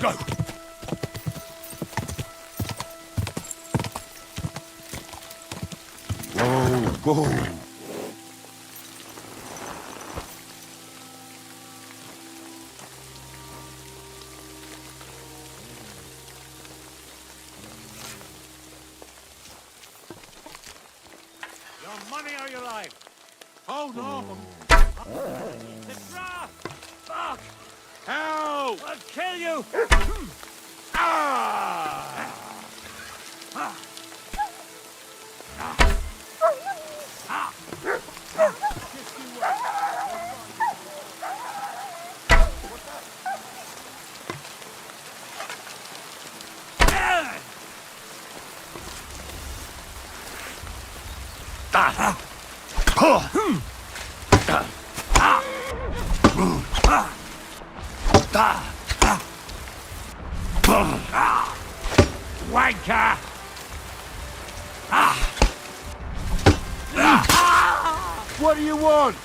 Go! Go! Your money or your life? Oh, no. The draft! Fuck! Help! I'll kill you! Ah! Ah! Wanker! What do you want?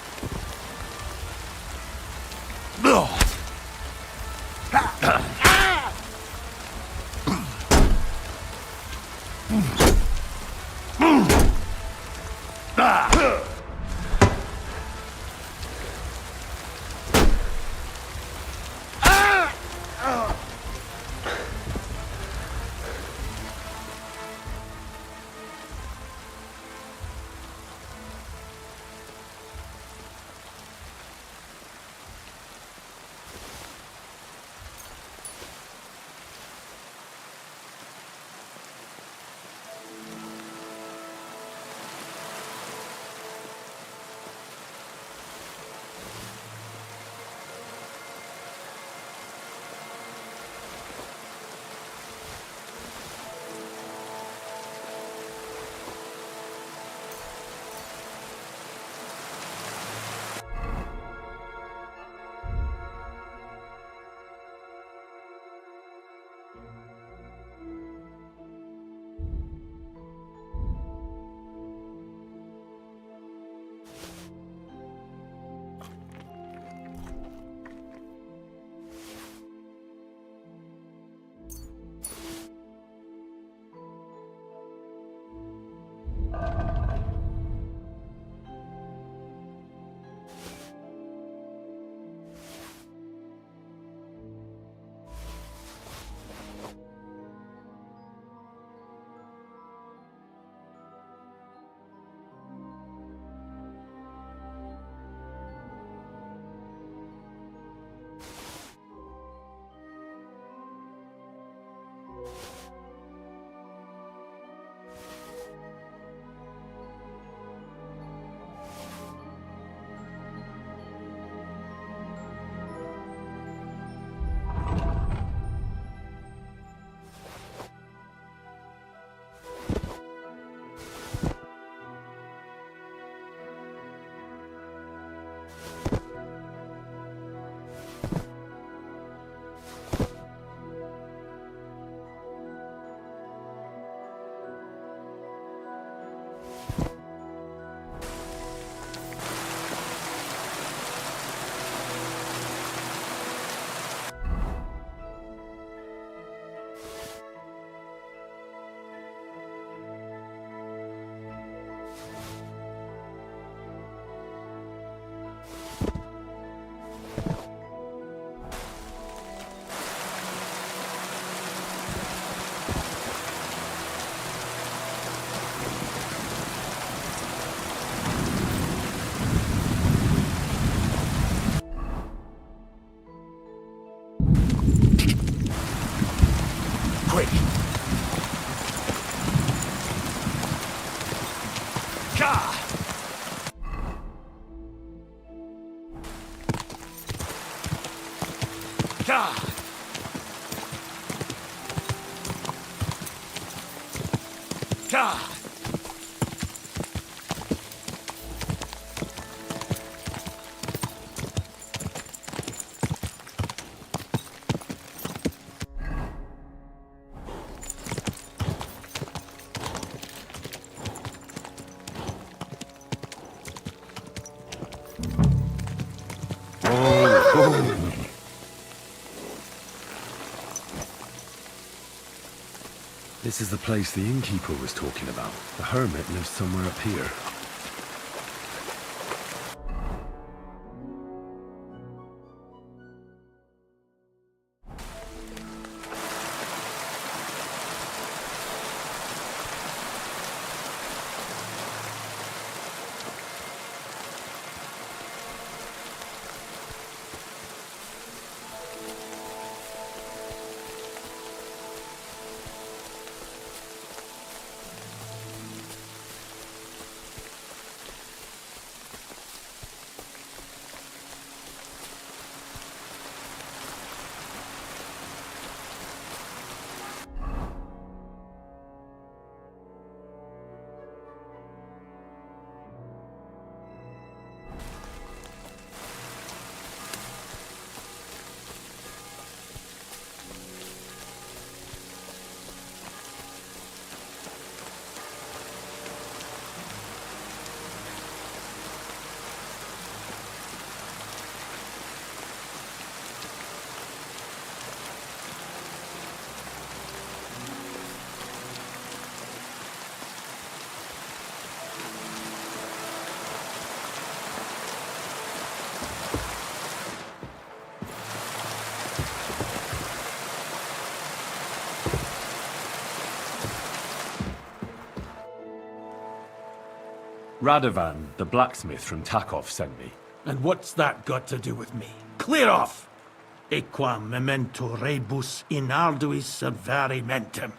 Quick! Gah! Gah! Gah! This is the place the innkeeper was talking about. The hermit lives somewhere up here. Radovan, the blacksmith from Takov, sent me. And what's that got to do with me? Clear off! Equam memento rebus in arduis severimentem.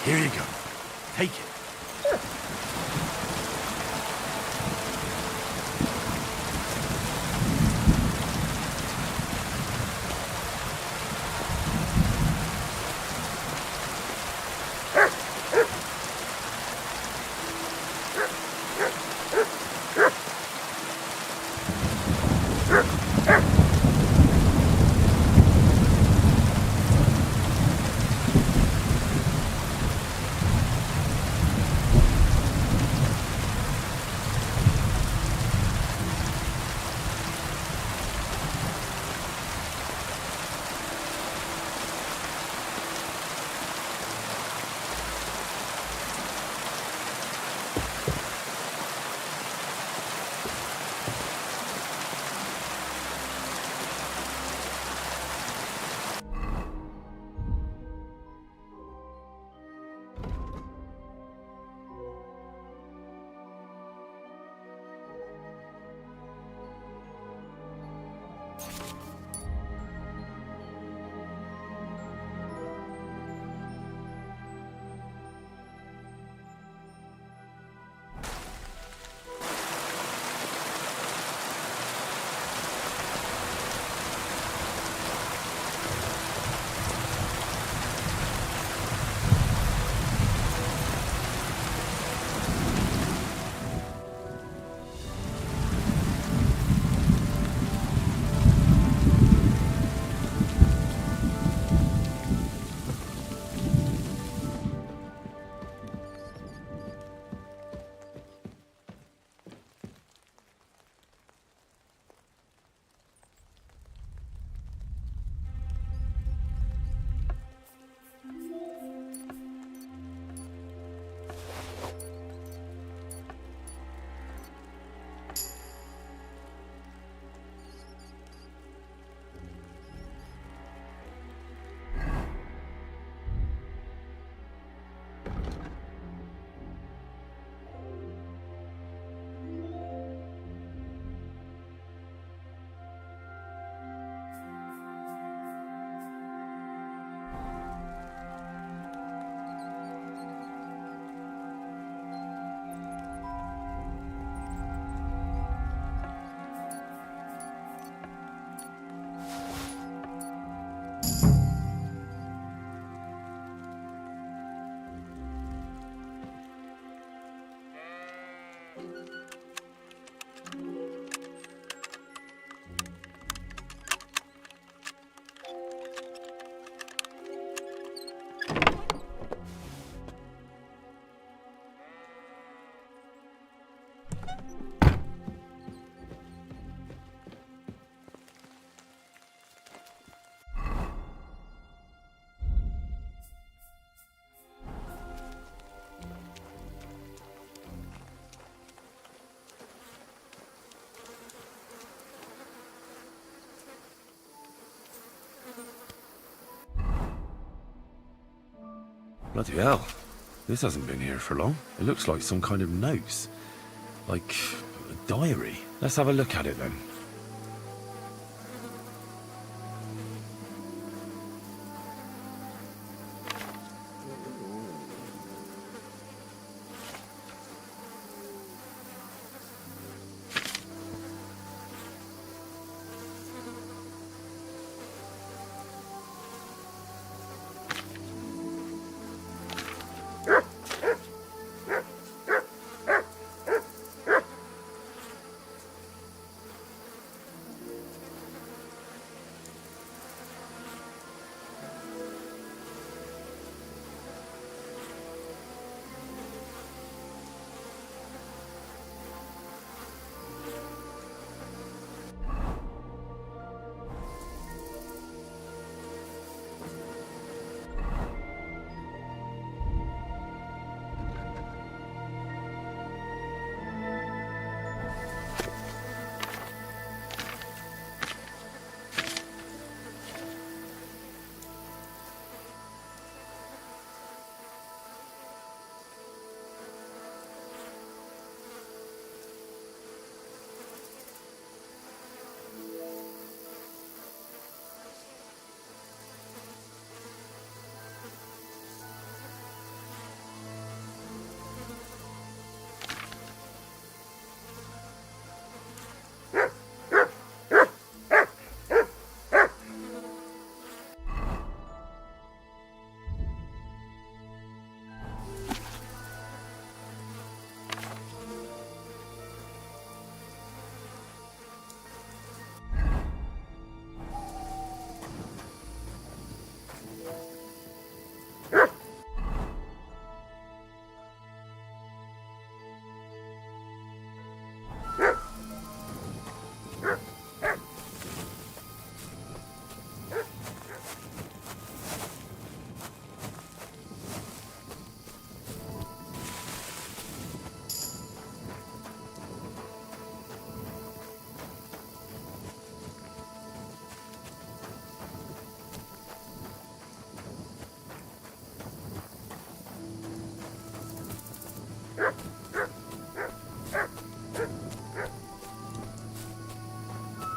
Here you go. Take it. Bloody hell. This hasn't been here for long. It looks like some kind of notes. Like a diary. Let's have a look at it then.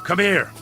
Come here.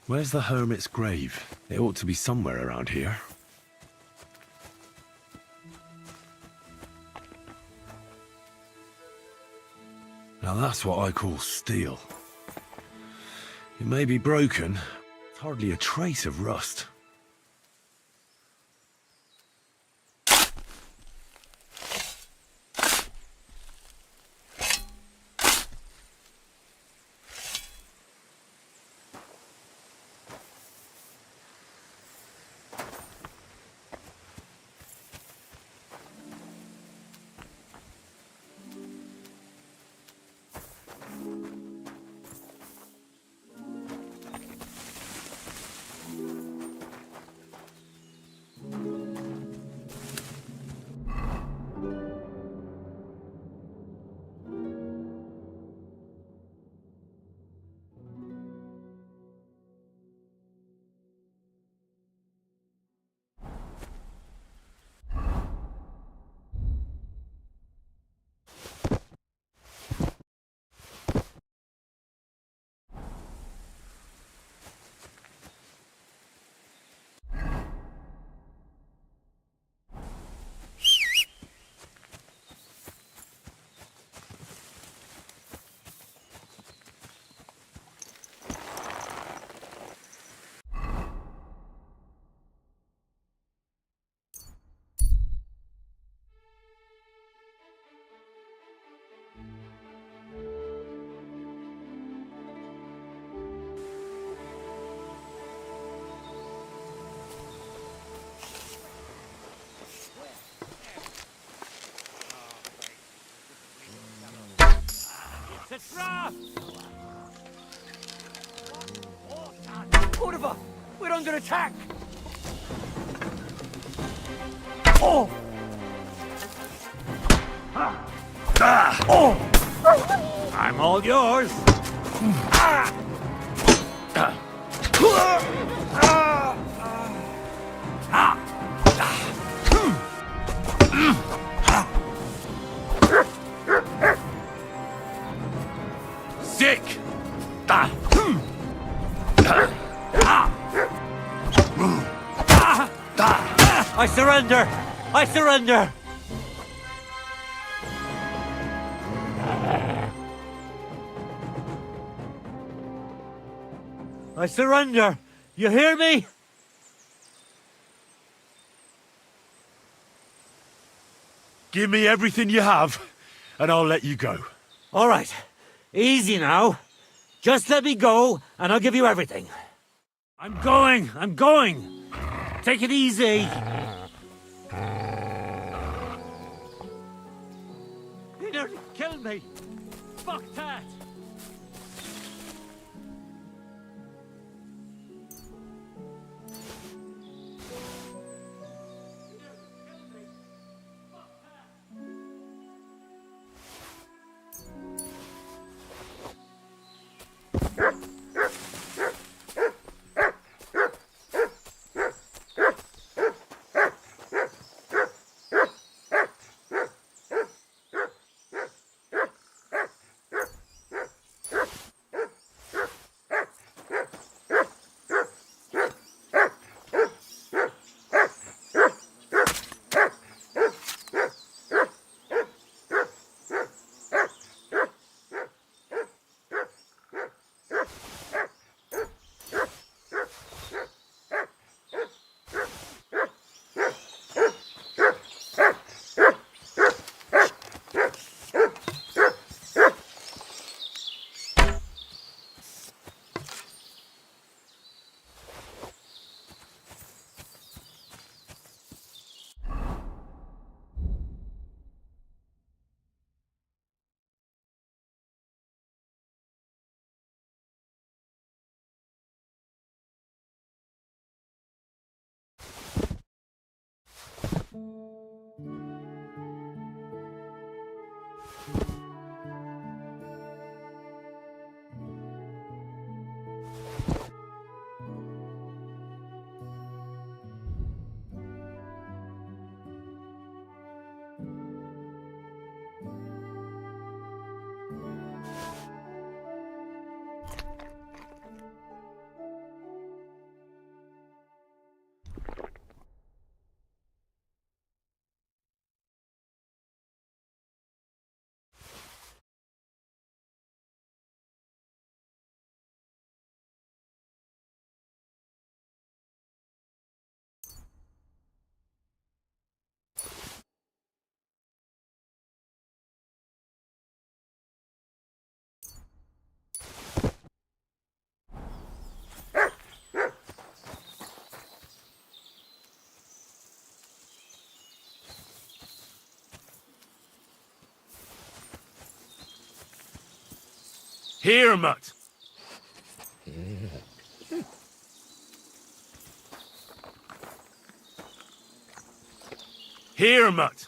Where's the hermit's grave? It ought to be somewhere around here. Now that's what I call steel. It may be broken, hardly a trace of rust. It's a trap! Oliver, we're under attack! Oh! Oh! I'm all yours! Sick! I surrender! I surrender! I surrender! You hear me? Give me everything you have, and I'll let you go. All right. Easy now. Just let me go, and I'll give you everything. I'm going! I'm going! Take it easy! He nearly killed me! Fuck that! Here, mutt. Here, mutt.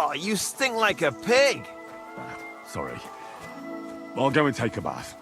Oh, you stink like a pig. Sorry. I'll go and take a bath.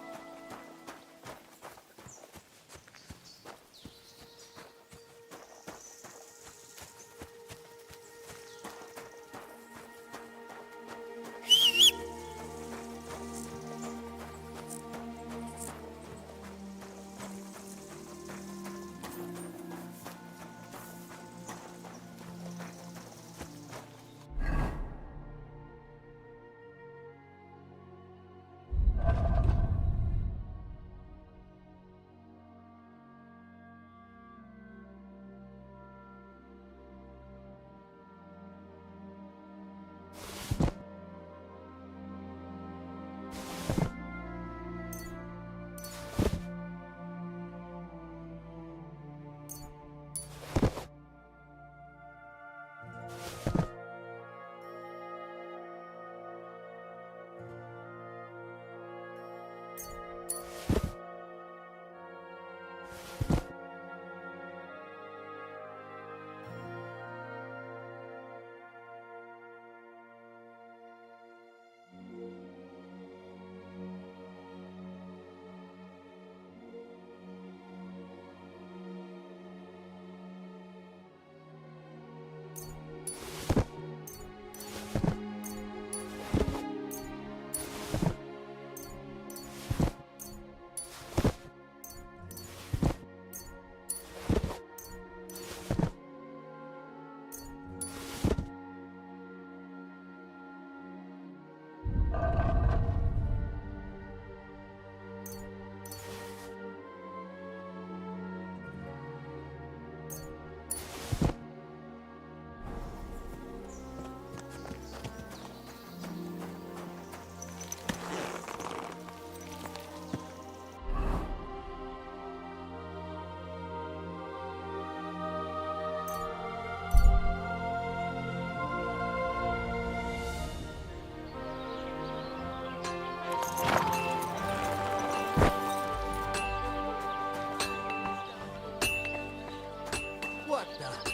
What the?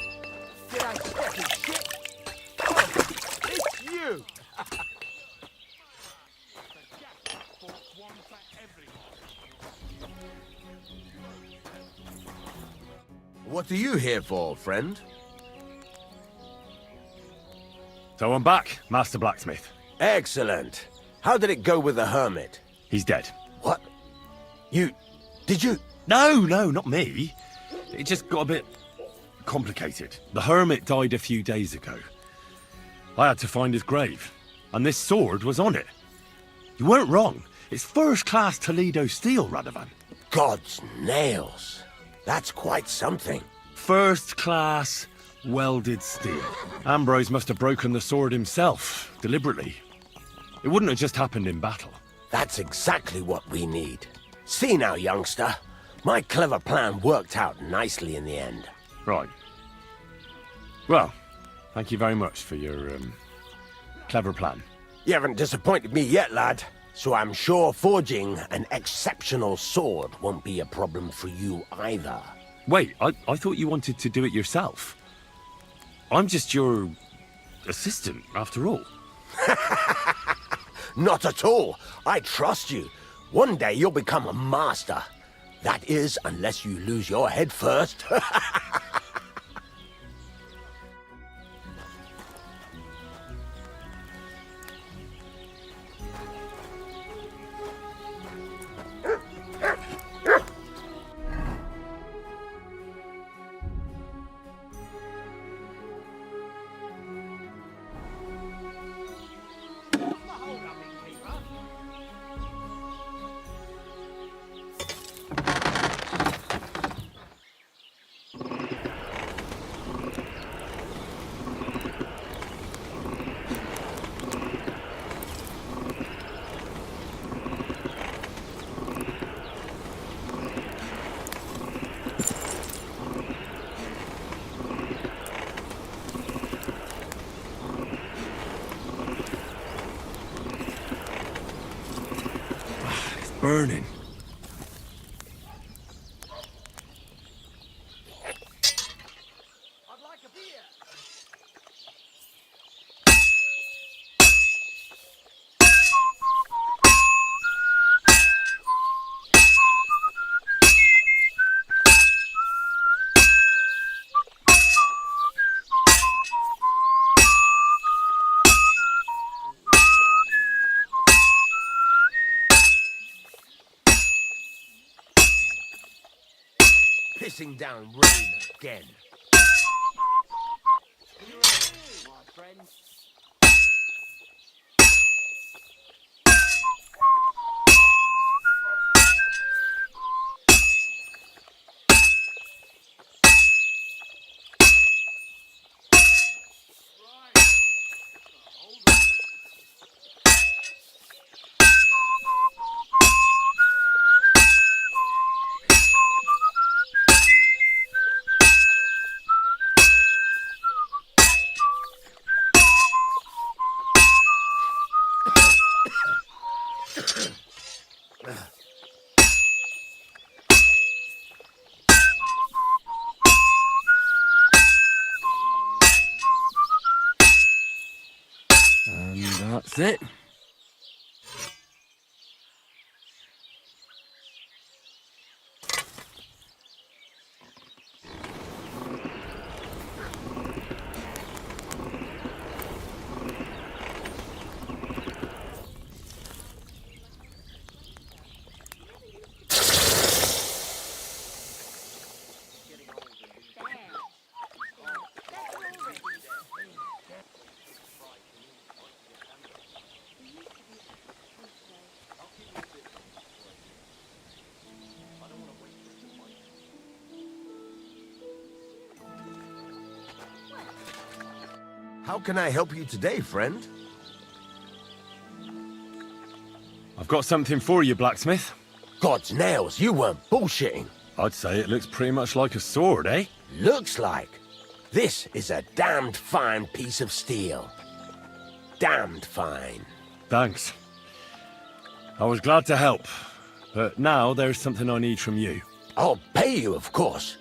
Did I step in shit? Oh, it's you! What are you here for, friend? So I'm back, Master Blacksmith. Excellent. How did it go with the hermit? He's dead. What? Did you? No, not me. It just got a bit complicated. The hermit died a few days ago. I had to find his grave, and this sword was on it. You weren't wrong. It's first-class Toledo steel, Radovan. God's nails. That's quite something. First-class welded steel. Ambrose must have broken the sword himself, deliberately. It wouldn't have just happened in battle. That's exactly what we need. See now, youngster. My clever plan worked out nicely in the end. Right. Well, thank you very much for your, clever plan. You haven't disappointed me yet, lad. So I'm sure forging an exceptional sword won't be a problem for you either. Wait, I thought you wanted to do it yourself. I'm just your assistant, after all. Not at all. I trust you. One day you'll become a master. That is, unless you lose your head first. Burning. Pissing down rain again. My friend. And that's it. How can I help you today, friend? I've got something for you, blacksmith. God's nails, you weren't bullshitting. I'd say it looks pretty much like a sword, eh? Looks like. This is a damned fine piece of steel. Damned fine. Thanks. I was glad to help, but now there's something I need from you. I'll pay you, of course.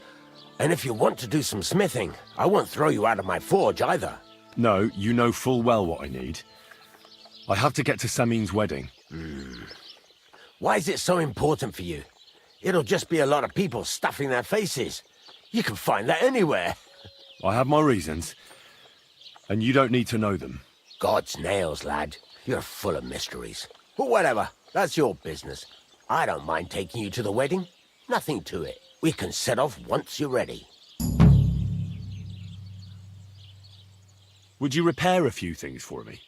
And if you want to do some smithing, I won't throw you out of my forge either. No, you know full well what I need. I have to get to Samin's wedding. Why is it so important for you? It'll just be a lot of people stuffing their faces. You can find that anywhere. I have my reasons, and you don't need to know them. God's nails, lad. You're full of mysteries. But whatever, that's your business. I don't mind taking you to the wedding. Nothing to it. We can set off once you're ready. Would you repair a few things for me?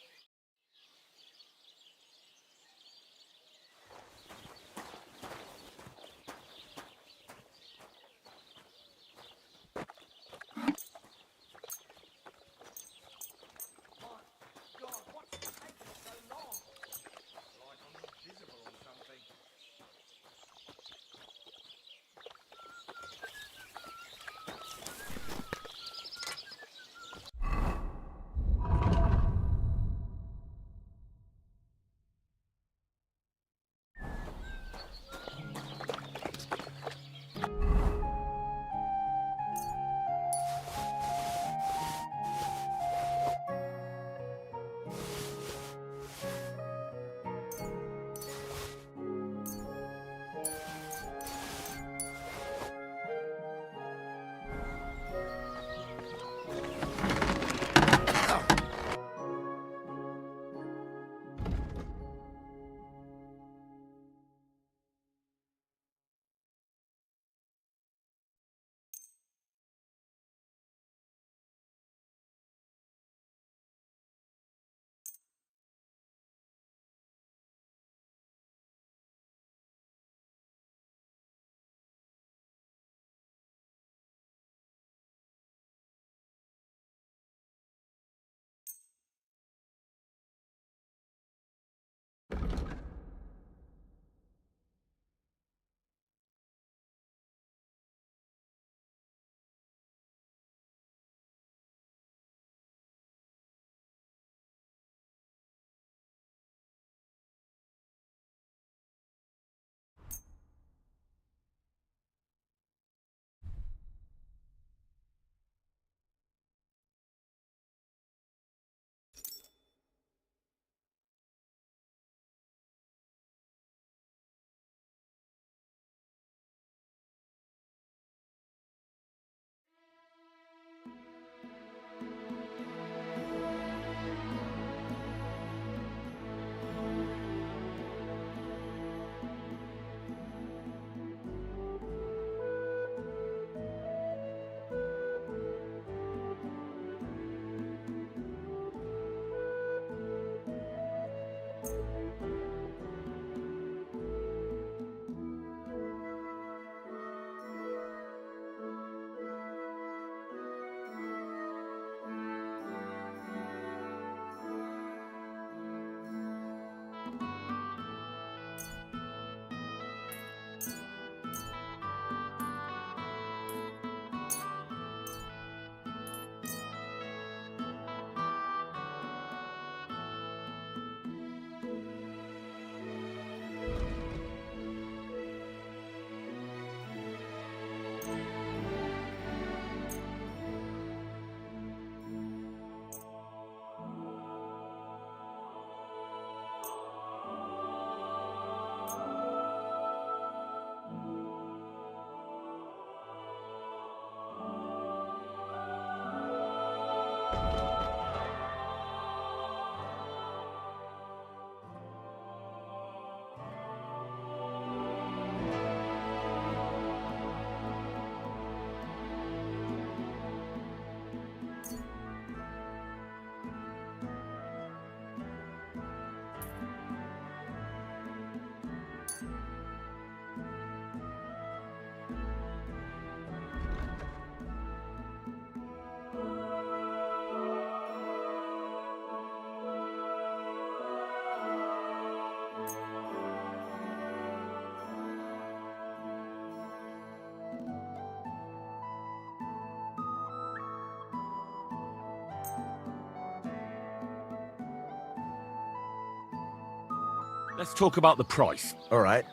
Let's talk about the price. All right,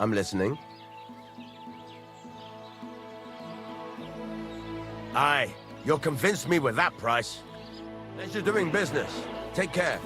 I'm listening. Aye, you'll convince me with that price. Pleasure doing business. Take care.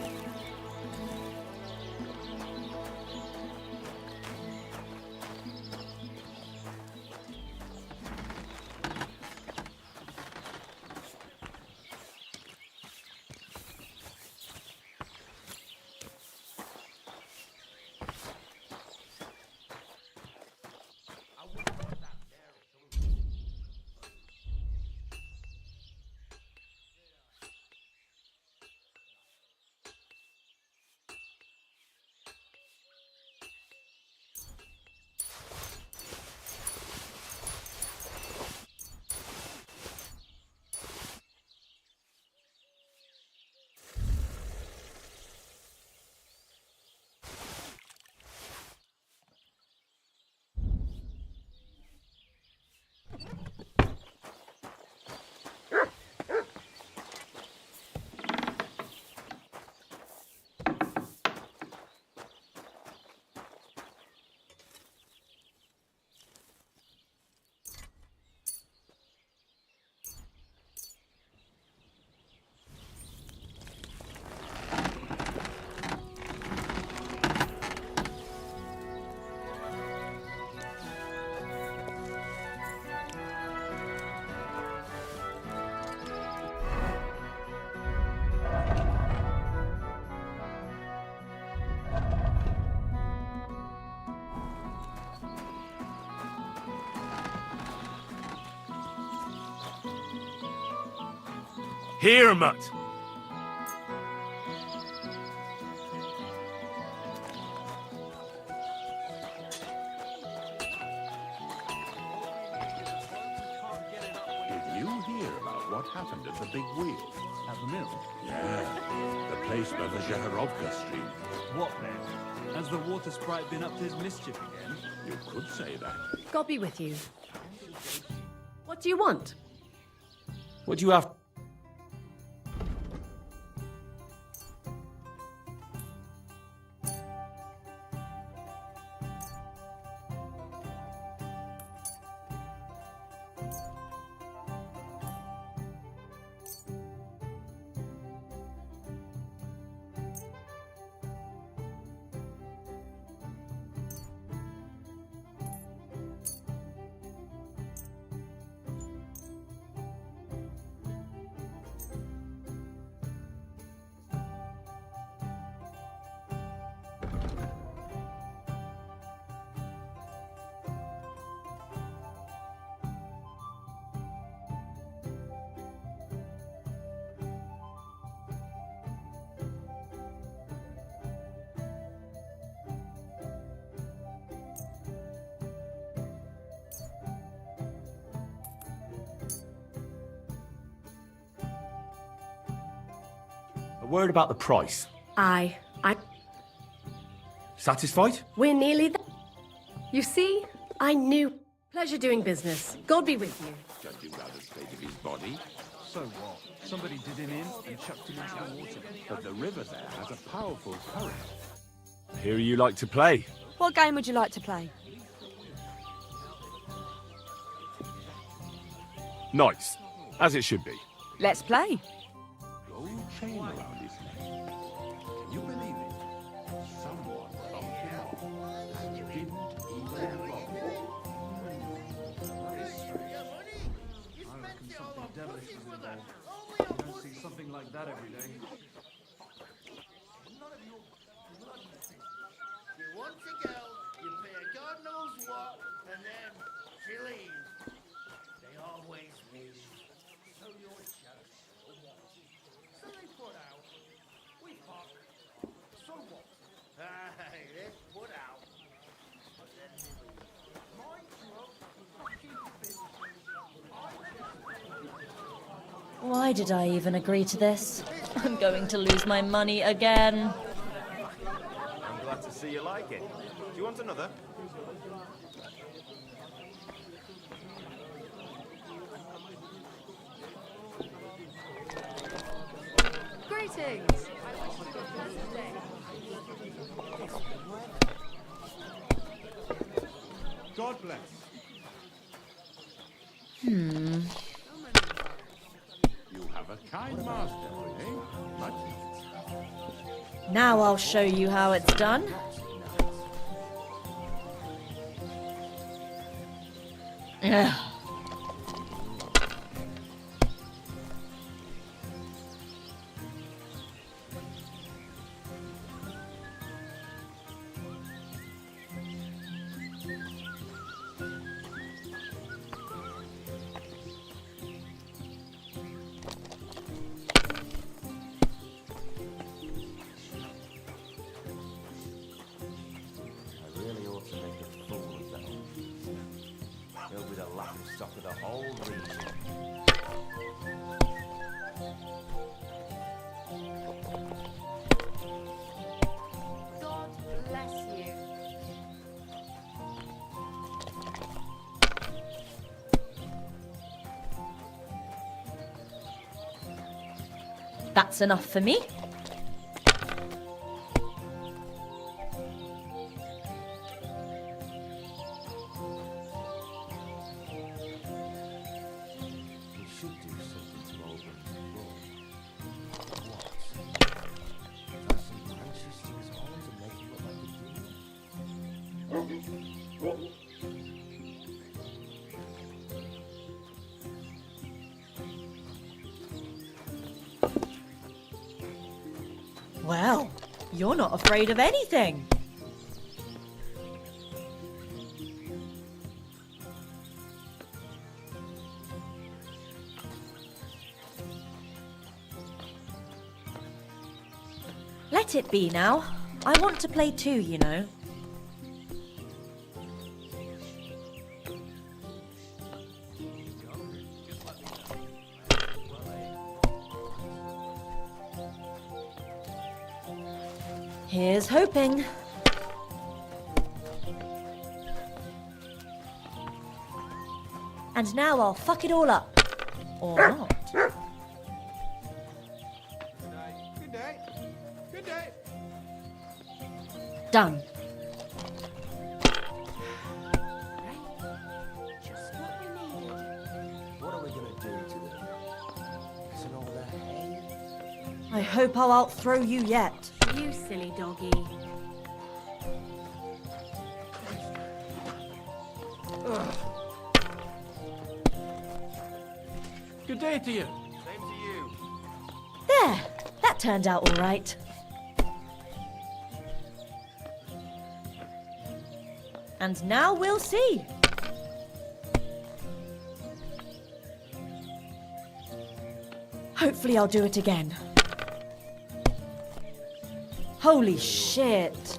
Here, Mutt! Did you hear about what happened at the big wheel? At the mill? Yeah, the place by the Zaharovka stream. What then? Has the water sprite been up to his mischief again? You could say that. God be with you. What do you want? What do you have? A word about the price. I. Satisfied? We're nearly there. You see, I knew. Pleasure doing business. God be with you. Judging by the state of his body. So what? Somebody did him in and chucked him into the water. But the river there has a powerful current. Here you like to play. What game would you like to play? Nice. As it should be. Let's play. Gold chain around his neck. Can you believe it? Someone bumped him off and didn't even bother. I reckon something devilish was involved. You don't see something like that every day. You want to go, you pay a God knows what, and then she leaves. They always leave. So you're jealous. So they put out. We fuck. So what? Hey, they put out. But then they leave. My truck fucking business. Why did I even agree to this? I'm going to lose my money again. I'm glad to see you like it. Do you want another? Greetings. I wish you a pleasant day. God bless. So many Fine master, eh? Much Now I'll show you how it's done. Ugh. I really ought to make a fool of that. He'll be the laughing stock of the whole region. God bless you. That's enough for me. We should do something to open his door. What? Tie some branches to his horns and make him look like a deer? Well, you're not afraid of anything. Let it be now. I want to play too, you know. Here's hoping. And now I'll fuck it all up. Or not. Good day. Good day. Done. Just what we needed. What are we gonna do to them? Isn't all that hay? I hope I'll outthrow you yet. You silly doggy. Good day to you. Same to you. There. That turned out all right. And now we'll see. Hopefully I'll do it again. Holy shit. He'll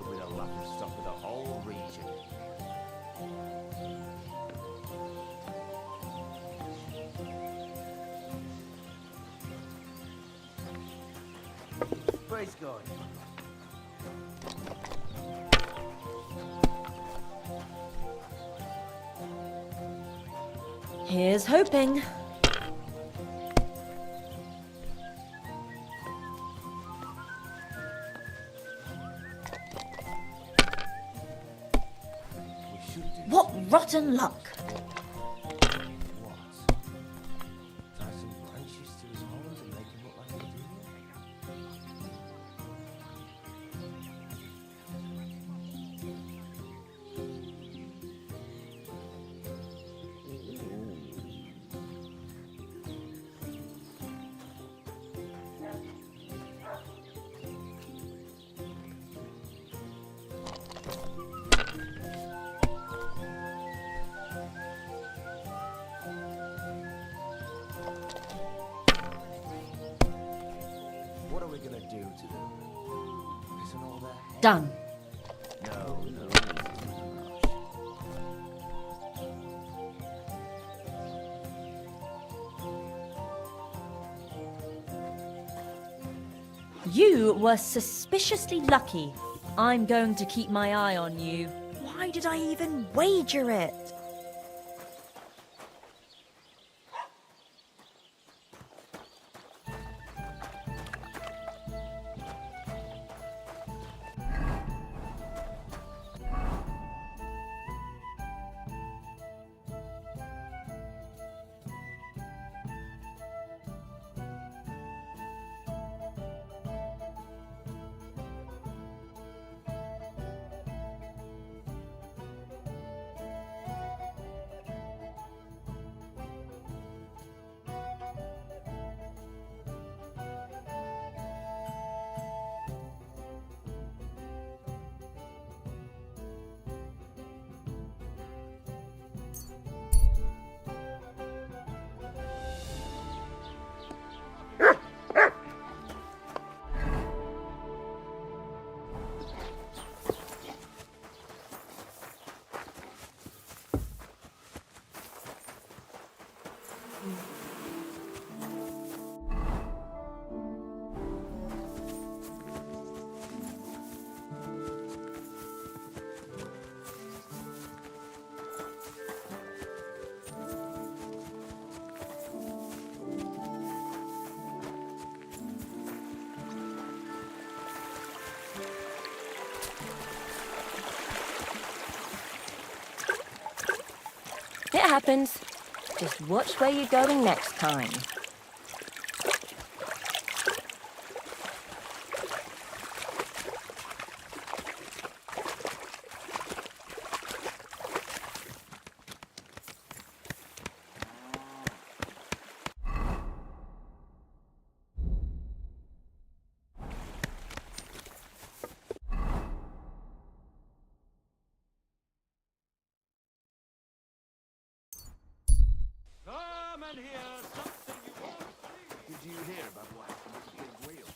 be the laughing stock of the whole region. Praise God. Here's hoping. We should do What rotten luck. what? Tie some branches to his horns and make him look like a deer? What are we gonna do to them? Isn't all that hay? Done. No, no. You were suspiciously lucky. I'm going to keep my eye on you. Why did I even wager it? It happens. Just watch where you're going next time. Come and hear something you won't see. Did you hear about what happened with the big wheel?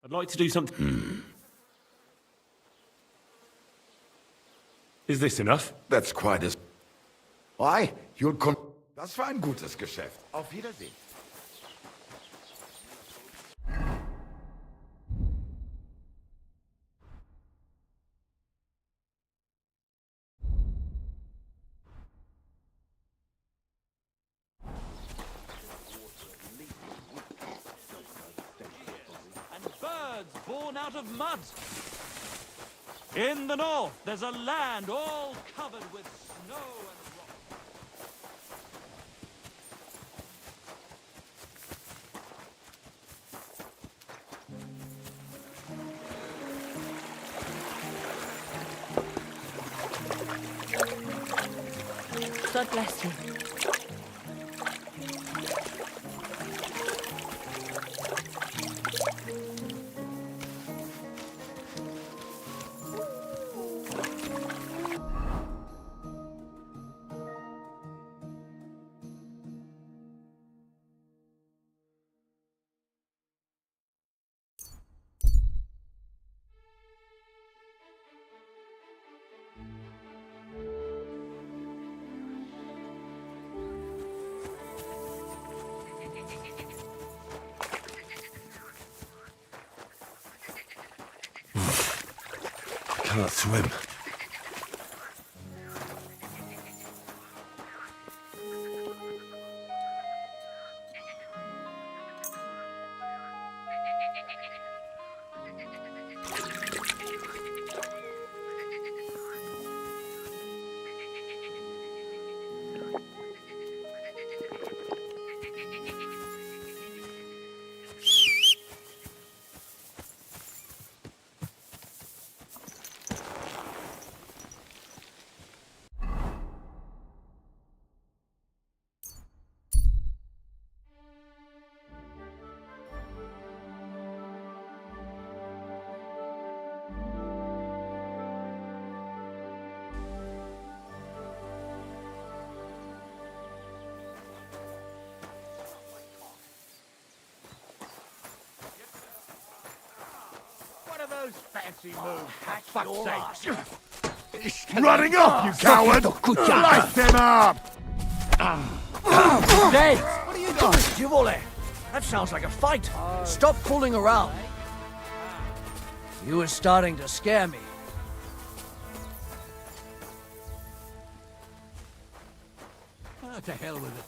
I'd like to do something. Is this enough? That's quite as... Why? You'll come... Das war ein gutes Geschäft. Auf Wiedersehen. And birds born out of mud. In the north, there's a land all covered with snow and rock. God bless you. Can't swim. What are those fancy moves, for fuck's sake? Running off, you coward! Light them up! Dave, what are you doing? Jivole! That sounds like a fight. Stop fooling around. You were starting to scare me. Ah, to hell with it.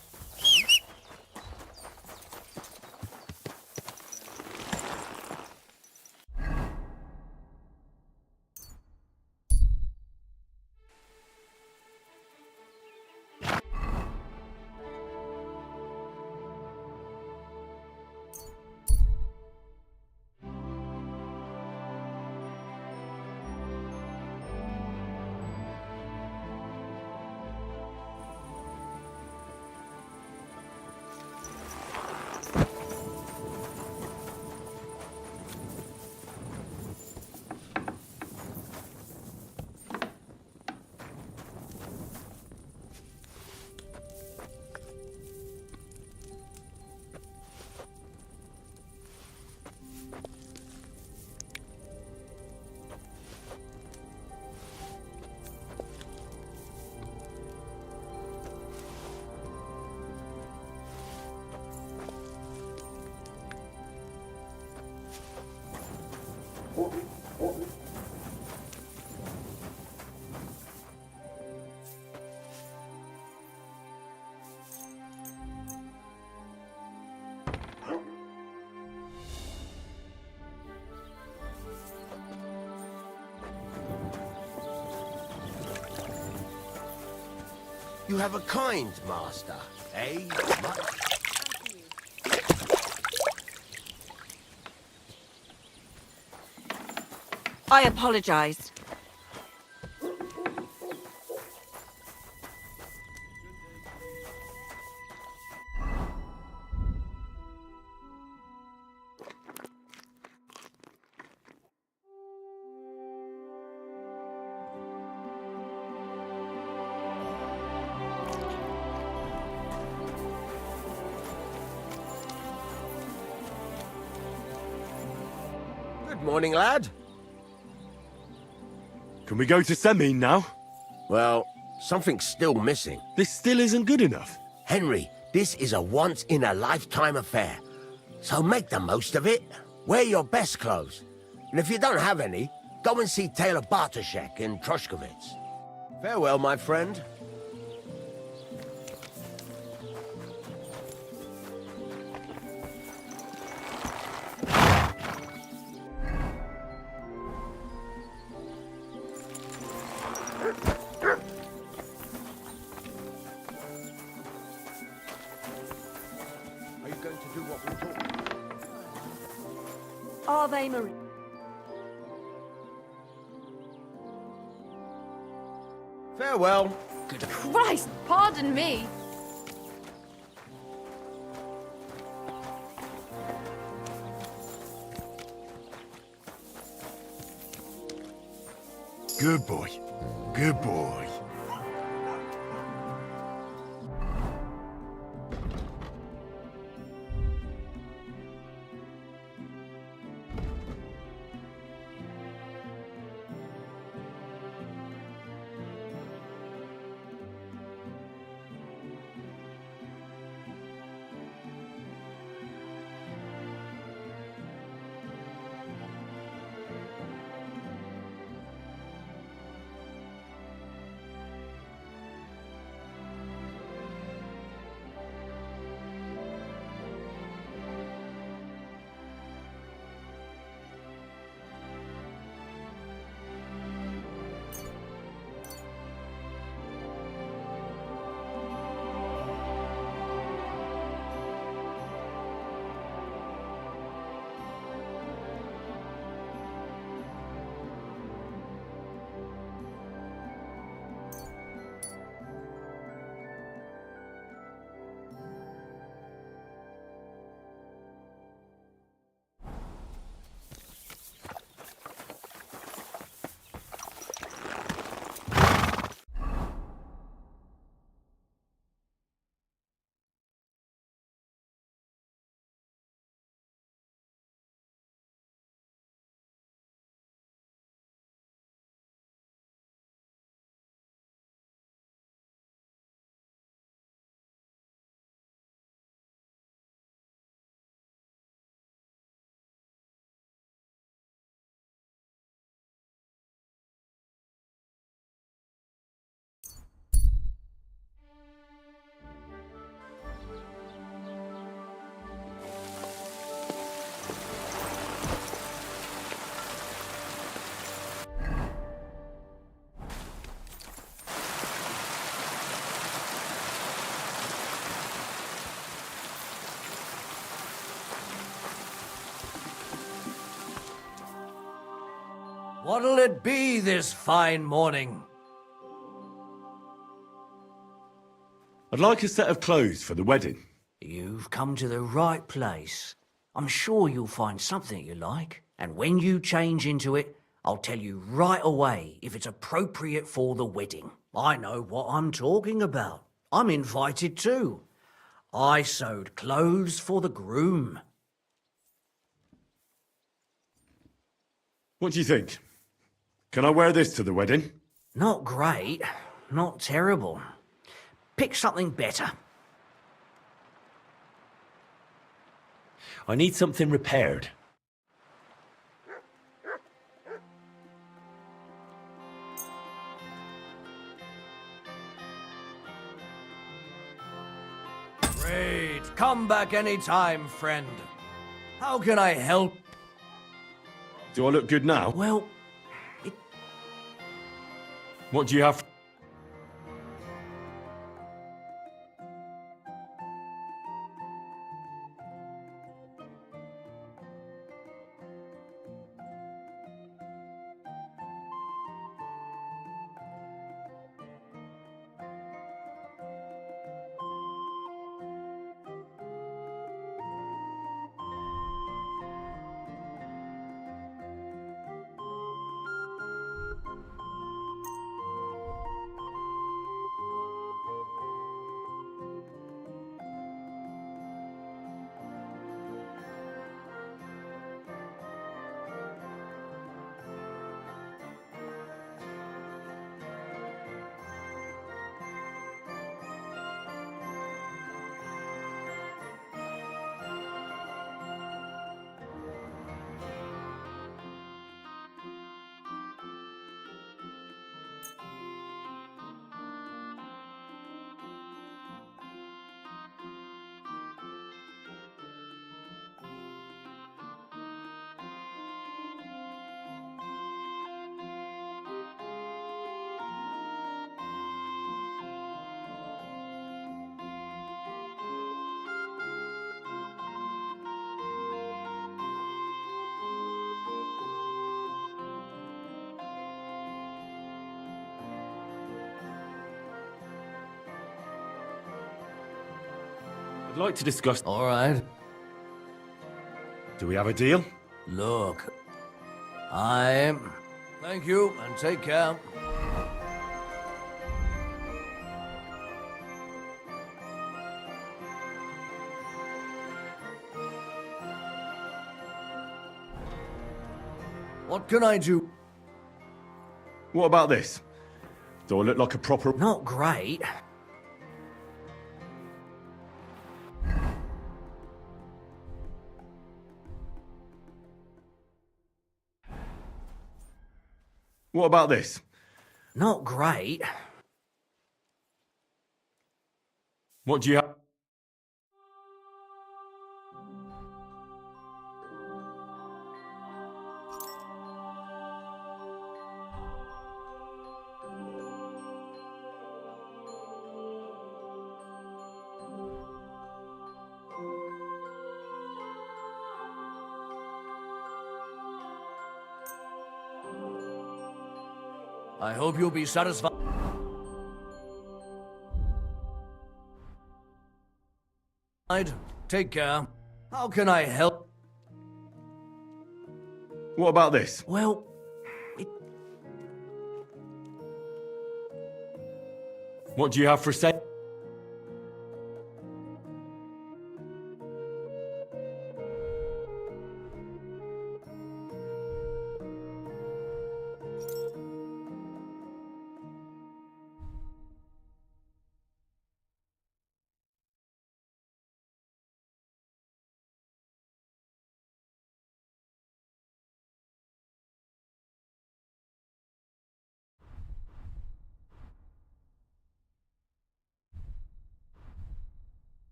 You have a kind master, eh? I apologize. Good morning, lad. Can we go to Semin now? Well, something's still missing. This still isn't good enough. Henry, this is a once-in-a-lifetime affair. So make the most of it. Wear your best clothes. And if you don't have any, go and see Taylor Bartoszek in Troshkovitz. Farewell, my friend. Are you going to do what we talked about? Ave Maria. Farewell. Christ, pardon me. Good boy. Good boy. What'll it be this fine morning? I'd like a set of clothes for the wedding. You've come to the right place. I'm sure you'll find something you like, and when you change into it, I'll tell you right away if it's appropriate for the wedding. I know what I'm talking about. I'm invited too. I sewed clothes for the groom. What do you think? Can I wear this to the wedding? Not great, not terrible. Pick something better. I need something repaired. Great. Come back anytime, friend. How can I help? Do I look good now? Well, What do you have? I'd like to discuss... all right. Do we have a deal? Look, Thank you, and take care. What can I do? What about this? Do I look like a proper... Not great. What about this? Not great. What do you have? I hope you'll be satisfied. Take care. How can I help? What about this? Well, What do you have for sale?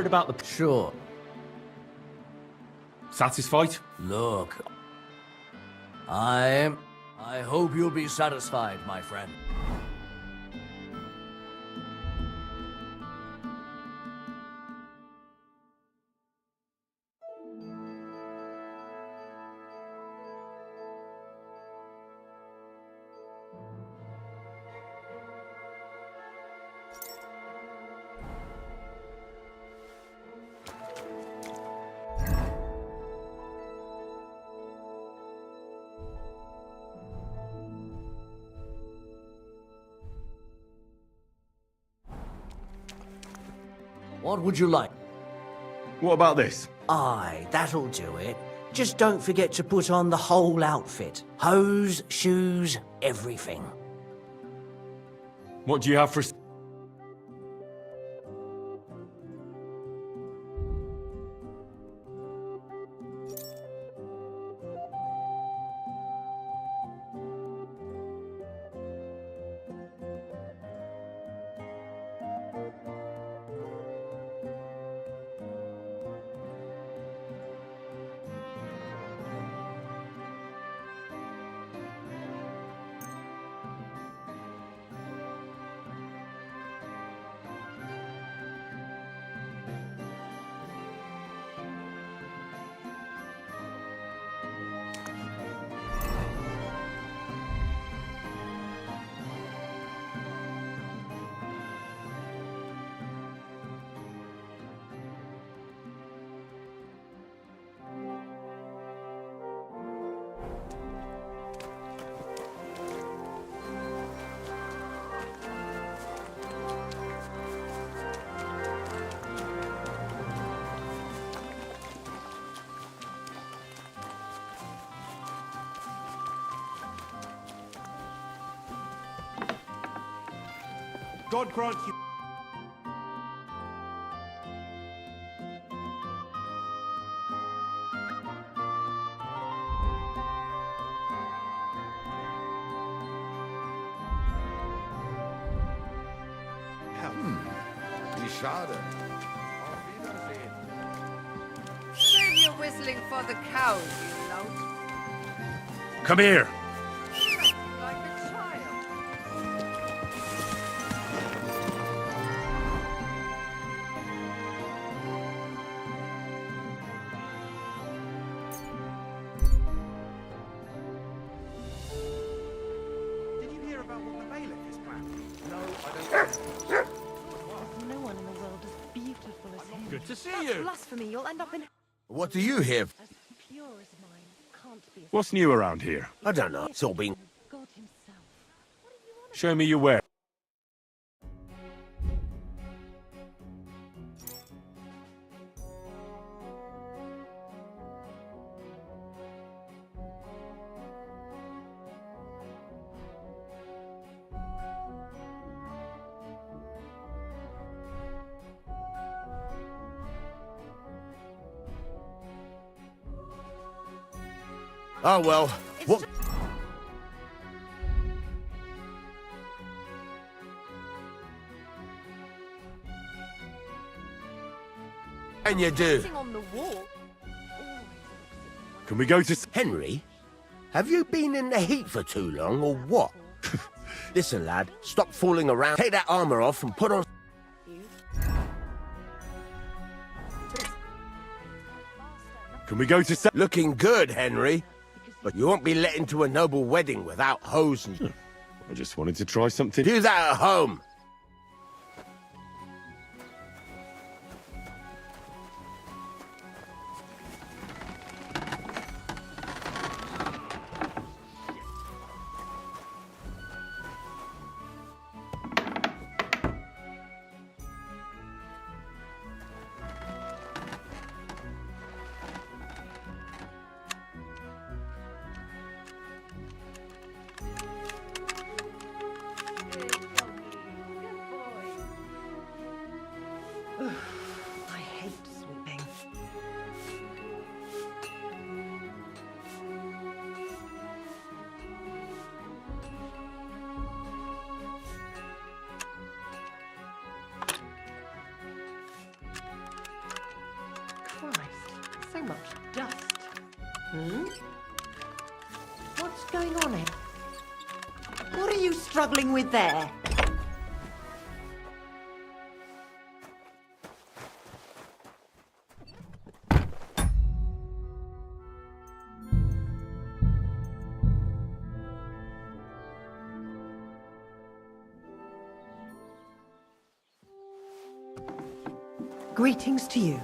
heard about the... Sure. Satisfied? Look, I hope you'll be satisfied, my friend. What would you like? What about this? Aye, that'll do it. Just don't forget to put on the whole outfit. Hose, shoes, everything. What do you have for... God grant you... Schade. Save your whistling for the cows, you lout. Come here! Like a child. Did you hear about what the bailiff is planning? No, I don't... No one in the world as beautiful as him. Good to see you. Blasphemy, you'll end up in... What do you have? As pure as mine can't be... What's new around here? I don't know. It's all been... God himself. Show me your ware. Oh, well. What can you do? On the wall. Can we go to... Henry, have you been in the heat for too long, or what? Listen, lad, stop fooling around. Take that armor off and put on... Can we go to... Looking good, Henry. But you won't be let into a noble wedding without hose and... I just wanted to try something. Do that at home. going on here? What are you struggling with there? Greetings to you.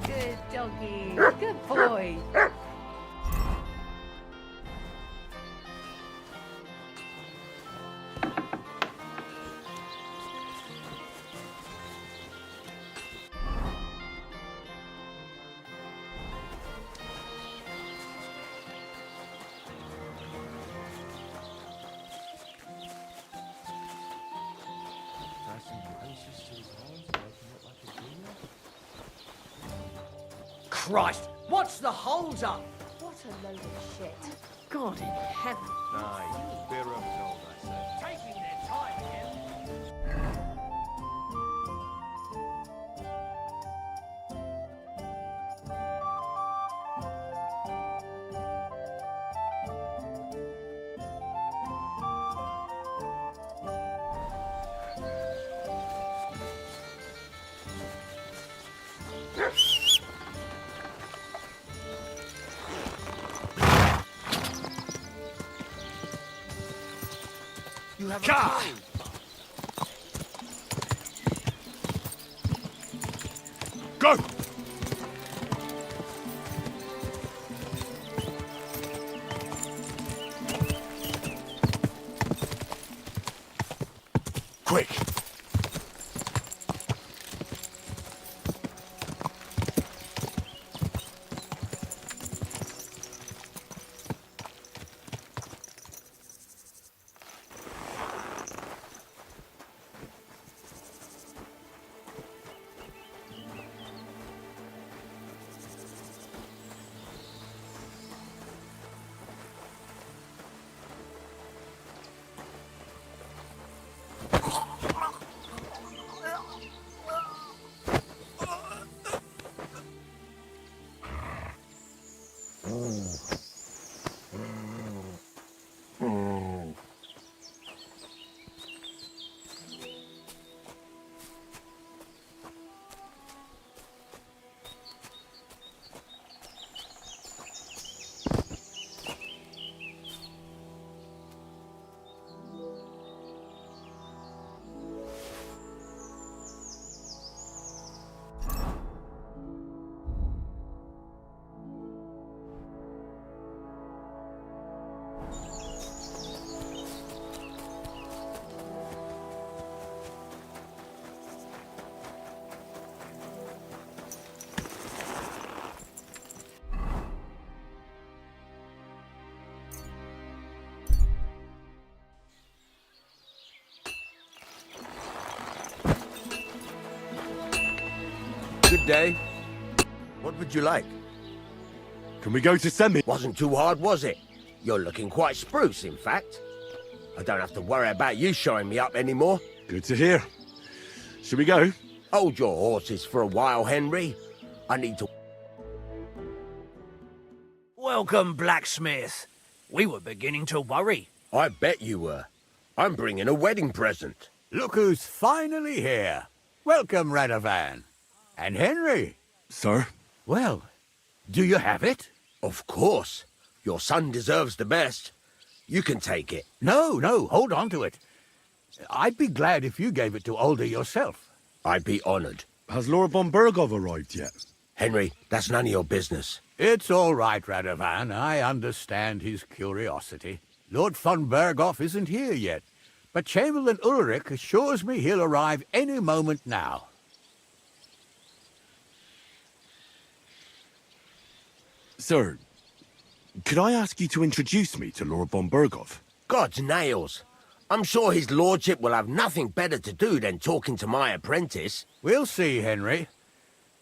Good doggy. Good boy. Tie some branches to his horns to make him look like a demon? Christ, what's the hold up? What a load of shit. God in heaven. Aye, beer rooms old, I say. Taking their time again. You have Gah! Go! Quick! Good day. What would you like? Can we go to Semi? Wasn't too hard, was it? You're looking quite spruce, in fact. I don't have to worry about you showing me up anymore. Good to hear. Should we go? Hold your horses for a while, Henry. I need to... Welcome, blacksmith. We were beginning to worry. I bet you were. I'm bringing a wedding present. Look who's finally here. Welcome, Radovan. And Henry. Sir? Well, do you have it? Of course. Your son deserves the best. You can take it. No, hold on to it. I'd be glad if you gave it to Older yourself. I'd be honored. Has Lord von Bergov arrived yet? Henry, that's none of your business. It's all right, Radovan. I understand his curiosity. Lord von Bergov isn't here yet, but Chamberlain Ulrich assures me he'll arrive any moment now. Sir, could I ask you to introduce me to Lord von Bergov? God's nails. I'm sure his lordship will have nothing better to do than talking to my apprentice. We'll see, Henry.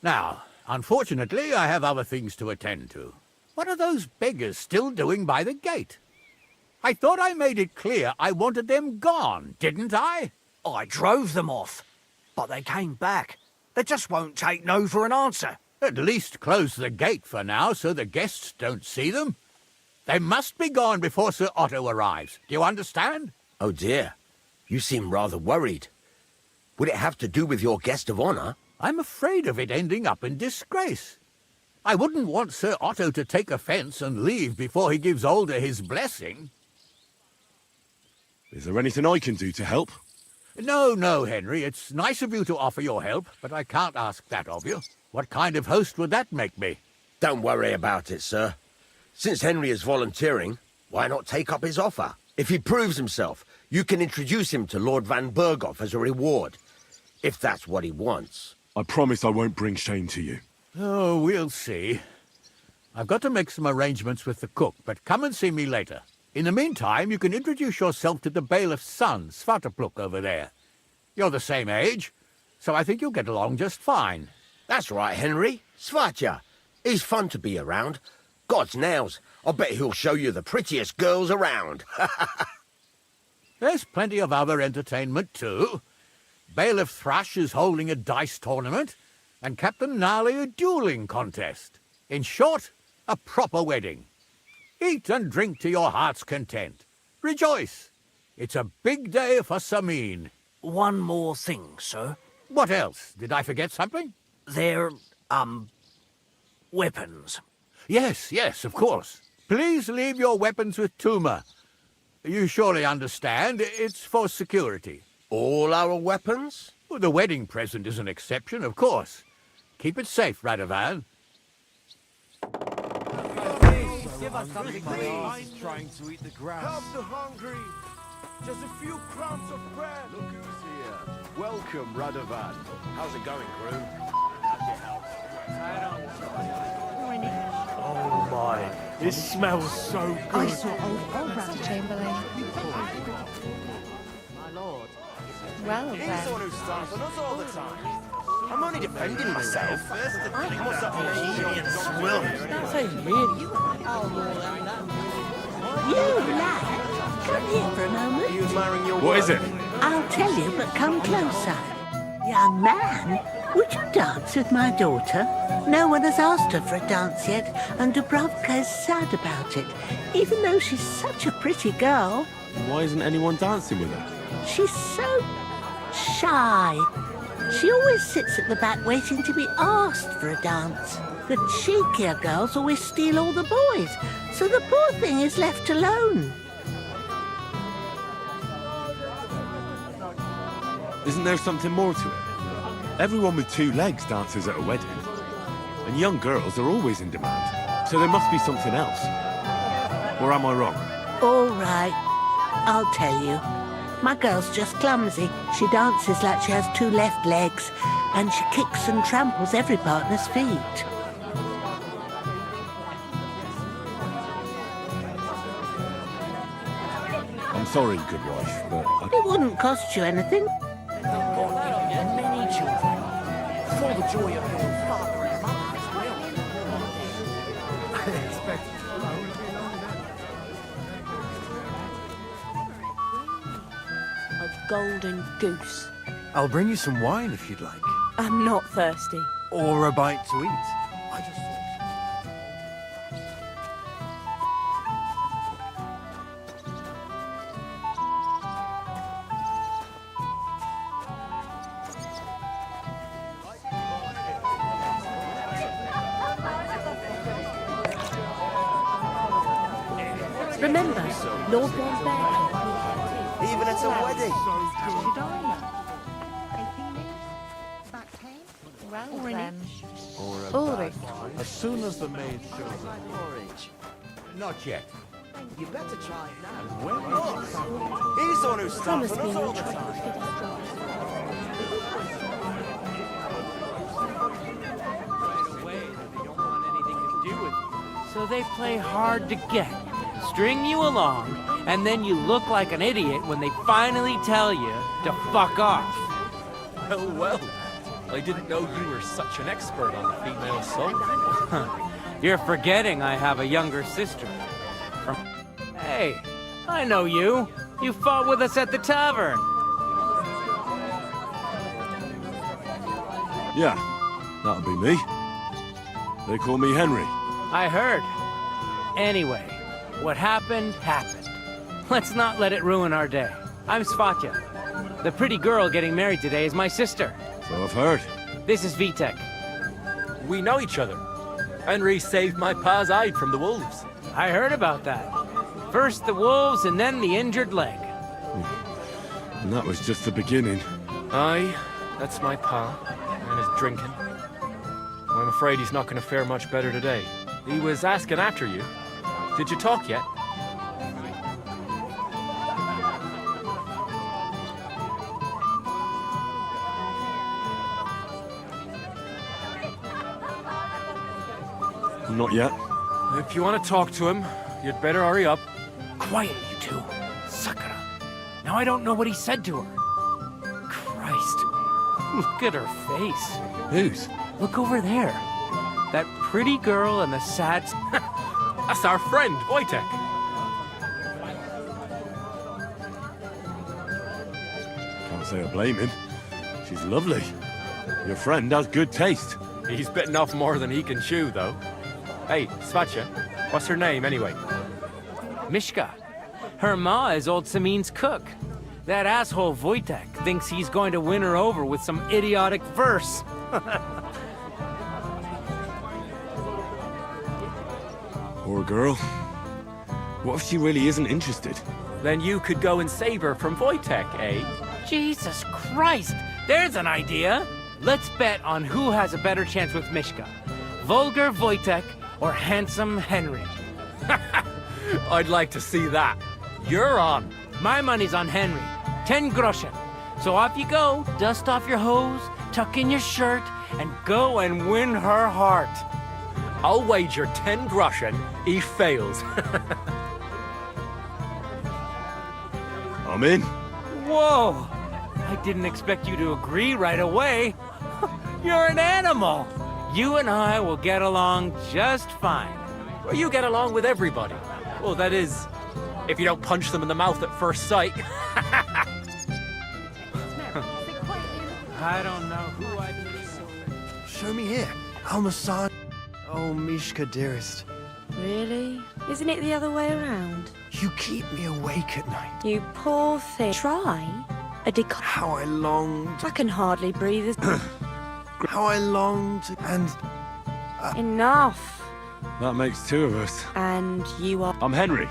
Now, unfortunately, I have other things to attend to. What are those beggars still doing by the gate? I thought I made it clear I wanted them gone, didn't I? I drove them off, but they came back. They just won't take no for an answer. At least close the gate for now so the guests don't see them. They must be gone before Sir Otto arrives. Do you understand? Oh dear. You seem rather worried. Would it have to do with your guest of honor? I'm afraid of it ending up in disgrace. I wouldn't want Sir Otto to take offense and leave before he gives Older his blessing. Is there anything I can do to help? No, Henry. It's nice of you to offer your help, but I can't ask that of you. What kind of host would that make me? Don't worry about it, sir. Since Henry is volunteering, why not take up his offer? If he proves himself, you can introduce him to Lord Van Berghoff as a reward, if that's what he wants. I promise I won't bring shame to you. Oh, we'll see. I've got to make some arrangements with the cook, but come and see me later. In the meantime, you can introduce yourself to the bailiff's son, Svartapluk, over there. You're the same age, so I think you'll get along just fine. That's right, Henry. Svatja. He's fun to be around. God's nails. I bet he'll show you the prettiest girls around. There's plenty of other entertainment, too. Bailiff Thrush is holding a dice tournament, and Captain Gnarly a dueling contest. In short, a proper wedding. Eat and drink to your heart's content. Rejoice. It's a big day for Samin. One more thing, sir. What else? Did I forget something? They're, weapons. Yes, of course. Please leave your weapons with Tuma. You surely understand, it's for security. All our weapons? Well, the wedding present is an exception, of course. Keep it safe, Radovan. Give us something, please. Trying to eat the grass. Help the hungry. Just a few crumbs of bread. Look who's here. Welcome, Radovan. How's it going, groom? Oh my, this smells so good. I saw old Brother Chamberlain. My lord. Well He's the then. one who starts on us all the time. I'm only defending myself. What's up, Will? That's ain't really. You lad, come here for a moment. You admiring your What is it? I'll tell you, but come closer. Young man, would you dance with my daughter? No one has asked her for a dance yet, and Dubrovka is sad about it, even though she's such a pretty girl. Why isn't anyone dancing with her? She's so shy. She always sits at the back waiting to be asked for a dance. The cheekier girls always steal all the boys, so the poor thing is left alone. Isn't there something more to it? Everyone with two legs dances at a wedding. And young girls are always in demand. So there must be something else. Or am I wrong? All right, I'll tell you. My girl's just clumsy. She dances like she has two left legs, and she kicks and tramples every partner's feet. I'm sorry, good wife, but It wouldn't cost you anything. Many children. the joy of your father and mother as well. A golden goose. I'll bring you some wine if you'd like. I'm not thirsty. Or a bite to eat. I just thought... Remember, Lord Bear. Even at a wedding. Ulrich. As soon as the maid shows up. Not yet. You better try it now. He's the one who's Promise stopping me us all you'll the try to time. fit us So they play hard to get, string you along, and then you look like an idiot when they finally tell you to fuck off. Well, well. I didn't know you were such an expert on female soul. You're forgetting I have a younger sister. Hey, I know you. You fought with us at the tavern. Yeah, that'll be me. They call me Henry. I heard. Anyway, what happened, happened. Let's not let it ruin our day. I'm Svatya. The pretty girl getting married today is my sister. So I've heard. This is Vitek. We know each other. Henry saved my pa's hide from the wolves. I heard about that. First the wolves and then the injured leg. And that was just the beginning. Aye, that's my pa, and his drinking. Well, I'm afraid he's not going to fare much better today. He was asking after you. Did you talk yet? Not yet. If you want to talk to him, you'd better hurry up. Quiet, you two. Sakura. Now I don't know what he said to her. Christ. Look at her face. Whose? Look over there. That pretty girl and the sad... That's our friend, Wojtek. Can't say I blame him. She's lovely. Your friend has good taste. He's bitten off more than he can chew, though. Hey, Svatya, what's her name, anyway? Mishka. Her ma is old Samin's cook. That asshole Wojtek thinks he's going to win her over with some idiotic verse. Poor girl. What if she really isn't interested? Then you could go and save her from Wojtek, eh? Jesus Christ! There's an idea! Let's bet on who has a better chance with Mishka. Vulgar Wojtek or handsome Henry. I'd like to see that. You're on. My money's on Henry. 10 groschen. So off you go, dust off your hose, tuck in your shirt, and go and win her heart. I'll wager 10 groschen he fails. I'm in. Whoa! I didn't expect you to agree right away. You're an animal. You and I will get along just fine. Well, you get along with everybody. Well, that is, if you don't punch them in the mouth at first sight. I don't know who I'd be. Show me here. I'll massage... Oh, Mishka, dearest. Really? Isn't it the other way around? You keep me awake at night. You poor thing. Try a How I long to... I can hardly breathe. How I long to... And... Enough. That makes two of us. And you are... I'm Henry.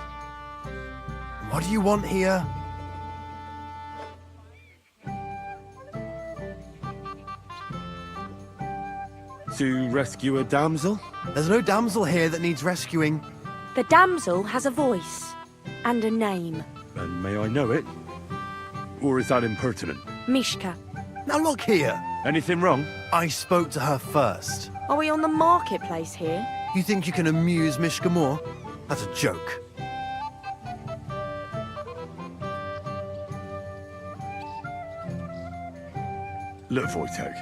What do you want here? To rescue a damsel? There's no damsel here that needs rescuing. The damsel has a voice and a name. And may I know it? Or is that impertinent? Mishka. Now look here. Anything wrong? I spoke to her first. Are we on the marketplace here? You think you can amuse Mishka more? That's a joke. Look, Wojtek.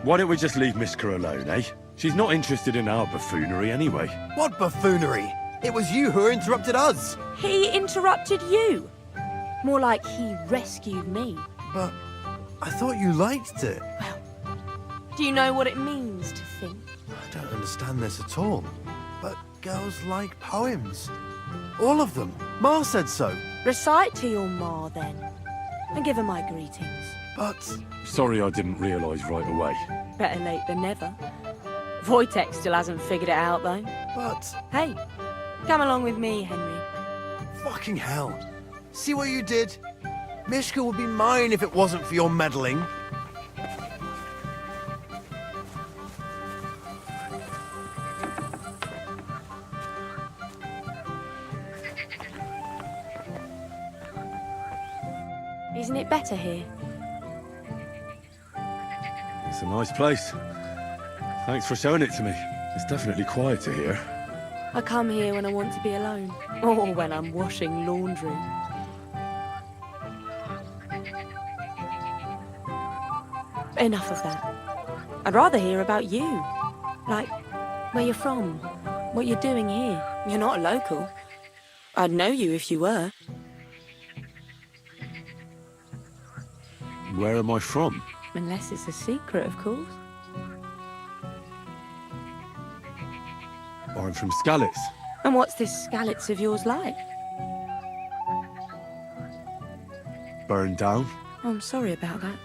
Why don't we just leave Mishka alone, eh? She's not interested in our buffoonery anyway. What buffoonery? It was you who interrupted us. He interrupted you. More like he rescued me. But I thought you liked it. Do you know what it means to think? I don't understand this at all. But girls like poems. All of them. Ma said so. Recite to your ma, then. And give her my greetings. But... Sorry I didn't realise right away. Better late than never. Wojtek still hasn't figured it out, though. But... Hey, come along with me, Henry. Fucking hell. See what you did? Mishka would be mine if it wasn't for your meddling. Isn't it better here? It's a nice place. Thanks for showing it to me. It's definitely quieter here. I come here when I want to be alone. Or when I'm washing laundry. Enough of that. I'd rather hear about you. Like, where you're from. What you're doing here. You're not a local. I'd know you if you were. Where am I from? Unless it's a secret, of course. I'm from Skalitz. And what's this Skalitz of yours like? Burned down. Oh, I'm sorry about that.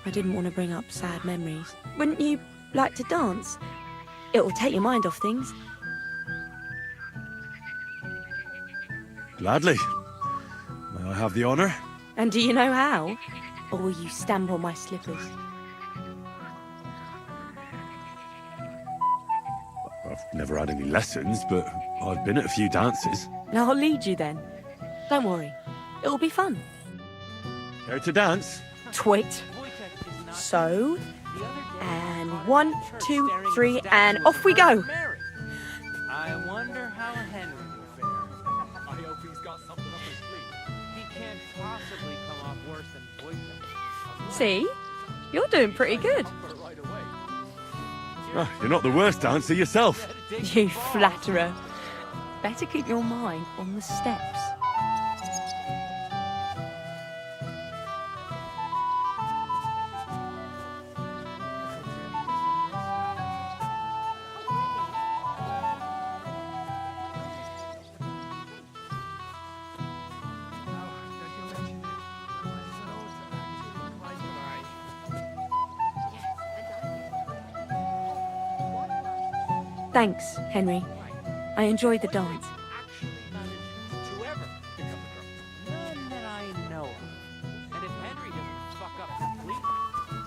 I didn't want to bring up sad memories. Wouldn't you like to dance? It'll take your mind off things. Gladly. May I have the honour? And do you know how? Or will you stamp on my slippers? I've never had any lessons, but I've been at a few dances. I'll lead you then. Don't worry. It'll be fun. Care to dance? Twit. So, and 1, 2, 3, and off we go. I wonder how Henry will fare. I hope he's got something up his sleeve. He can't possibly come off worse than Wojtek. See? You're doing pretty good. Ah, you're not the worst dancer yourself. You flatterer. Better keep your mind on the steps. Thanks, Henry. I enjoyed the dance. None that I know of. And if Henry doesn't fuck up completely,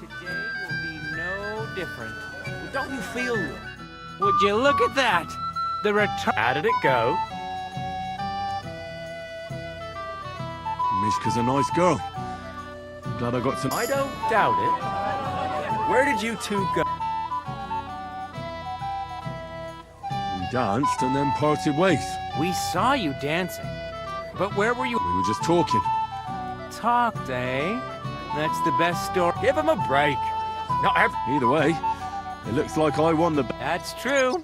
today will be no different. Don't you feel? Would you look at that? The return. How did it go? Mishka's a nice girl. Glad I got some. I don't doubt it. Where did you two go? We danced and then parted ways. We saw you dancing. But where were you? We were just talking. Talked, eh? That's the best story. Give him a break. Not every... Either way, it looks like I won the... That's true.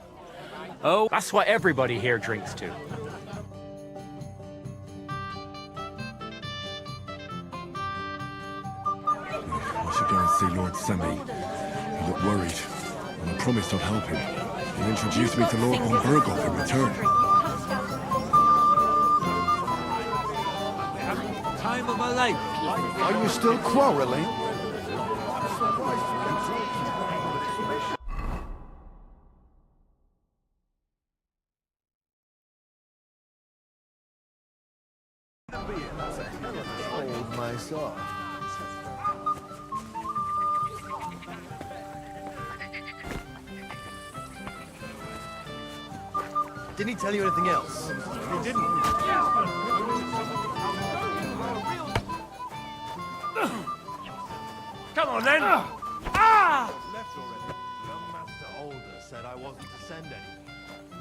Oh, that's what everybody here drinks to. I should go and see Lord Semi. He looked worried, and I promised I'd help him. He introduced me to Lord von Berghoff in return. time of my life. Are you still quarreling? Hold my saw. Didn't he tell you anything else? He didn't. Come on then! Left already. Young Master Older said I wasn't to send any.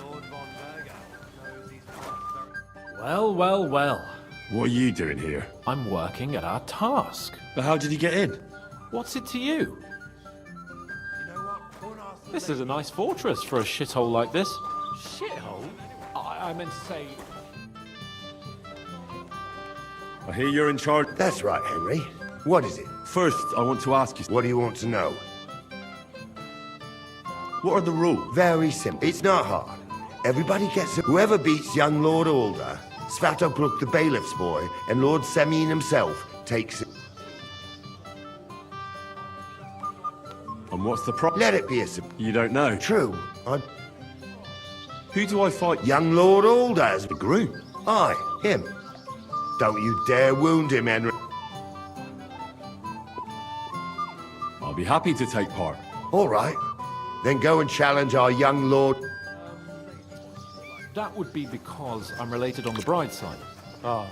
Lord von Berghoff knows these parts very... Well, well, well. What are you doing here? I'm working at our task. But how did you get in? What's it to you? This is a nice fortress for a shithole like this. Shithole? I meant to say... I hear you're in charge. That's right, Henry. What is it? First, I want to ask you... What do you want to know? What are the rules? Very simple. It's not hard. Everybody gets it. Whoever beats young Lord Alder, Svatobrook the bailiff's boy, and Lord Semyon himself takes it. And what's the problem? Let it be a... You don't know? True. Who do I fight? Young Lord Alder's the groom. Aye, him. Don't you dare wound him, Henry. I'll be happy to take part. All right. Then go and challenge our young lord. That would be because I'm related on the bride's side. Ah,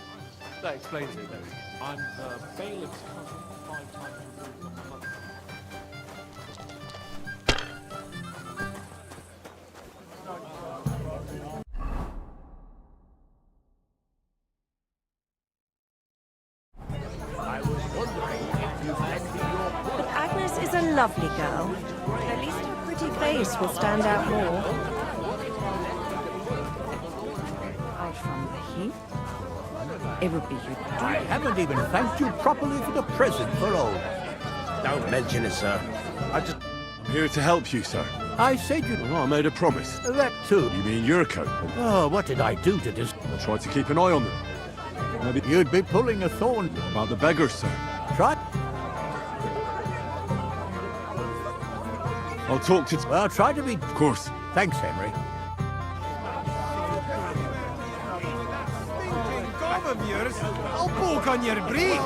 that explains it then. I'm the bailiff's cousin 5 times removed on my mother. But Agnes is a lovely girl. At least her pretty face will stand out more. Out from the heat, it would be you. I haven't even thanked you properly for the present for all. Don't mention it, sir. I'm here to help you, sir. I said you... Well, I made a promise. That too. You mean Yurko? Oh, what did I do to this? I'll try to keep an eye on them. Maybe you'd be pulling a thorn. About the beggars, sir. Try... I'll talk to... Well, try to be... Of course. Thanks, Henry. Gob of yours, I'll poke on your breech.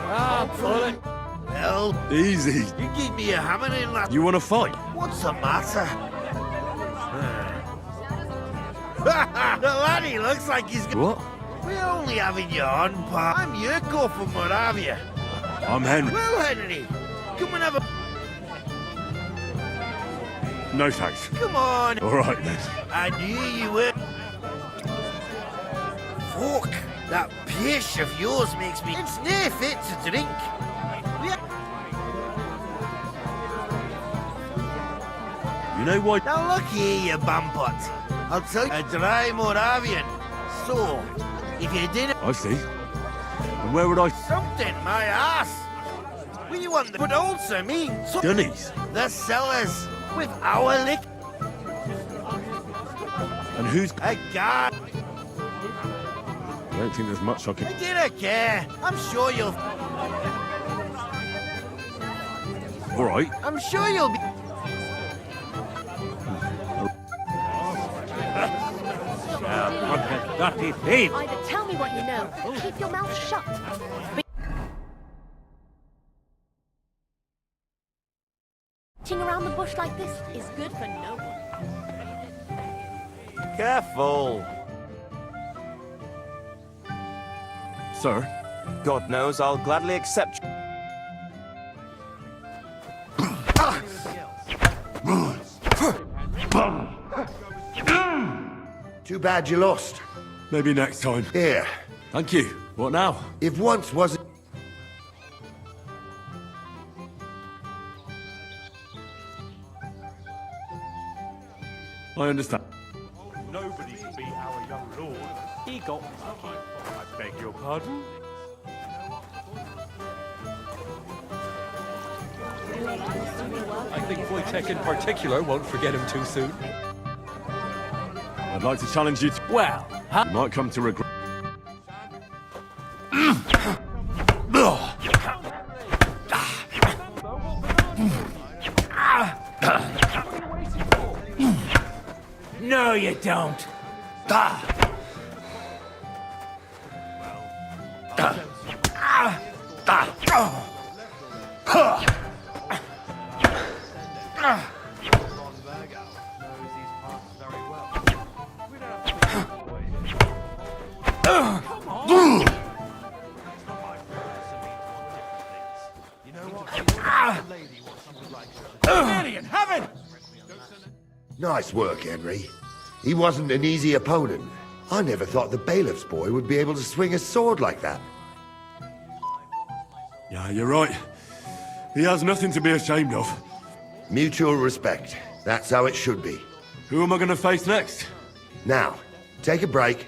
Ah, pull it. Well, Easy. you give me a hammering, lad. You want to fight? What's the matter? The laddie looks like he's... What? We're only having you on, pa. I'm Yurko from Moravia. I'm Henry. Well, Henry, come and have a... No thanks. Come on. All right, then. I knew you were... Fuck, that pish of yours makes me... It's near fit to drink. You know why? Now look here, you bampot. I'll tell you, a dry Moravian. So, if you didn't... I see. And where would I... Something, my ass. We want the... But also mean... Dunnies. The cellars with our lick... And who's... A guard. I don't think there's much I can... I don't care. I'm sure you'll... All right. I'm sure you'll be... Dirty thief! Either tell me what you know, or keep your mouth shut. Beating around the bush like this is good for no one. Careful! Sir? God knows I'll gladly accept you. Too bad you lost. Maybe next time. Here. Thank you. What now? If once wasn't... I understand. Nobody can beat our young lord. He got lucky. I beg your pardon? I think Wojtek in particular won't forget him too soon. I'd like to challenge you to... Well, huh? You might come to regret... No, you don't. Nice work, Henry. He wasn't an easy opponent. I never thought the bailiff's boy would be able to swing a sword like that. Yeah, you're right. He has nothing to be ashamed of. Mutual respect. That's how it should be. Who am I going to face next? Now, take a break.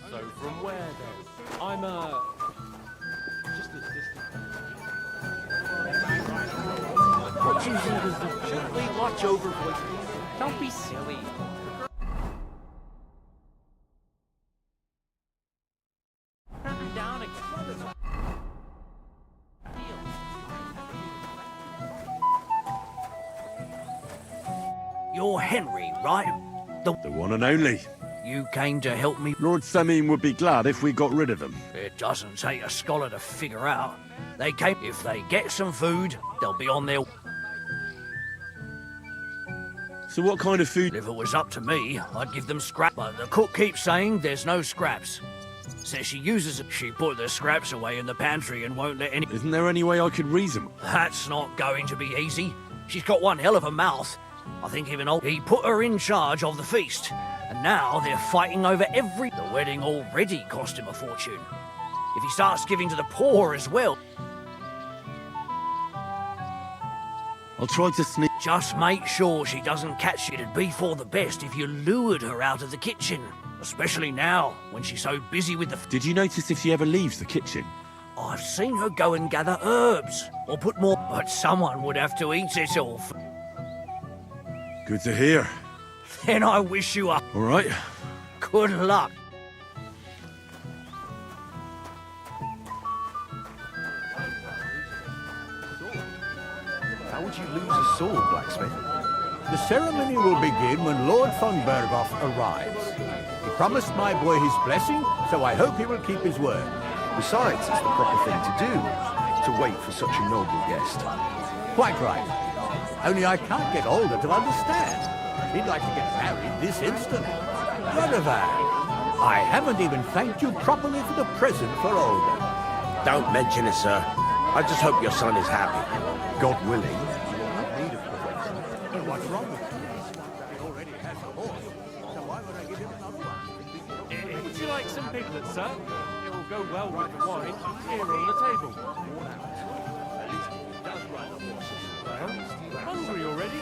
So from where then? I'm just as distant. What you think is the... Shouldn't we watch over voices? Don't be silly. Down again. You're Henry, right? The one and only. You came to help me. Lord Sameen would be glad if we got rid of them. It doesn't take a scholar to figure out. They came. If they get some food, they'll be on their... So what kind of food? If it was up to me, I'd give them scrap. But the cook keeps saying there's no scraps. Says she uses it. She put the scraps away in the pantry and won't let any... Isn't there any way I could reason? That's not going to be easy. She's got one hell of a mouth. I think even old... He put her in charge of the feast. And now they're fighting over every... The wedding already cost him a fortune. If he starts giving to the poor as well... I'll try to sneak... Just make sure she doesn't catch you. It'd be for the best if you lured her out of the kitchen. Especially now, when she's so busy with the... Did you notice if she ever leaves the kitchen? I've seen her go and gather herbs. Or put more... But someone would have to eat it all. Good to hear. Then I wish you a... All right. Good luck. How would you lose a sword, blacksmith? The ceremony will begin when Lord von Berghoff arrives. He promised my boy his blessing, so I hope he will keep his word. Besides, it's the proper thing to do, to wait for such a noble guest. Quite right. Only I can't get older to understand. He'd like to get married this instant. Radovan, I haven't even thanked you properly for the present for Olga. Don't mention it, sir. I just hope your son is happy. God willing. What's wrong with him? He already has a horse, so why would I give him another one? Would you like some piglets, sir? It will go well with the wine here on the table. Well, hungry already?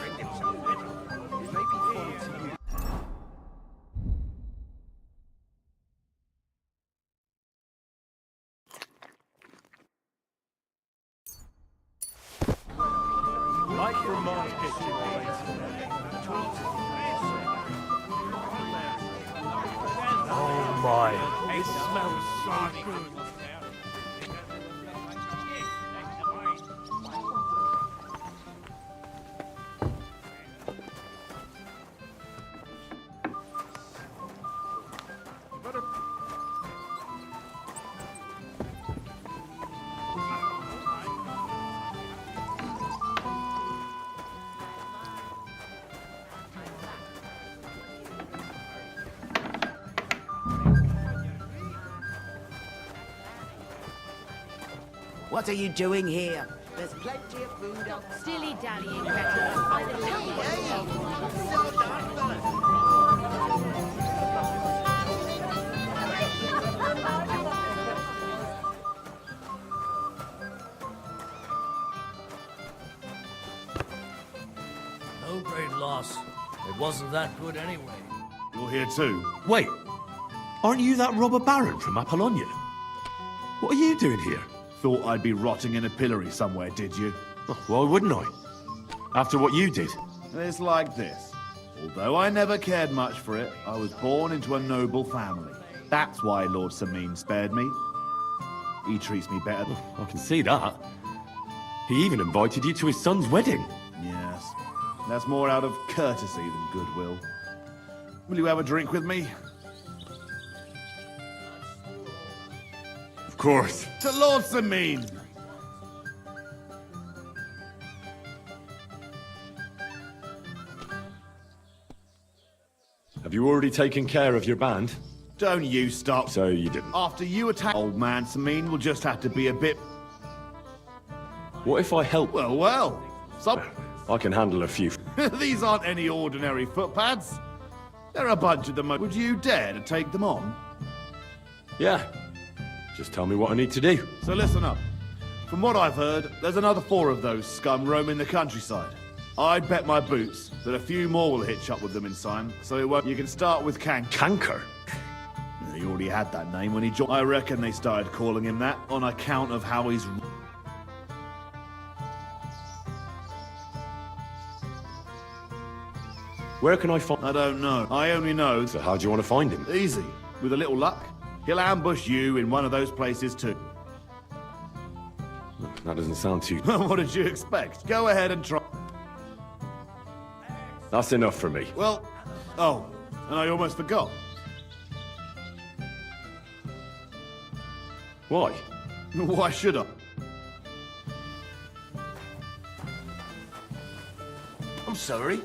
Like from my kitchen, oh my, it smells so good. What are you doing here? There's plenty of food up. Dilly-dallying better by the No great loss. It wasn't that good anyway. You're here too? Wait, aren't you that robber baron from Apollonia? What are you doing here? Thought I'd be rotting in a pillory somewhere, did you? Oh, why wouldn't I? After what you did. It's like this. Although I never cared much for it, I was born into a noble family. That's why Lord Sameen spared me. He treats me better. I can see that. He even invited you to his son's wedding. Yes. That's more out of courtesy than goodwill. Will you have a drink with me? Of course. To Lord Sameen! Have you already taken care of your band? Don't you stop. So you didn't. After you attack old man Sameen, will just have to be a bit... What if I help? Well. Some... I can handle a few. These aren't any ordinary footpads. They're a bunch of them. Would you dare to take them on? Yeah. Just tell me what I need to do. So listen up. From what I've heard, there's another 4 of those scum roaming the countryside. I'd bet my boots that a few more will hitch up with them in time, so it won't. You can start with Canker? He already had that name when he joined. I reckon they started calling him that on account of how he's... Where can I find... I don't know. I only know... So how do you want to find him? Easy. With a little luck, he'll ambush you in one of those places too. That doesn't sound too... What did you expect? Go ahead and try. That's enough for me. Well... Oh, and I almost forgot. Why? Why should I? I'm sorry.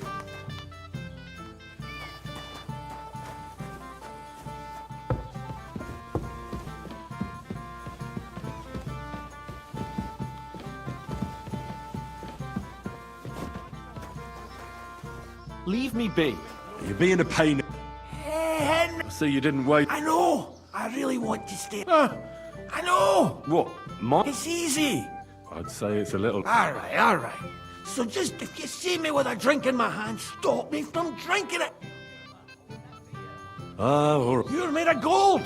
Leave me be. You're being a pain. Hey, Henry! I see you didn't wait. I know! I really want to stay. I know! What? It's easy! I'd say it's a little... Alright, alright. So just if you see me with a drink in my hand, stop me from drinking it! all right. You're made of gold!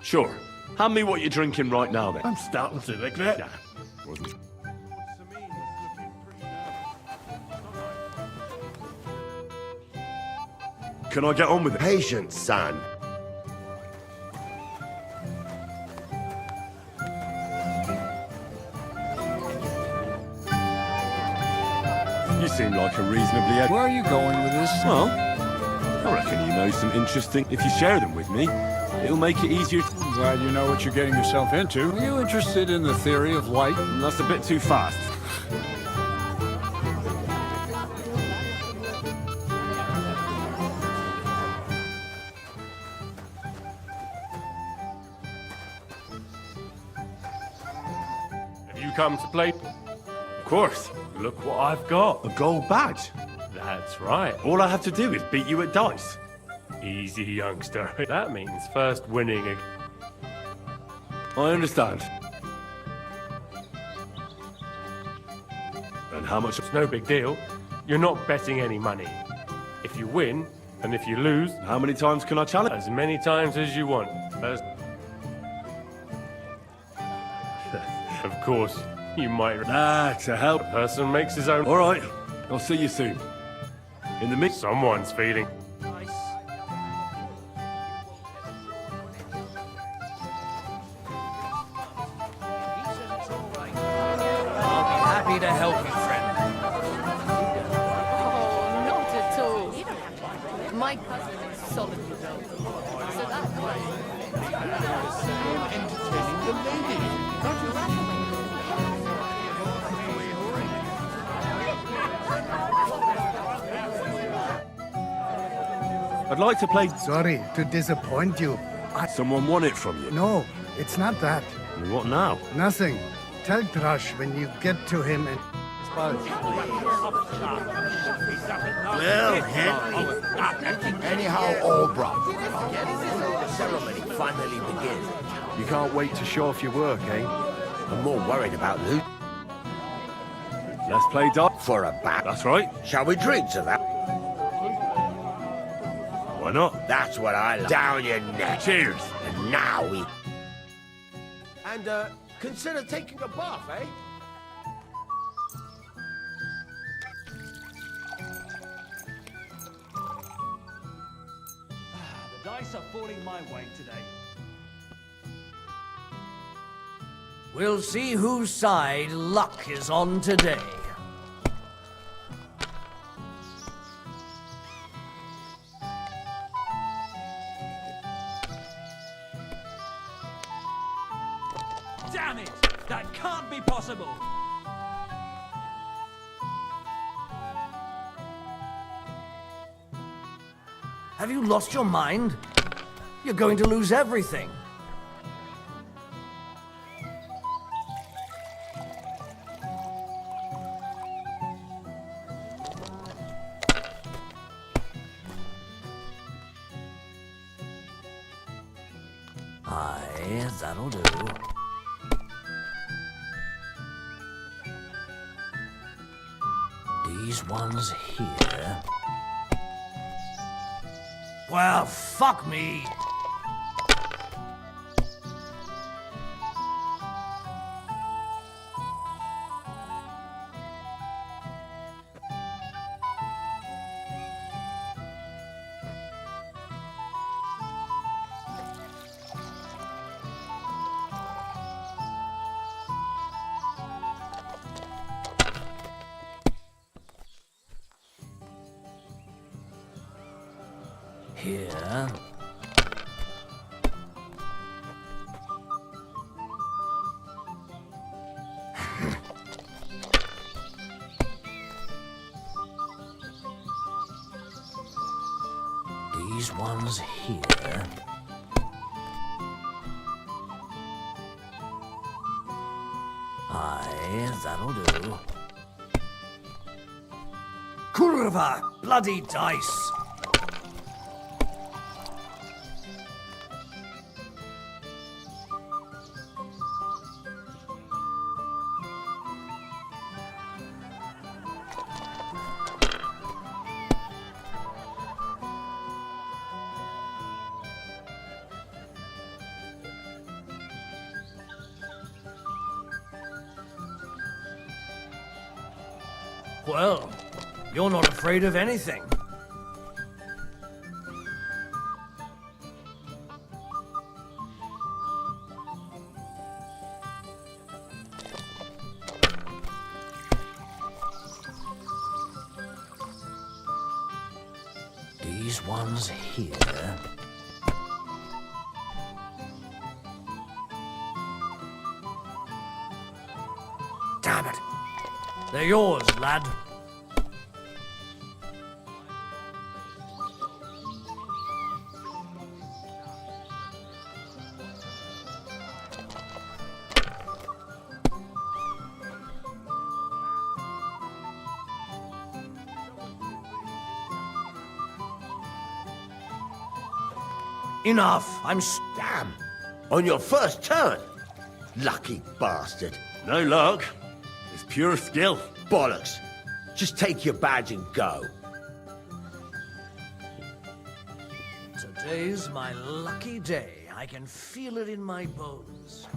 Sure. Hand me what you're drinking right now, then. I'm starting to regret. Yeah. Wasn't... Can I get on with it? Patience, son. You seem like a reasonably... Where are you going with this? Well, I reckon you know some interesting... If you share them with me, it'll make it easier... I'm glad you know what you're getting yourself into. Are you interested in the theory of light? That's a bit too fast. Have you come to play? Of course. Look what I've got. A gold badge. That's right. All I have to do is beat you at dice. Easy, youngster. That means first winning a... I understand. And how much... It's no big deal. You're not betting any money. If you win, and if you lose... How many times can I challenge? As many times as you want. Of course, you might... Nah, to help. The person makes his own... All right. I'll see you soon. In the mix... Someone's feeding. Happy to help you, friend. Oh, not at all. My cousin is solid with gold. So that's Entertaining the ladies. I'd like to play... Sorry to disappoint you. Someone won it from you. No, it's not that. What now? Nothing. Tell Thrush when you get to him and... Well, Henry. Anyhow, Albrook. The ceremony finally begins. You can't wait to show off your work, eh? I'm more worried about loot. Let's play dice. For a bat. That's right. Shall we drink to that? Why not? That's what I like. Down your neck. Cheers. And now we... And, consider taking a bath, eh? The dice are falling my way today. We'll see whose side luck is on today. Damn it! That can't be possible! Have you lost your mind? You're going to lose everything. Aye, that'll do. These ones here. Well, fuck me. Here. These ones here. Aye, that'll do. Kurva! Bloody dice! Well, you're not afraid of anything. These ones here. Damn it! They're yours, lad. Enough! Damn! On your first turn? Lucky bastard. No luck. It's pure skill. Bollocks. Just take your badge and go. Today's my lucky day. I can feel it in my bones.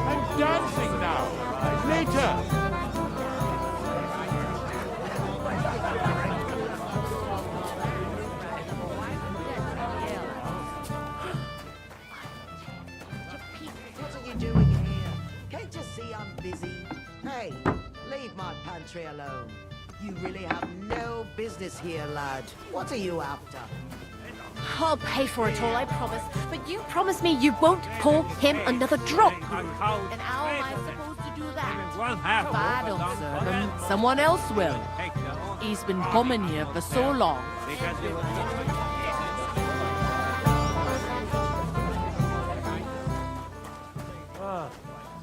I'm dancing now. Later. What are you doing here? Can't you see I'm busy? Hey, leave my pantry alone. You really have no business here, lad. What are you after? I'll pay for it all, I promise. But you promise me you won't pour him another drop. And how am I supposed to do that? If I don't serve him, someone else will. He's been coming here for so long.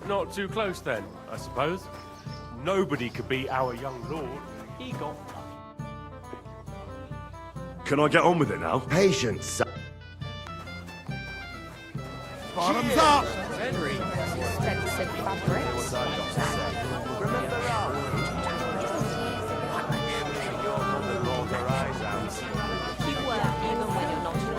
Not too close then, I suppose. Nobody could beat our young lord. He got... Can I get on with it now? Patience, son. Bottoms up! Henry. Expensive fabrics. Keep work even when you're not in the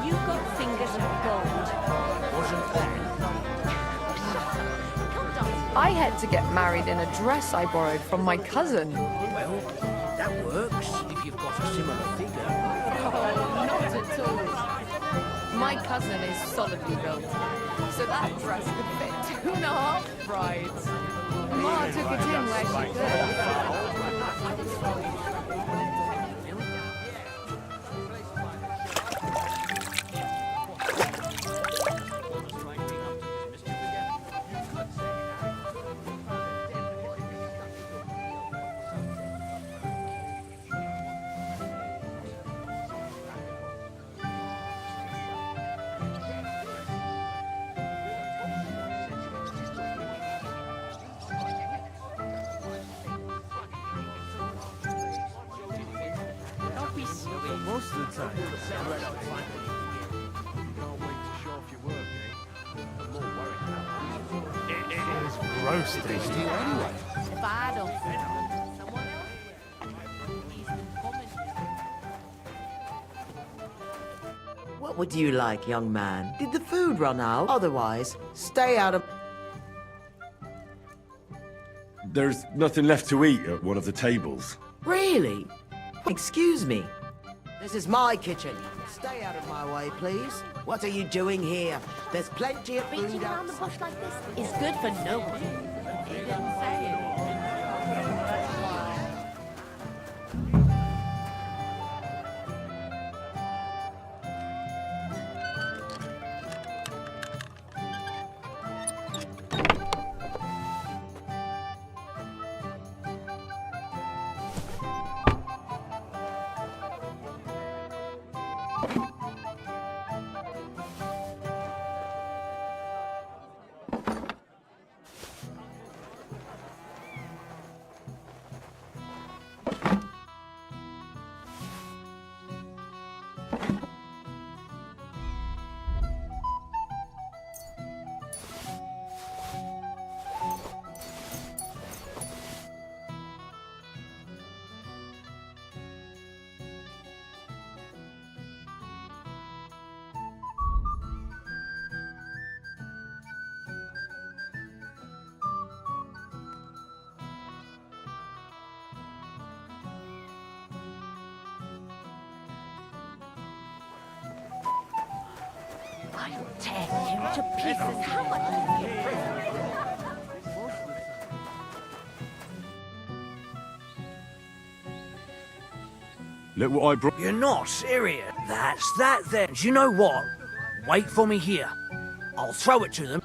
You've got fingers of gold. Wasn't there? I had to get married in a dress I borrowed from my cousin. Well, that works if you've got a similar figure. Oh, not at all. My cousin is solidly built, so that dress could fit 2.5 brides. Ma took it in where she could. Roasted. If I don't someone else. What would you like, young man? Did the food run out? Otherwise, stay out of... There's nothing left to eat at one of the tables. Really? Excuse me. This is my kitchen. Stay out of my way, please. What are you doing here? There's plenty of food Beating around the outside. bush like this is good for no one. He didn't say it. I'll tear him to pieces. How much? Look what I brought. You're not serious. That's that then. Do you know what? Wait for me here. I'll throw it to them.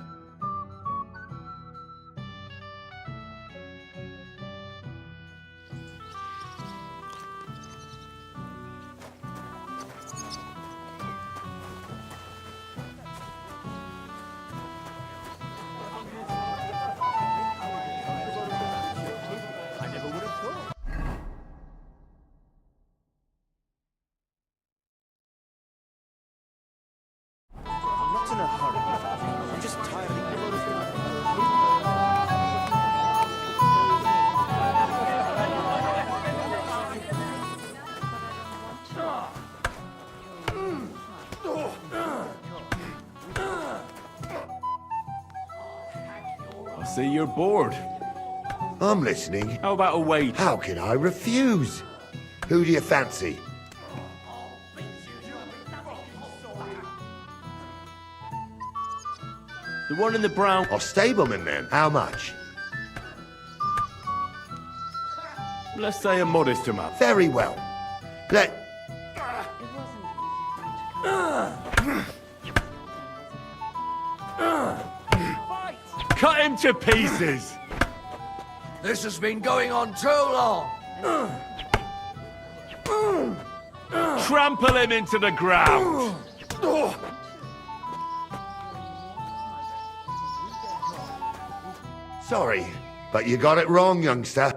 I'm not in a hurry. I'm just tired of the I see you're bored. I'm listening. How about a wait? How can I refuse? Who do you fancy? The one in the brown. Or stableman then? How much? Let's say a modest amount. Very well. Let... Cut him to pieces! This has been going on too long. Trample him into the ground! Sorry, but you got it wrong, youngster.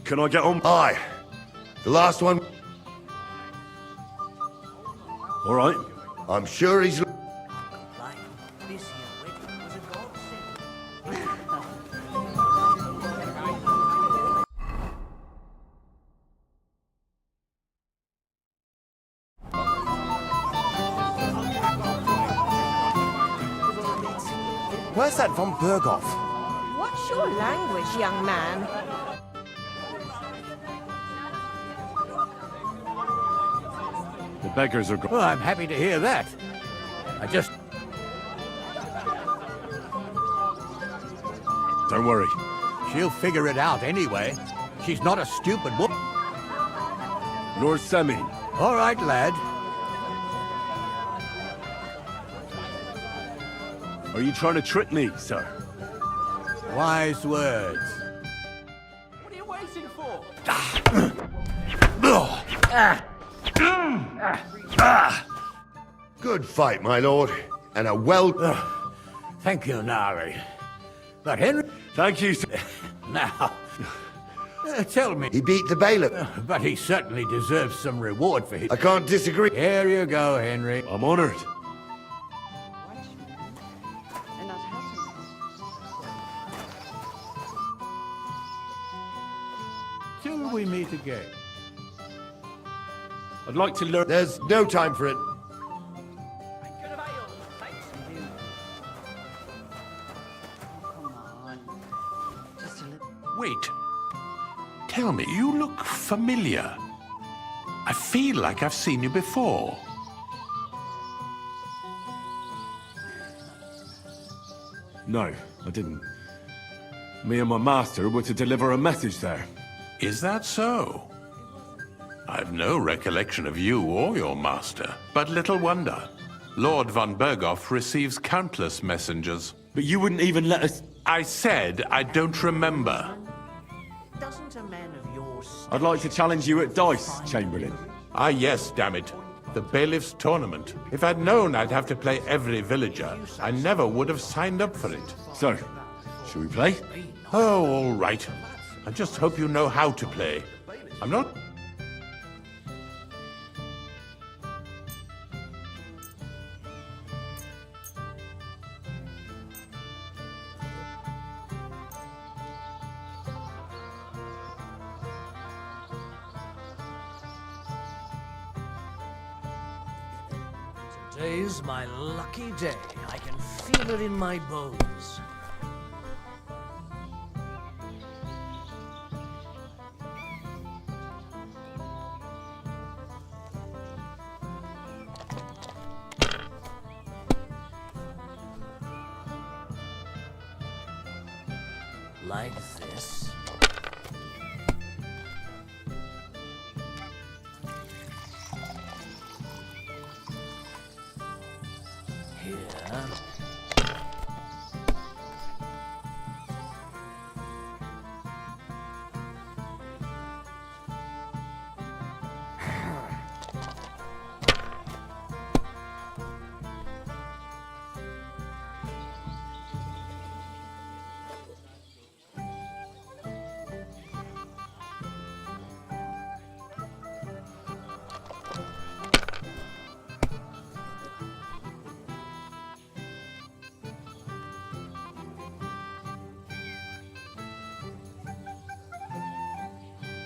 Can I get on? Aye. The last one... All right. I'm sure he's... Where's that von Berghoff? What's your language, young man? The beggars are gone. Well, I'm happy to hear that. I just... Don't worry. She'll figure it out anyway. She's not a stupid woman. Lord Semi. All right, lad. Are you trying to trick me, sir? Wise words. What are you waiting for? Good fight, my lord. And a well... Thank you, Nari. But Henry... Thank you, sir. Now, Tell me. He beat the bailiff. But he certainly deserves some reward for his... I can't disagree. Here you go, Henry. I'm honored. Till we meet again. I'd like to learn... There's no time for it. Wait. Tell me, you look familiar. I feel like I've seen you before. No, I didn't. Me and my master were to deliver a message there. Is that so? I've no recollection of you or your master. But little wonder. Lord von Berghoff receives countless messengers. But you wouldn't even let us... I said I don't remember. Doesn't a man of your I'd like to challenge you at dice, Chamberlain. Ah, yes, damn it. The bailiff's tournament. If I'd known I'd have to play every villager, I never would have signed up for it. So, shall we play? Oh, all right. I just hope you know how to play. I'm not... Today's my lucky day. I can feel it in my bones. Like this. Here.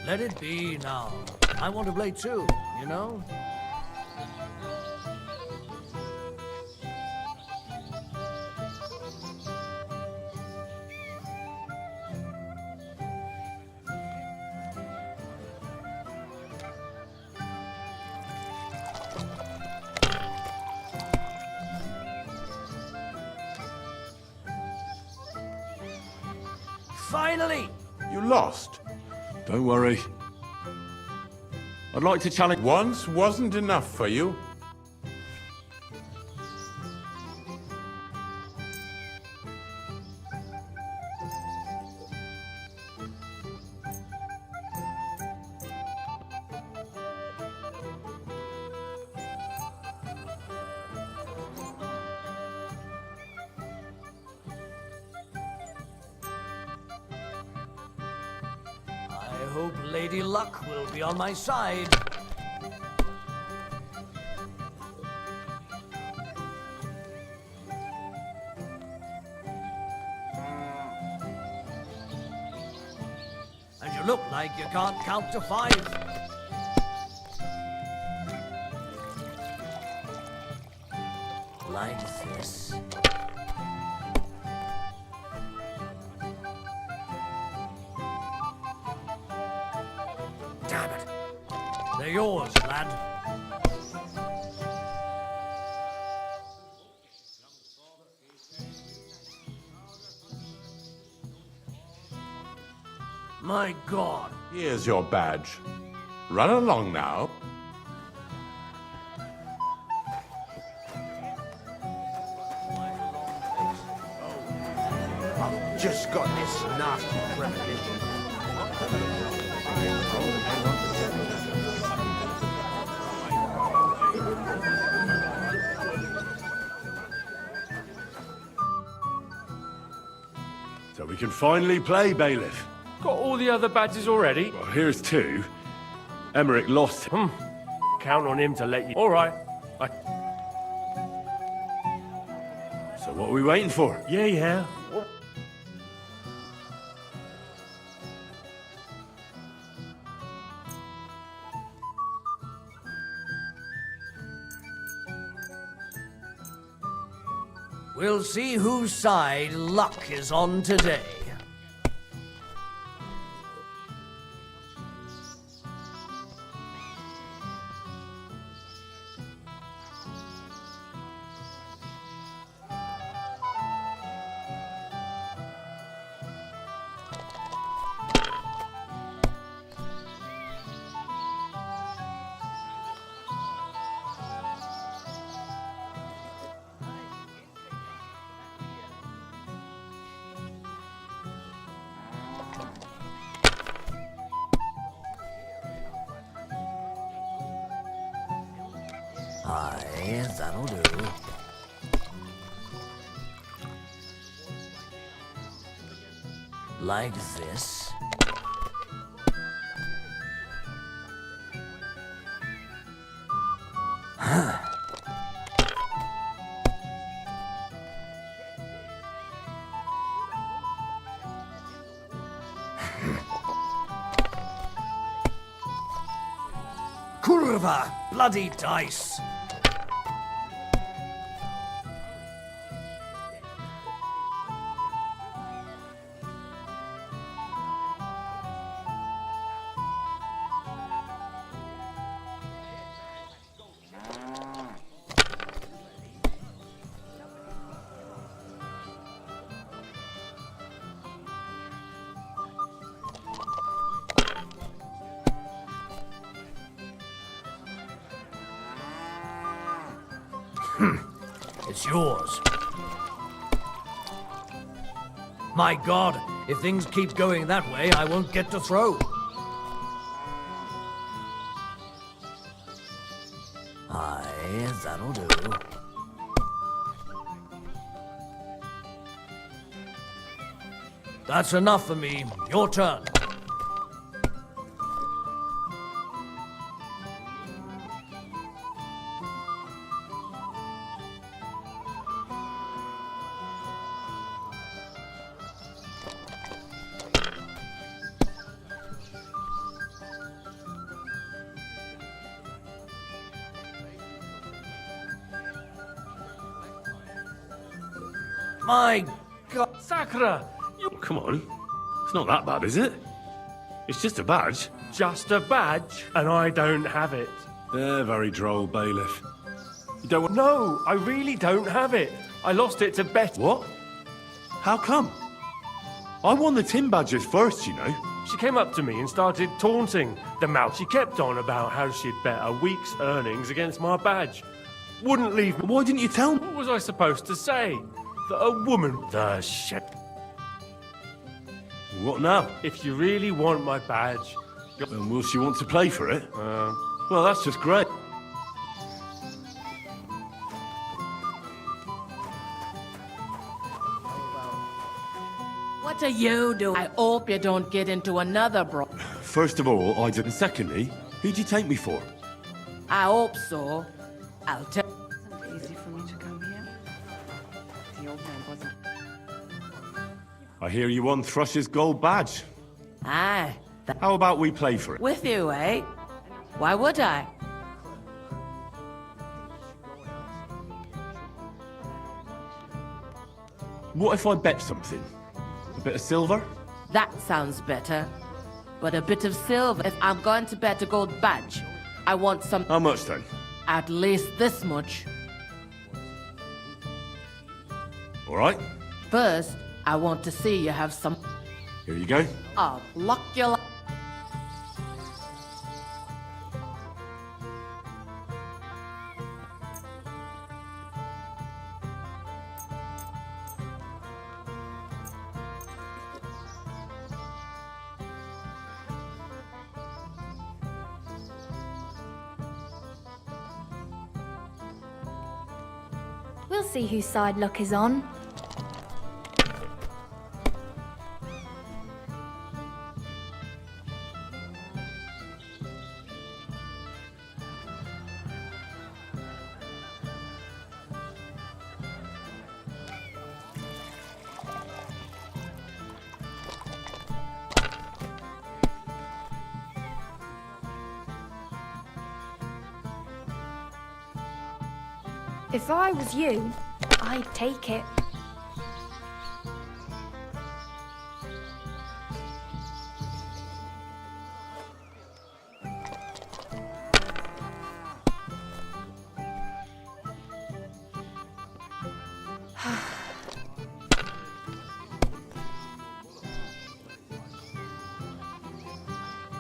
Let it be now. I want to play too, you know? Finally! You lost. Don't worry. I'd like to challenge... Once wasn't enough for you. I hope Lady Luck will be on my side. And you look like you can't count to 5. Like this. Damn it. They're yours, lad. My God. Here's your badge. Run along now. I've just got this nasty premonition. So we can finally play, Bailiff. Got all the other badges already? Well, here's 2. Emmerich lost him. Count on him to let you... All right. So what are we waiting for? Yeah. We'll see whose side luck is on today. Aye, that'll do. Like this. Kurva! Bloody dice! It's yours. My God, if things keep going that way, I won't get to throw. Aye, that'll do. That's enough for me. Your turn. My God, Sakura! Come on. It's not that bad, is it? It's just a badge. Just a badge, and I don't have it. Very droll, bailiff. You don't want... No, I really don't have it. I lost it to Betty. What? How come? I won the tin badges first, you know. She came up to me and started taunting the mouth. She kept on about how she'd bet a week's earnings against my badge. Wouldn't leave me. Why didn't you tell me? What was I supposed to say? That a woman... The shit. What now? If you really want my badge... And will she want to play for it? Well, that's just great. What are you doing? I hope you don't get into another First of all, I did. And secondly, who'd you take me for? I hope so. I'll tell... Easy for me to come here. The old man wasn't... I hear you won Thrush's gold badge. Aye. How about we play for it? With you, eh? Why would I? What if I bet something? A bit of silver? That sounds better. But a bit of silver. If I'm going to bet a gold badge, I want some... How much then? At least this much. All right. First, I want to see you have some... Here you go. I'll lock you... We'll see whose side luck is on. If I was you, I'd take it.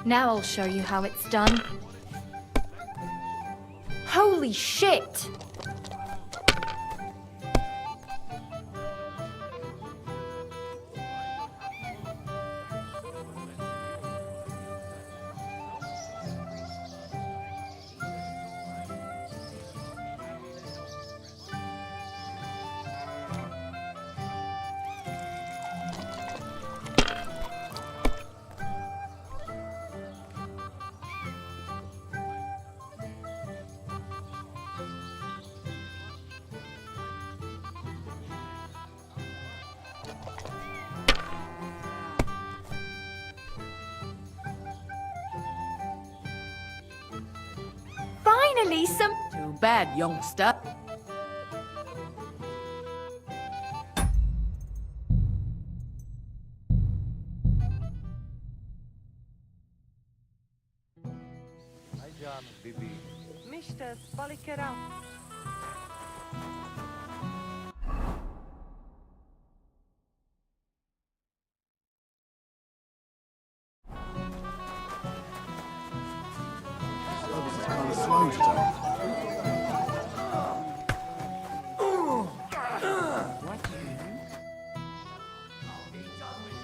Now I'll show you how it's done. Holy shit! Finally, some. Too bad, youngster. Mr. Spalikera.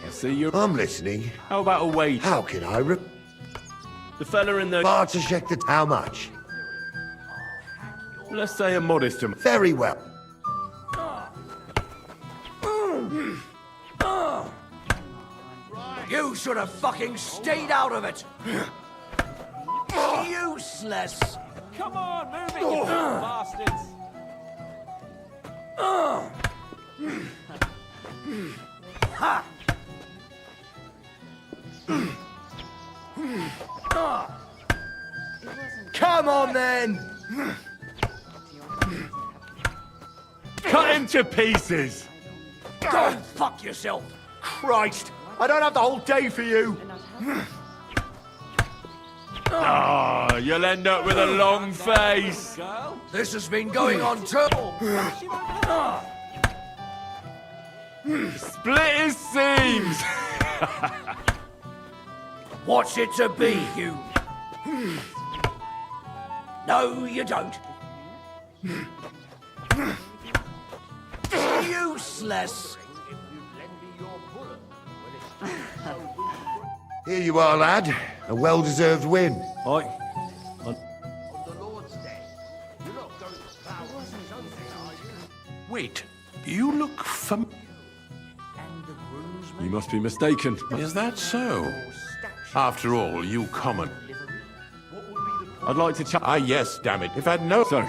I see you. I'm listening. How about a wage? How can I The fella in the... barter check the... How much? Let's say a modest amount. Very well. You should have fucking stayed out of it! Useless! Come on, move it, you bastards! Ha! Come on then! Cut him to pieces! Go fuck yourself! Christ! I don't have the whole day for you! Ah, you'll end up with a long face. This has been going on too. Split his seams. What's it to be, you? No, you don't. Useless. Here you are, lad. A well-deserved win. Wait, you look You must be mistaken. Is that so? After all, you common. I'd like to chat. Ah, yes, damn it. If I'd known. So.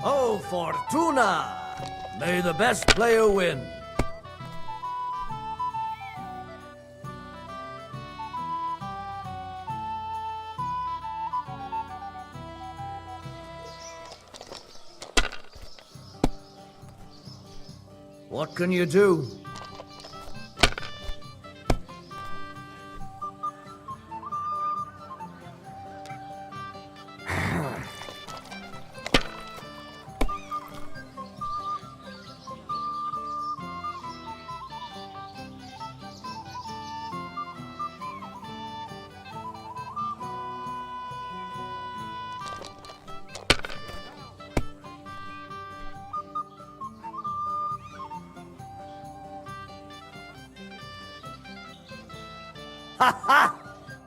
Oh, Fortuna! May the best player win. What can you do?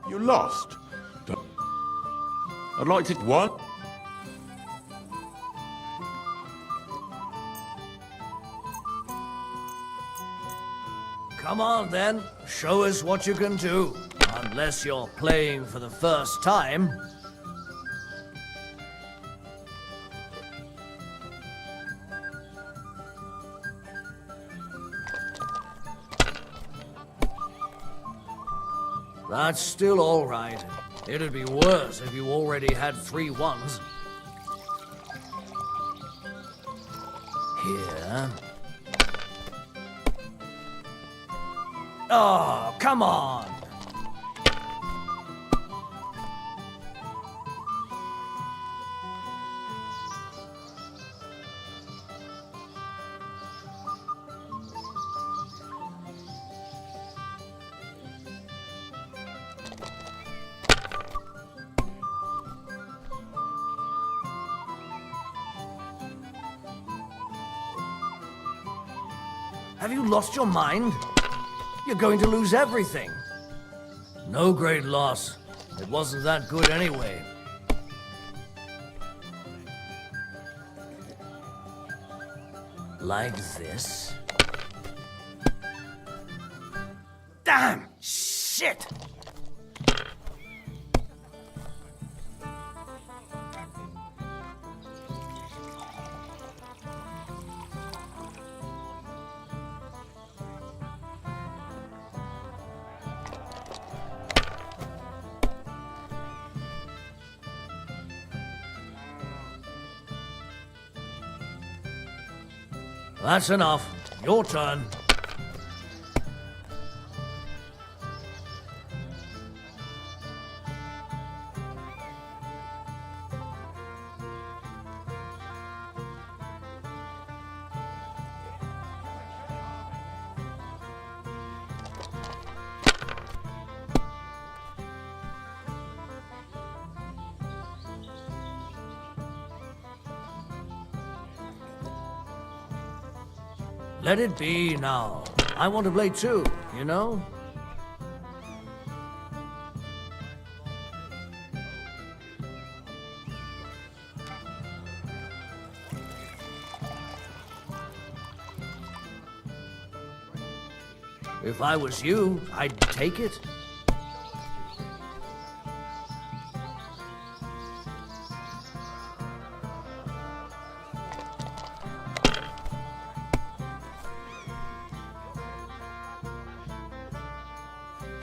You lost. I'd like to... What? Come on then, show us what you can do. Unless you're playing for the first time. That's still all right. It'd be worse if you already had 3 ones. Here. Oh, come on! Have you lost your mind? You're going to lose everything. No great loss. It wasn't that good anyway. Like this. Damn! Shit! That's enough. Your turn. Let it be now. I want to play too, you know? If I was you, I'd take it.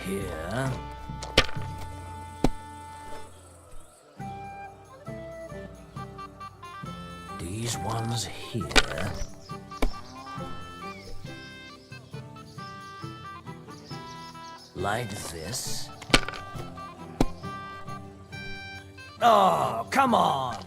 Here. These ones here. Like this. Oh, come on!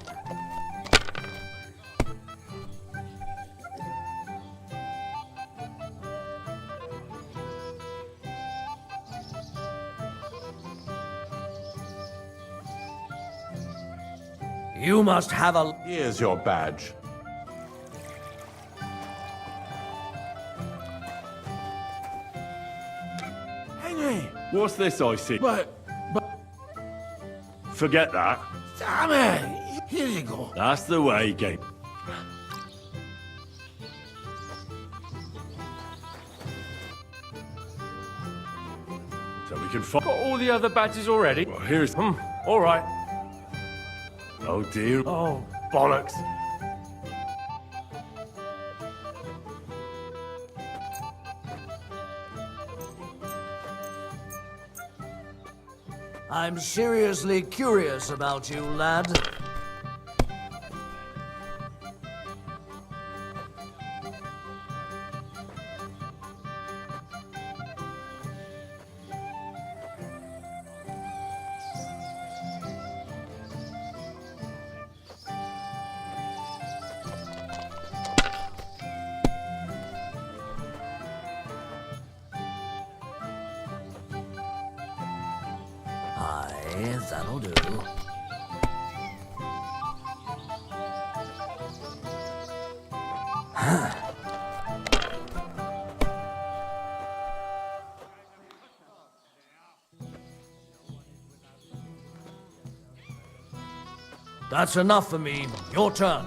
You must have a... Here's your badge. Henry! What's this I see? But... Forget that. Damn it! Here you go. That's the way, Gabe. So we can find... Got all the other badges already? Well, here's... All right. Oh, dear. Oh, bollocks. I'm seriously curious about you, lad. Aye, that'll do. That's enough for me. Your turn.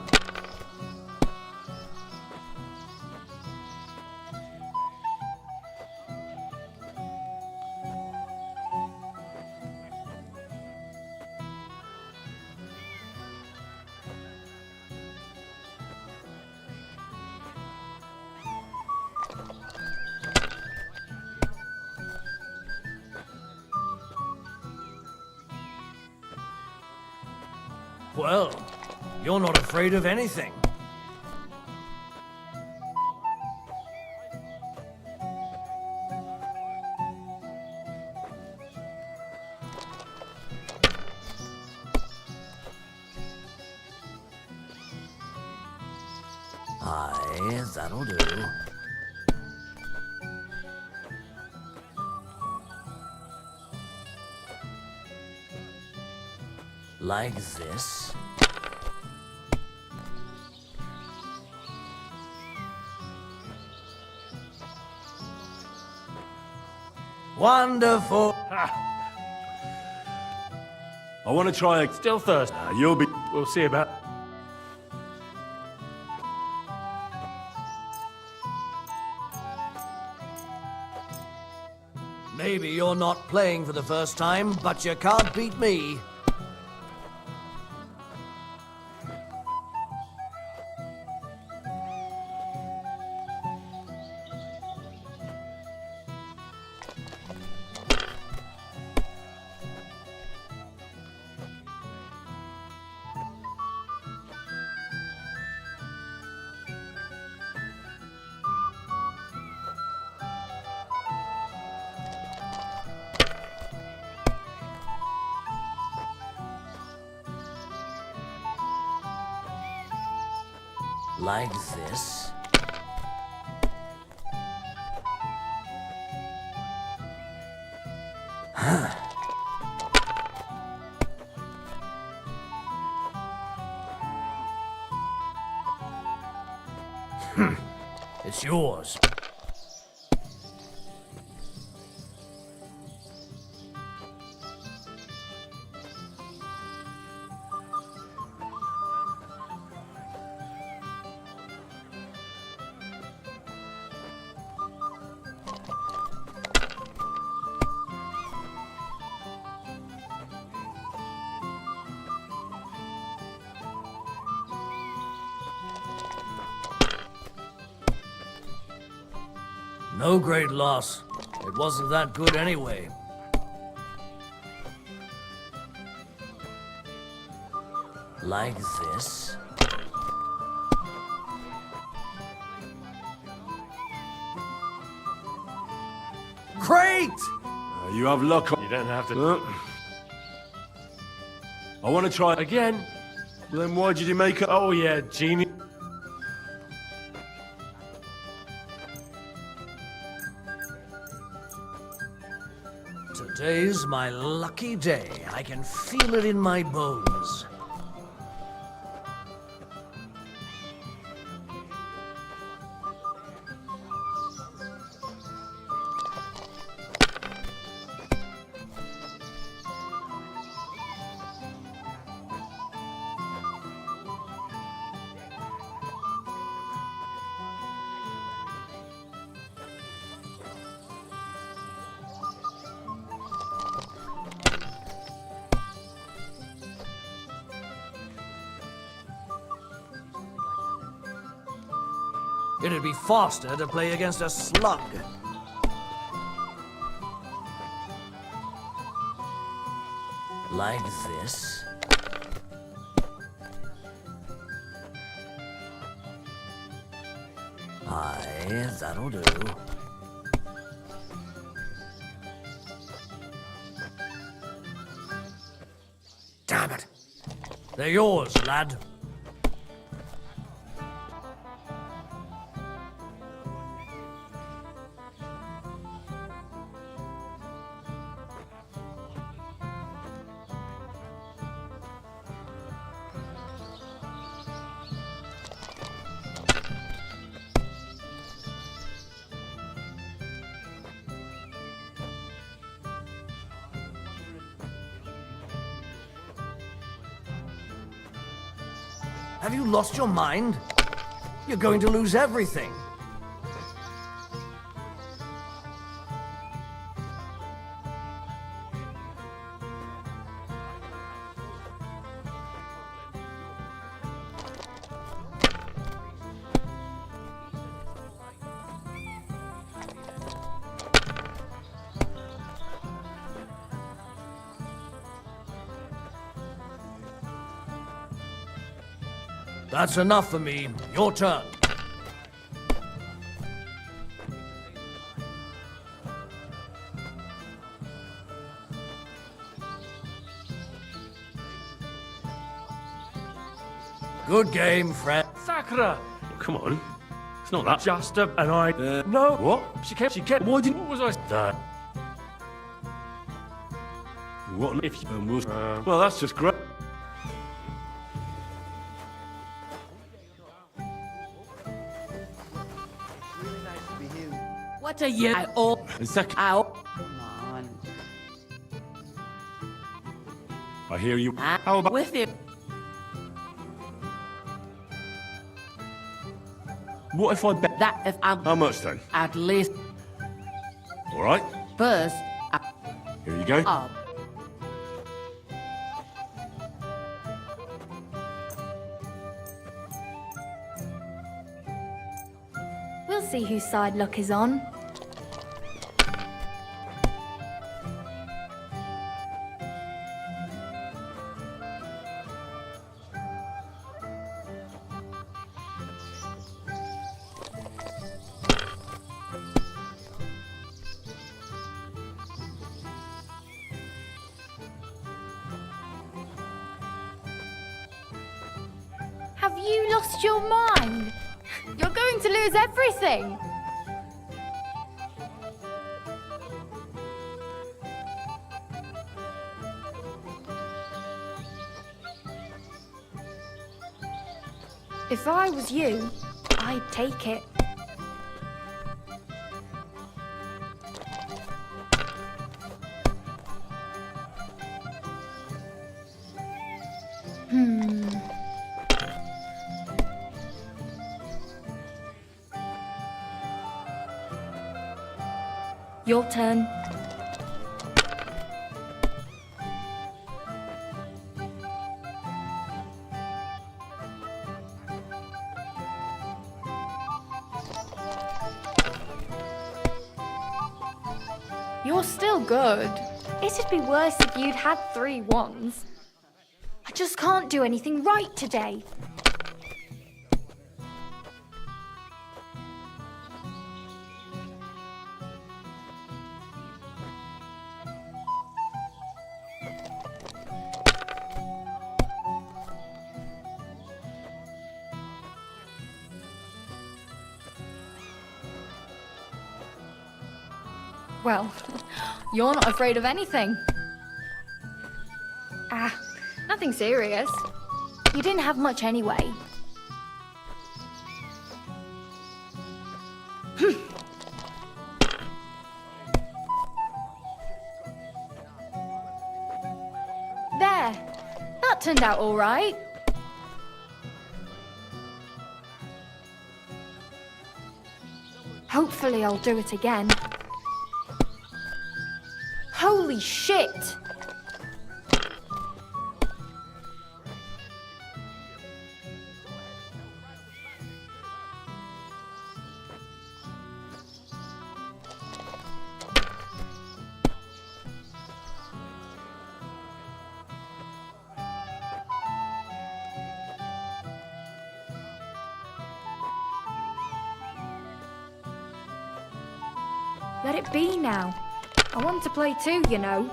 Well, you're not afraid of anything. Aye, that'll do. Like this. Wonderful. I want to try a... Still thirsty. You'll be... We'll see about... Maybe you're not playing for the first time, but you can't beat me. Like this. It's yours. No great loss. It wasn't that good anyway. Like this. Great! you have luck. You don't have to... I want to try... Again? Well, then why did you make it? Oh yeah, genius. Today's my lucky day. I can feel it in my bones. It'd be faster to play against a slug. Like this. Aye, that'll do. Damn it! They're yours, lad. Have you lost your mind? You're going to lose everything. That's enough for me. Your turn. Good game, friend. Sakura! Come on. It's not that. Just an idea. No. What? She kept. Why didn't... What was I... That. What if you... well, that's just great. What are you? A second. Come on. I hear you. How about with you? What if I bet... That if I'm... How much then? At least... All right. First, Here you go. We'll see whose side luck is on. Have you lost your mind? You're going to lose everything. If I was you, I'd take it. Your turn. You're still good. It'd be worse if you'd had 3 ones. I just can't do anything right today. Well, you're not afraid of anything. Nothing serious. You didn't have much anyway. There. That turned out all right. Hopefully I'll do it again. Holy shit! Let it be now. I want to play too, you know.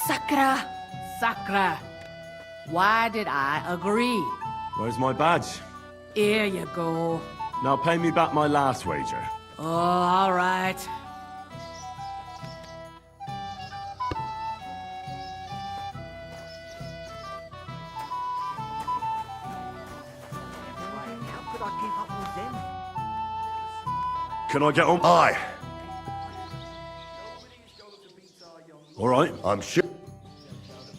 Sakura! Sakura, why did I agree? Where's my badge? Here you go. Now pay me back my last wager. Oh, all right. How could I keep up with them? Can I get on? Aye. All right. I'm sure.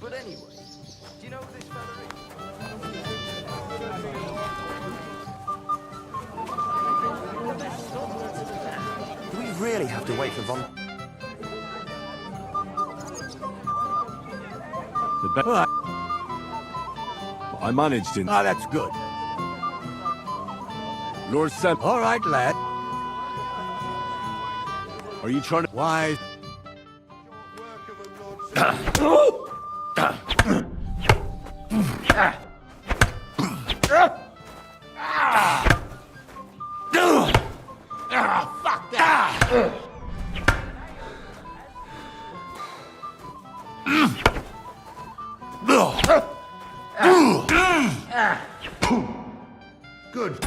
But anyway, do you know who this fella is? really have to wait for Von... I managed in... Ah, that's good. Lord Sam... All right, lad. Are you trying to... Why? Fuck that! Good.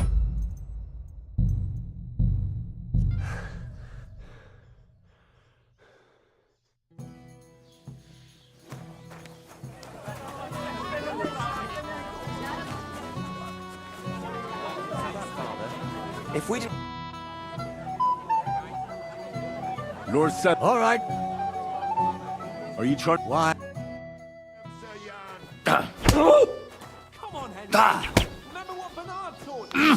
If we didn't... Lord Sam... All right. Are you trying... Why? Come on, Henry. Remember what Bernard taught you?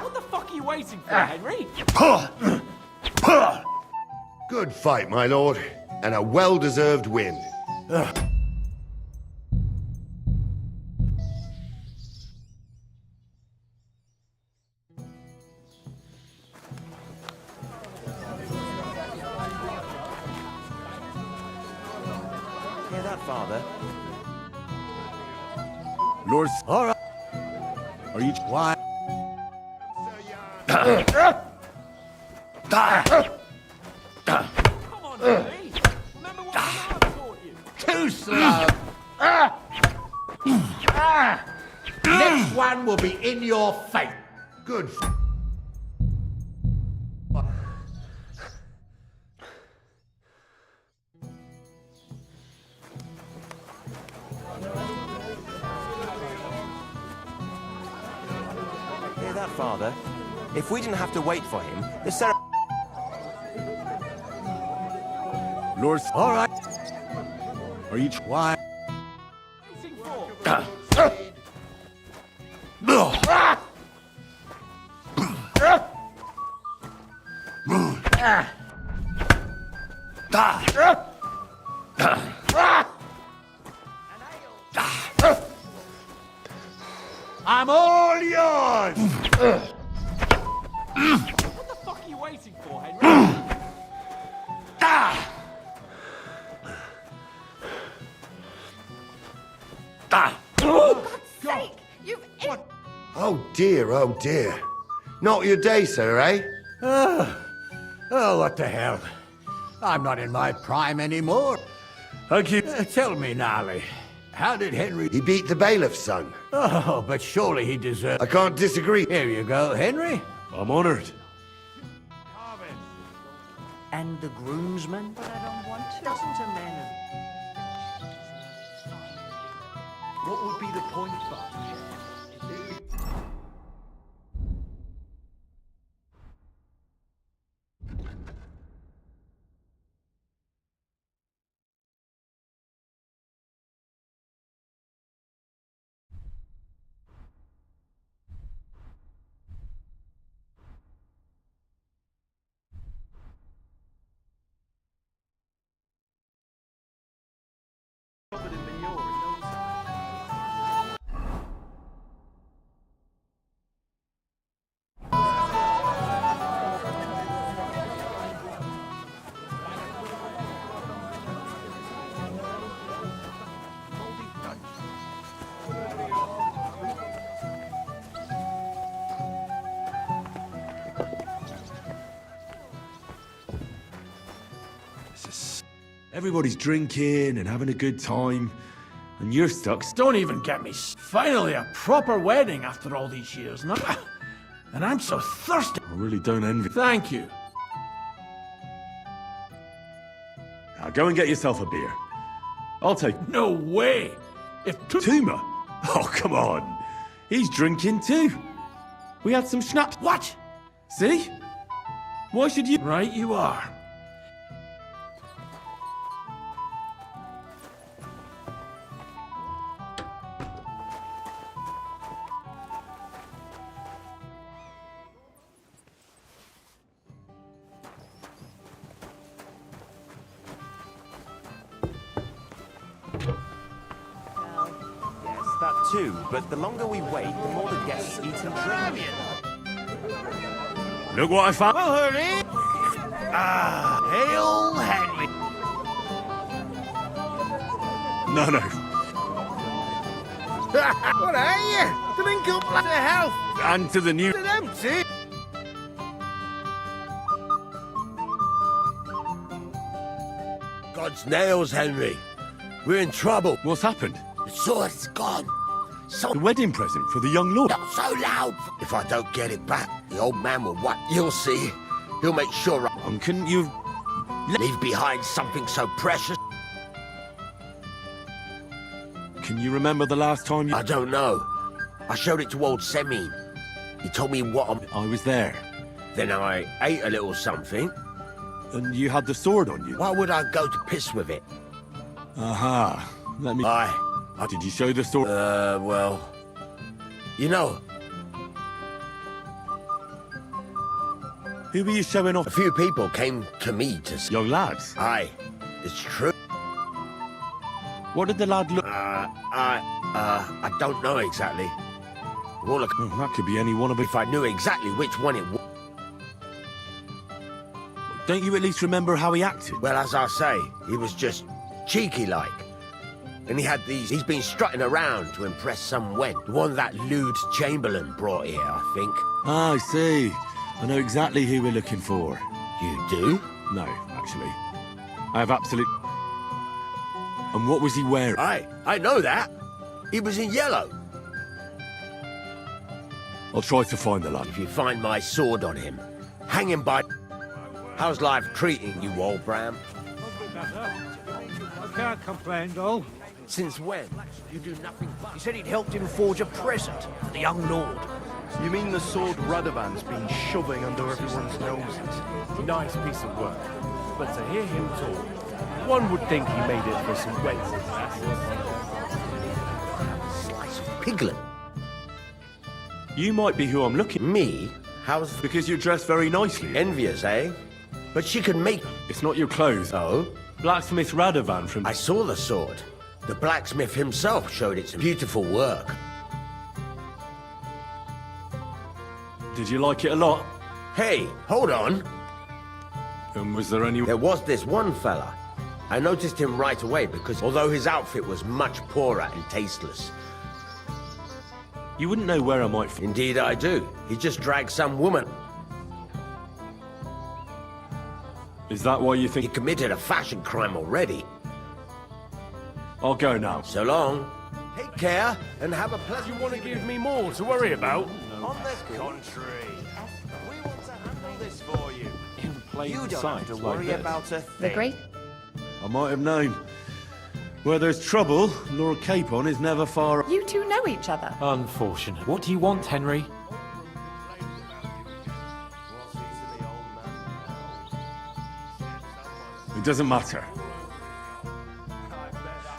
What the fuck are you waiting for, Henry? Good fight, my lord, and a well-deserved win. Hear that, Father? Lord... All right. Are you... Why? Come on, Henry. Remember what Bernard taught you? Too slow. Next one will be in your face. Good. Hear that, Father? If we didn't have to wait for him, the ceremony... Lord... All right. Are you... Why? I'm all yours. What the fuck are you waiting for, Henry? Oh dear, oh dear. Not your day, sir, eh? Oh, what the hell. I'm not in my prime anymore. Thank you. Tell me, Gnarly, how did Henry... He beat the bailiff's son. Oh, but surely he deserved... I can't disagree. Here you go, Henry. I'm honored. And the groomsman? But I don't want to. Doesn't a man of... What would be the point, Father? Everybody's drinking and having a good time, and you're stuck. Don't even get me. Finally, a proper wedding after all these years, no? And I'm so thirsty. I really don't envy. Thank you. Now go and get yourself a beer. I'll take... No way! If Tuma? Oh, come on. He's drinking too. We had some schnapps. What? See? Why should you... Right you are. that too, but the longer we wait, the more the guests eat and drink. Look what I found. Well, hurry! Hail Henry! No. What are you? Drink up like a health! And to the new... It's empty! God's nails, Henry. We're in trouble. What's happened? The sword's gone. So The wedding present for the young lord. not so loud. If I don't get it back, the old man will what? You'll see. He'll make sure I Couldn't you... leave behind something so precious. Can you remember the last time you... I don't know. I showed it to old Semin. He told me what I was there. Then I ate a little something. And you had the sword on you? Why would I go to piss with it? Aha. Let me... Did you show the sword? Well... You know... Who were you showing off? A few people came to me to... Young lads? Aye. It's true. What did the lad look... I don't know exactly. All that could be any one of it. If I knew exactly which one it was... Don't you at least remember how he acted? Well, as I say, he was just cheeky-like. And he had these... He's been strutting around to impress some wench. The one that lewd Chamberlain brought here, I think. Ah, I see. I know exactly who we're looking for. You do? No, actually. I have absolute... And what was he wearing? I know that. He was in yellow. I'll try to find the lad. If you find my sword on him, hang him by... How's life treating you, old Bram? I can't complain, though. Since when? You do nothing but... He said he'd helped him forge a present for the young lord. You mean the sword Radovan's been shoving under everyone's noses? Nice piece of work. But to hear him talk, one would think he made it for some wenches. Slice of piglet. You might be who I'm looking... Me? How's... Because you're dressed very nicely. Envious, eh? But she can make... It's not your clothes. Oh? Blacksmith Radovan from... I saw the sword. The blacksmith himself showed its beautiful work. Did you like it a lot? Hey, hold on. And was there any... There was this one fella. I noticed him right away because although his outfit was much poorer and tasteless... You wouldn't know where I might... Indeed I do. He just dragged some woman. Is that why you think... He committed a fashion crime already. I'll go now. So long. Take care and have a pleasant... You want to give me more to worry about? On the contrary, we want to handle this for you. In plain You don't sight have to like worry this. about a The thing. great... I might have known. Where there's trouble, Lord Capon is never far... You two know each other. Unfortunate. What do you want, Henry? It doesn't matter.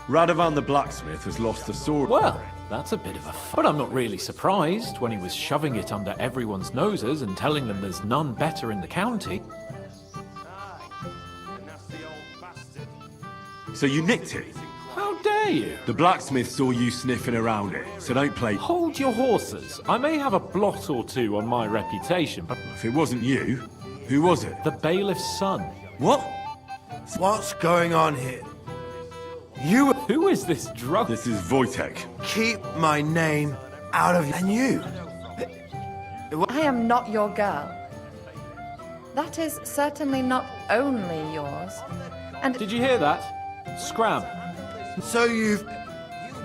Radovan the blacksmith has lost the sword. Well, that's a bit of a but I'm not really surprised when he was shoving it under everyone's noses and telling them there's none better in the county. So you nicked it? How dare you? The blacksmith saw you sniffing around it, so don't play... Hold your horses. I may have a blot or two on my reputation, but... If it wasn't you, who was it? The bailiff's son. What? What's going on here? You... Who is this drunk? This is Wojtek. Keep my name out of... And you? I am not your girl. That is certainly not only yours. And... Did you hear that? Scram. So you've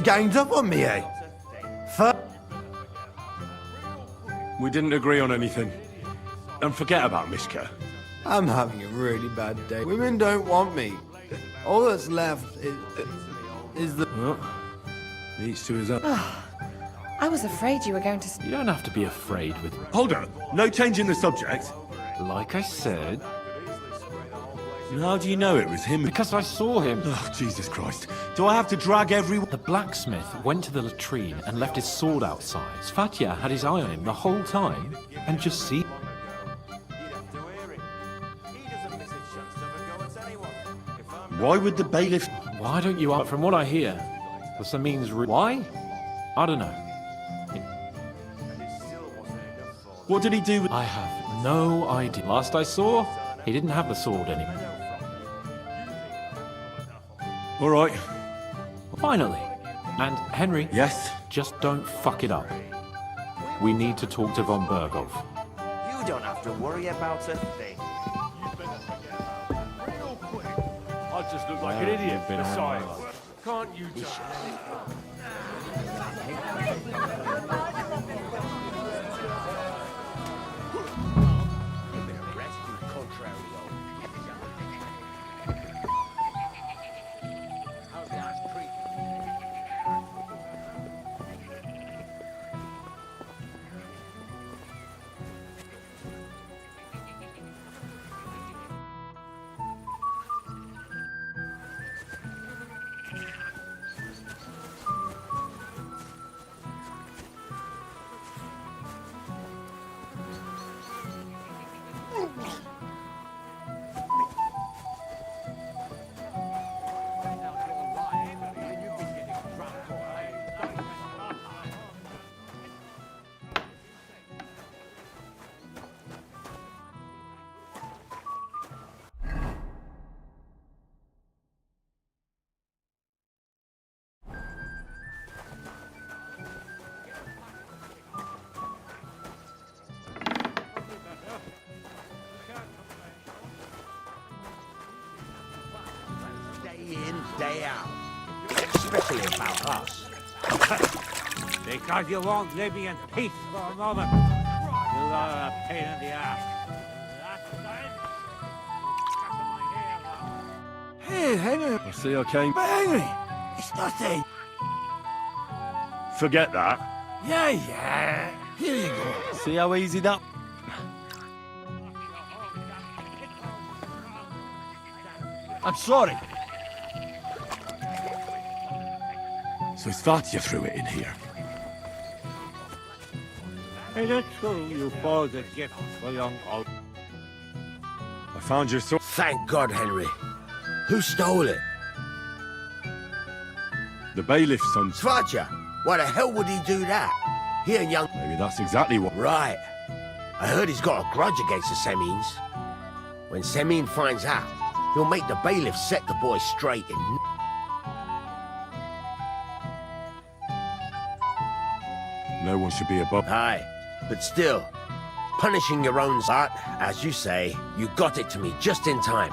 ganged up on me, eh? We didn't agree on anything. And forget about Mishka. I'm having a really bad day. Women don't want me. All that's left is the... Well, each to his own. I was afraid you were going to... You don't have to be afraid with... Hold on. No change in the subject. Like I said... How do you know it was him? Because I saw him. Oh, Jesus Christ. Do I have to drag everyone? The blacksmith went to the latrine and left his sword outside. Svatya had his eye on him the whole time, and just see... Why would the bailiff... Why don't you... From what I hear, this means... Why? I don't know. What did he do with... I have no idea. Last I saw, he didn't have the sword anymore. All right. Finally. And Henry... Yes? Just don't fuck it up. We need to talk to von Berghoff. You don't have to worry about a thing. I just look like Well, an idiot. you've been Besides, around. can't you just... Day out. Especially about us. Because you won't leave me in peace for a moment. You are a pain in the ass. Hey, Henry. I see I came... But Henry, it's nothing. Forget that. Yeah. Here you go. See how easy that... I'm sorry. So it's that you threw it in here. Is it true you bought the gift for young old? I found your sword. Thank God, Henry. Who stole it? The bailiff's son. Svaja. Why the hell would he do that? He and young... Maybe that's exactly what... Right. I heard he's got a grudge against the Semines. When Semine finds out, he'll make the bailiff set the boy straight and... No one should be above... Aye, but still, punishing your own... But, as you say, you got it to me just in time.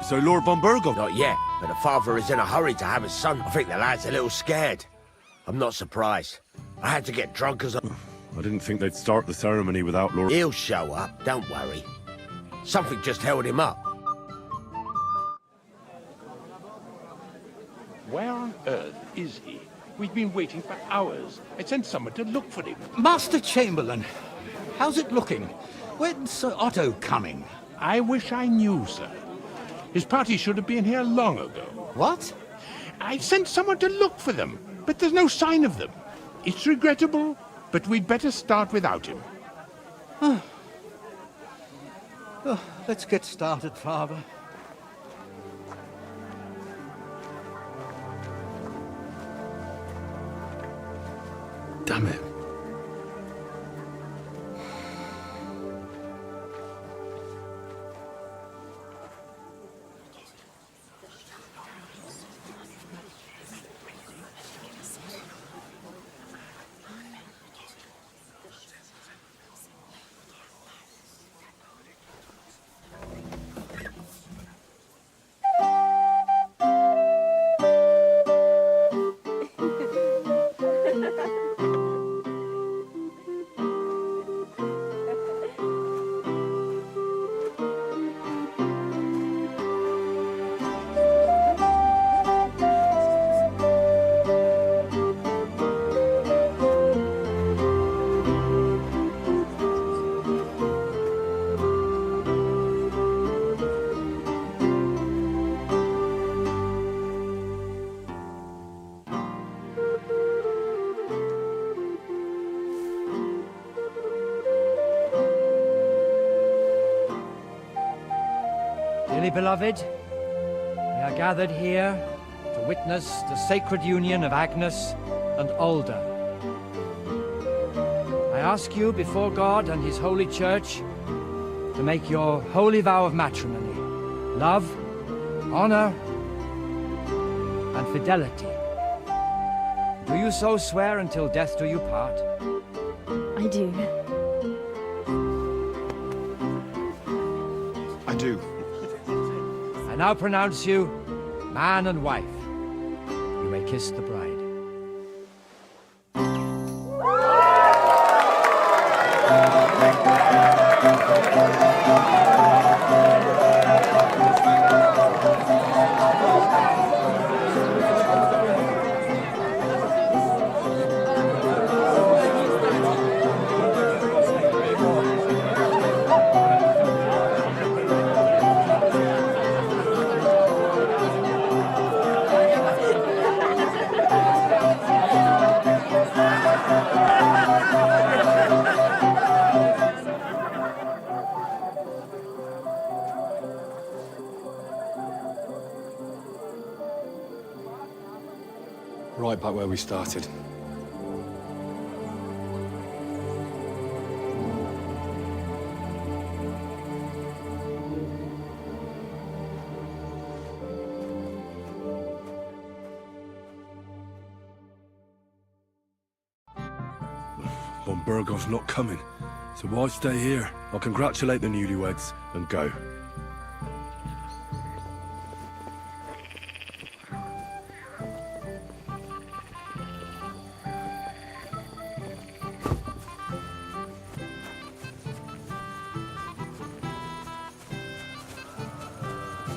So Lord von Berghoff... Not yet, but the father is in a hurry to have his son. I think the lad's a little scared. I'm not surprised. I had to get drunk as... I didn't think they'd start the ceremony without Lord... He'll show up, don't worry. Something just held him up. Where on earth is he? We've been waiting for hours. I sent someone to look for him. Master Chamberlain, how's it looking? When's Sir Otto coming? I wish I knew, sir. His party should have been here long ago. What? I sent someone to look for them, but there's no sign of them. It's regrettable, but we'd better start without him. Let's get started, Father. Damn it. Dearly beloved, we are gathered here to witness the sacred union of Agnes and Alda, ask you before God and his holy church to make your holy vow of matrimony. Love, honor, and fidelity. Do you so swear until death do you part? I do. I do. I now pronounce you man and wife. You may kiss the bride. Right back where we started. Von Bergov's not coming, so why stay here? I'll congratulate the newlyweds and go.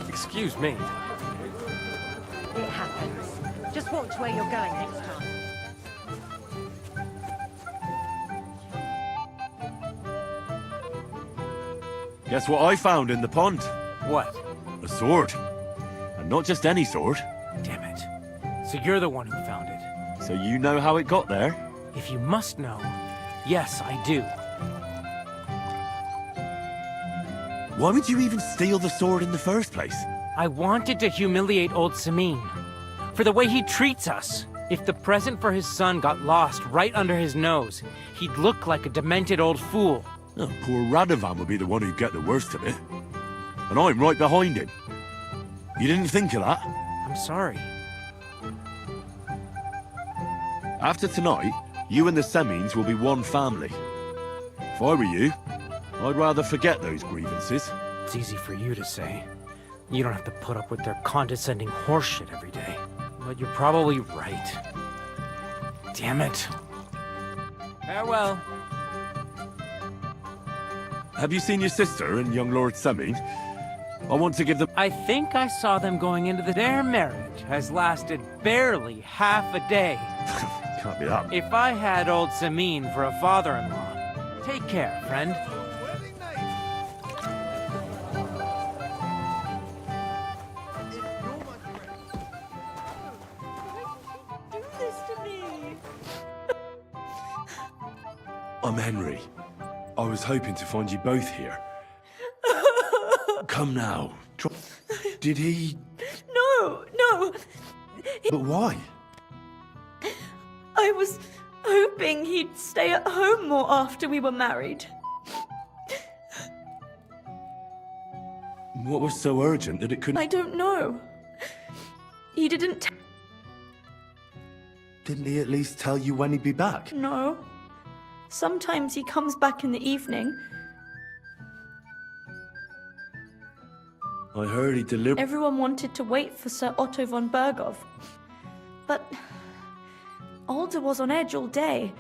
Excuse me. It happens. Just watch where you're going next time. Guess what I found in the pond? What? A sword. And not just any sword. Damn it. So you're the one who found it. So you know how it got there? If you must know, yes, I do. Why would you even steal the sword in the first place? I wanted to humiliate old Samin. For the way he treats us. If the present for his son got lost right under his nose, he'd look like a demented old fool. Oh, poor Radovan would be the one who'd get the worst of it. And I'm right behind him. You didn't think of that? I'm sorry. After tonight, you and the Semines will be one family. If I were you, I'd rather forget those grievances. It's easy for you to say. You don't have to put up with their condescending horseshit every day. But you're probably right. Damn it. Farewell. Have you seen your sister and young Lord Semine? I want to give them... I think I saw them going into their marriage has lasted barely half a day. Can't be that. If I had old Samin for a father-in-law, take care, friend. I'm Henry. I was hoping to find you both here. Come now. Did he... No. But why? I was hoping he'd stay at home more after we were married. What was so urgent that it couldn't... I don't know. He didn't... Didn't he at least tell you when he'd be back? No. Sometimes he comes back in the evening. I heard he delivered... Everyone wanted to wait for Sir Otto von Bergov. But Alder was on edge all day.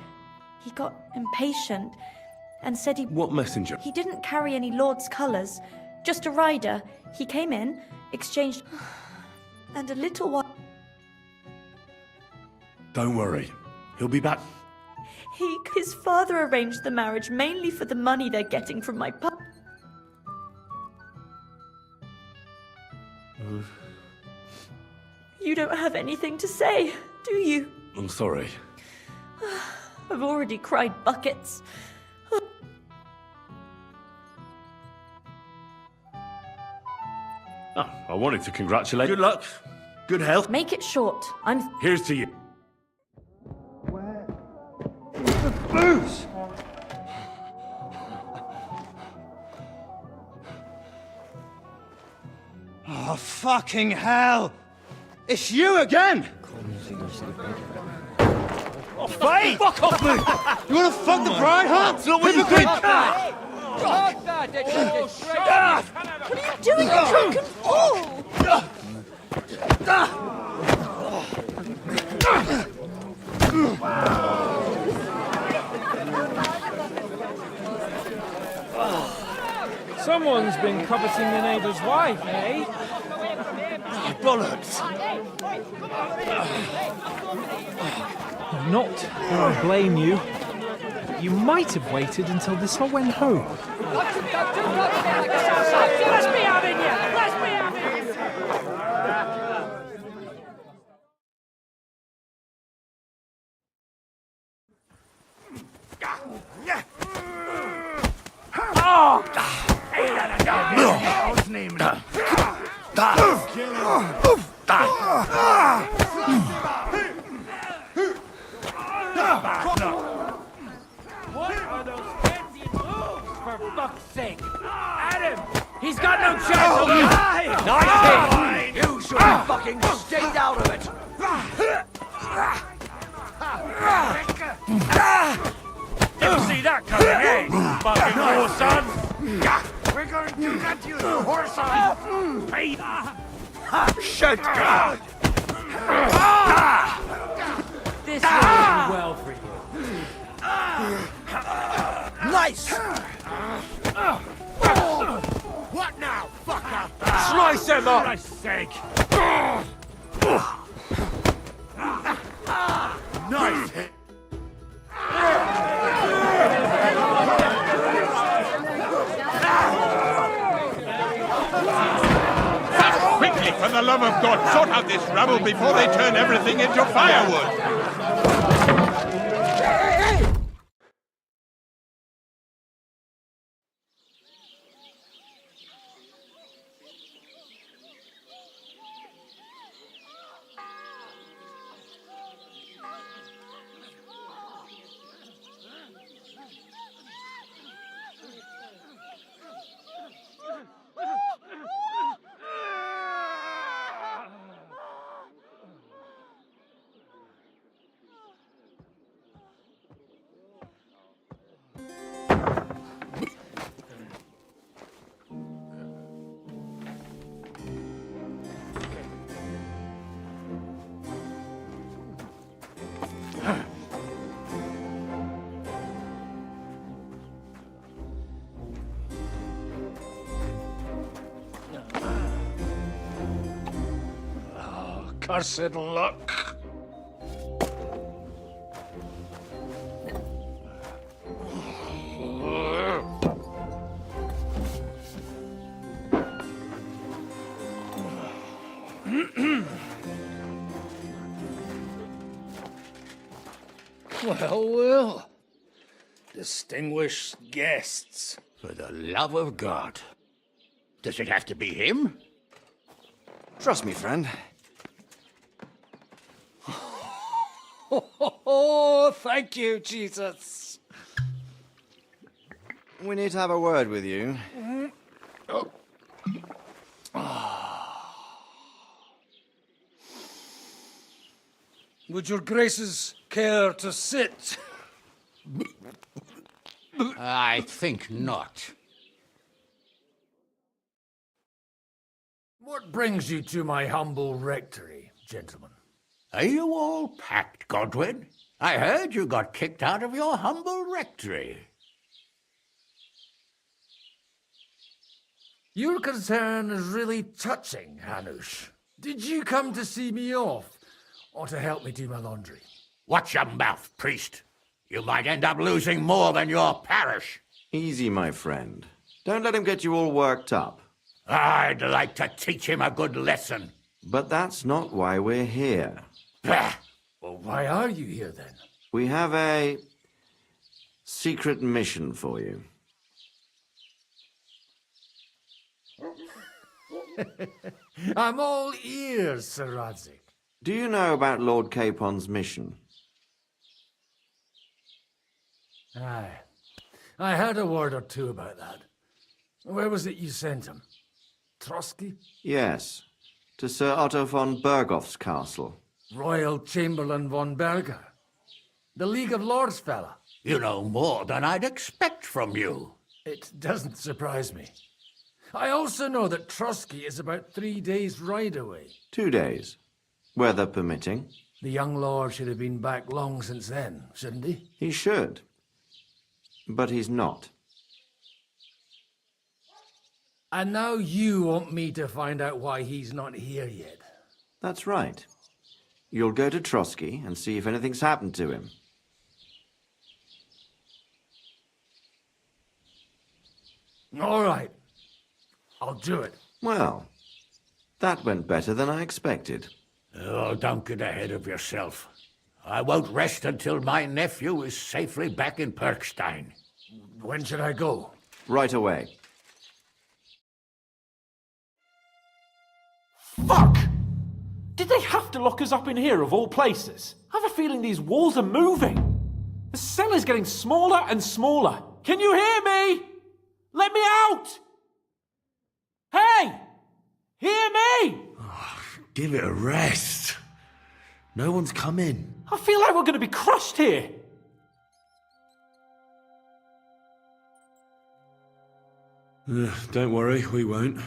He got impatient and said he... What messenger? He didn't carry any lord's colours, just a rider. He came in, exchanged... and a little while... Don't worry. He'll be back. His father arranged the marriage mainly for the money they're getting from my pub. You don't have anything to say, do you? I'm sorry. I've already cried buckets. Oh, I wanted to congratulate... Good luck. Good health. Make it short. Here's to you. Booze! Oh, fucking hell! It's you again! Oh, fight! Fuck off me! You wanna fuck the bride, huh? It's not what you think! What are you doing, you drunken fool? Someone's been coveting the neighbour's wife, eh? Oh, bollocks! I'm not. I don't blame you. You might have waited until this all went home. Let's be having you! Let's be having you! What are those fancy moves, for fuck's sake? Adam! He's got no chance of life! Nice hit! You should have fucking stayed out of it! Didn't see that coming, eh? Fucking whoreson! We're going to get you, whoreson! Hey! Shit! This will do well for you. Nice! What now, fucker? Slice him up! For Christ's sake! Nice hit! Quickly, for the love of God, sort out this rabble before they turn everything into firewood! Cursed luck. Well, well. Distinguished guests. For the love of God. Does it have to be him? Trust me, friend. Oh, thank you, Jesus. We need to have a word with you. Would your graces care to sit? I think not. What brings you to my humble rectory, gentlemen? Are you all packed, Godwin? I heard you got kicked out of your humble rectory. Your concern is really touching, Hanush. Did you come to see me off, or to help me do my laundry? Watch your mouth, priest. You might end up losing more than your parish. Easy, my friend. Don't let him get you all worked up. I'd like to teach him a good lesson. But that's not why we're here. Well, why are you here, then? We have a secret mission for you. I'm all ears, Sir Radzik. Do you know about Lord Capon's mission? I heard a word or two about that. Where was it you sent him? Trotsky? Yes, to Sir Otto von Bergoff's castle. Royal Chamberlain von Berger. The League of Lords fella. You know more than I'd expect from you. It doesn't surprise me. I also know that Trotsky is about 3 days' ride away. 2 days, weather permitting. The young lord should have been back long since then, shouldn't he? He should. But he's not. And now you want me to find out why he's not here yet. That's right. You'll go to Trotsky and see if anything's happened to him. All right. I'll do it. Well, that went better than I expected. Oh, don't get ahead of yourself. I won't rest until my nephew is safely back in Perkstein. When should I go? Right away. Fuck! Did they have to lock us up in here of all places? I have a feeling these walls are moving. The cell is getting smaller and smaller. Can you hear me? Let me out! Hey! Hear me! Give it a rest. No one's come in. I feel like we're going to be crushed here. Don't worry, we won't.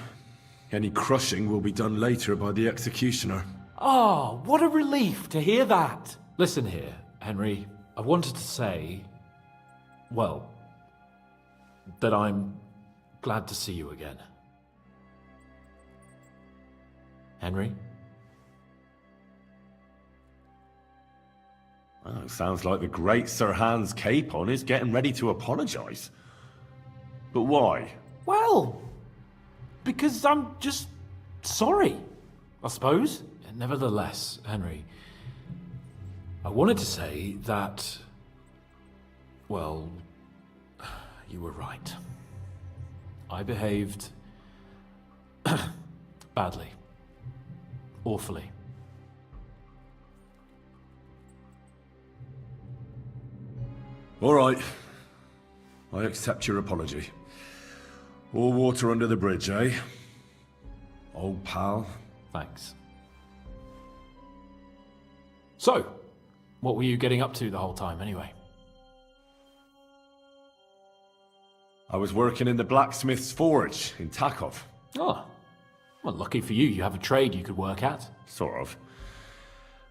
Any crushing will be done later by the executioner. Oh, what a relief to hear that. Listen here, Henry. I wanted to say, well, that I'm glad to see you again. Henry? Well, it sounds like the great Sir Hans Capon is getting ready to apologise. But why? Well, because I'm just sorry, I suppose. Nevertheless, Henry, I wanted to say that, well, you were right. I behaved badly. Awfully. All right. I accept your apology. All water under the bridge, eh? Old pal. Thanks. So, what were you getting up to the whole time, anyway? I was working in the blacksmith's forge in Takov. Oh, well, lucky for you, you have a trade you could work at. Sort of.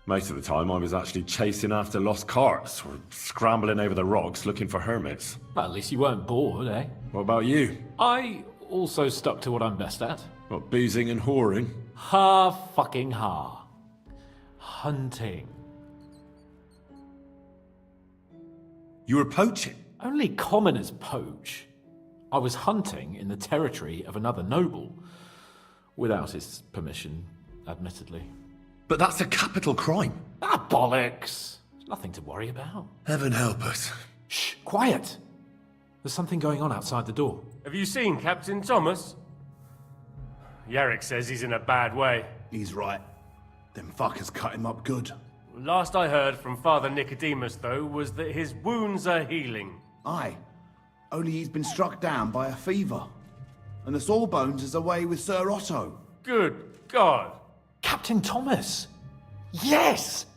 Most of the time I was actually chasing after lost carts or scrambling over the rocks looking for hermits. Well, at least you weren't bored, eh? What about you? I also stuck to what I'm best at. What, boozing and whoring? Fucking hunting. You were poaching? Only commoners poach. I was hunting in the territory of another noble. Without his permission, admittedly. But that's a capital crime. Ah, bollocks! Nothing to worry about. Heaven help us. Shh, quiet! There's something going on outside the door. Have you seen Captain Thomas? Yarrick says he's in a bad way. He's right. Them fuckers cut him up good. Last I heard from Father Nicodemus, though, was that his wounds are healing. Aye. Only he's been struck down by a fever. And the sawbones is away with Sir Otto. Good God. Captain Thomas! Yes!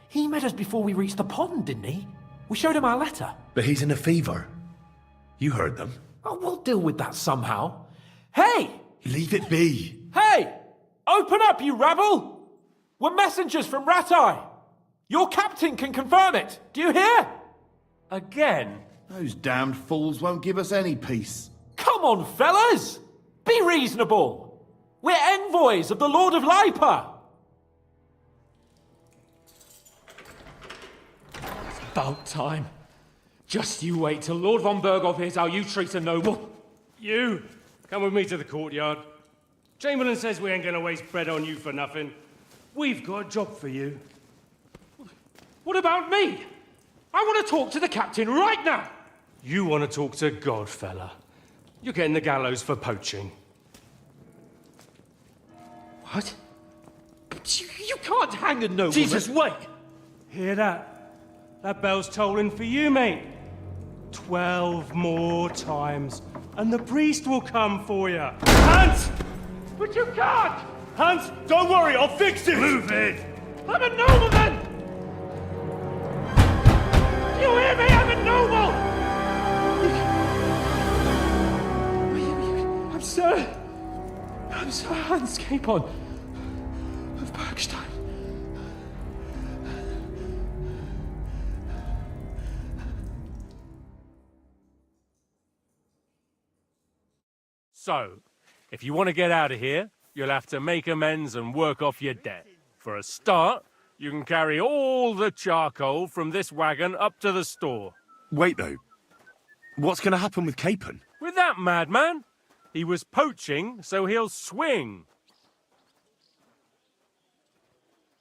He met us before we reached the pond, didn't he? We showed him our letter. But he's in a fever. You heard them. Oh, we'll deal with that somehow. Hey! Leave it be. Hey! Open up, you rabble! We're messengers from Ratai. Your captain can confirm it. Do you hear? Again? Those damned fools won't give us any peace. Come on, fellas! Be reasonable. We're envoys of the Lord of Lipa. It's about time. Just you wait till Lord von Bergoff hears how you treat a noble. You, come with me to the courtyard. Chamberlain says we ain't gonna waste bread on you for nothing. We've got a job for you. What about me? I want to talk to the captain right now. You want to talk to God, fella. You're getting the gallows for poaching. What? You can't hang a nobleman. Jesus, wait! Hear that? That bell's tolling for you, mate. 12 more times, and the priest will come for you. Hunt! But you can't! Hans, don't worry, I'll fix it! Move it! I'm a nobleman! Do you hear me? I'm a noble! I'm Sir Hans Capon of Bergstein. So, if you want to get out of here, you'll have to make amends and work off your debt. For a start, you can carry all the charcoal from this wagon up to the store. Wait, though. What's going to happen with Capon? With that madman? He was poaching, so he'll swing.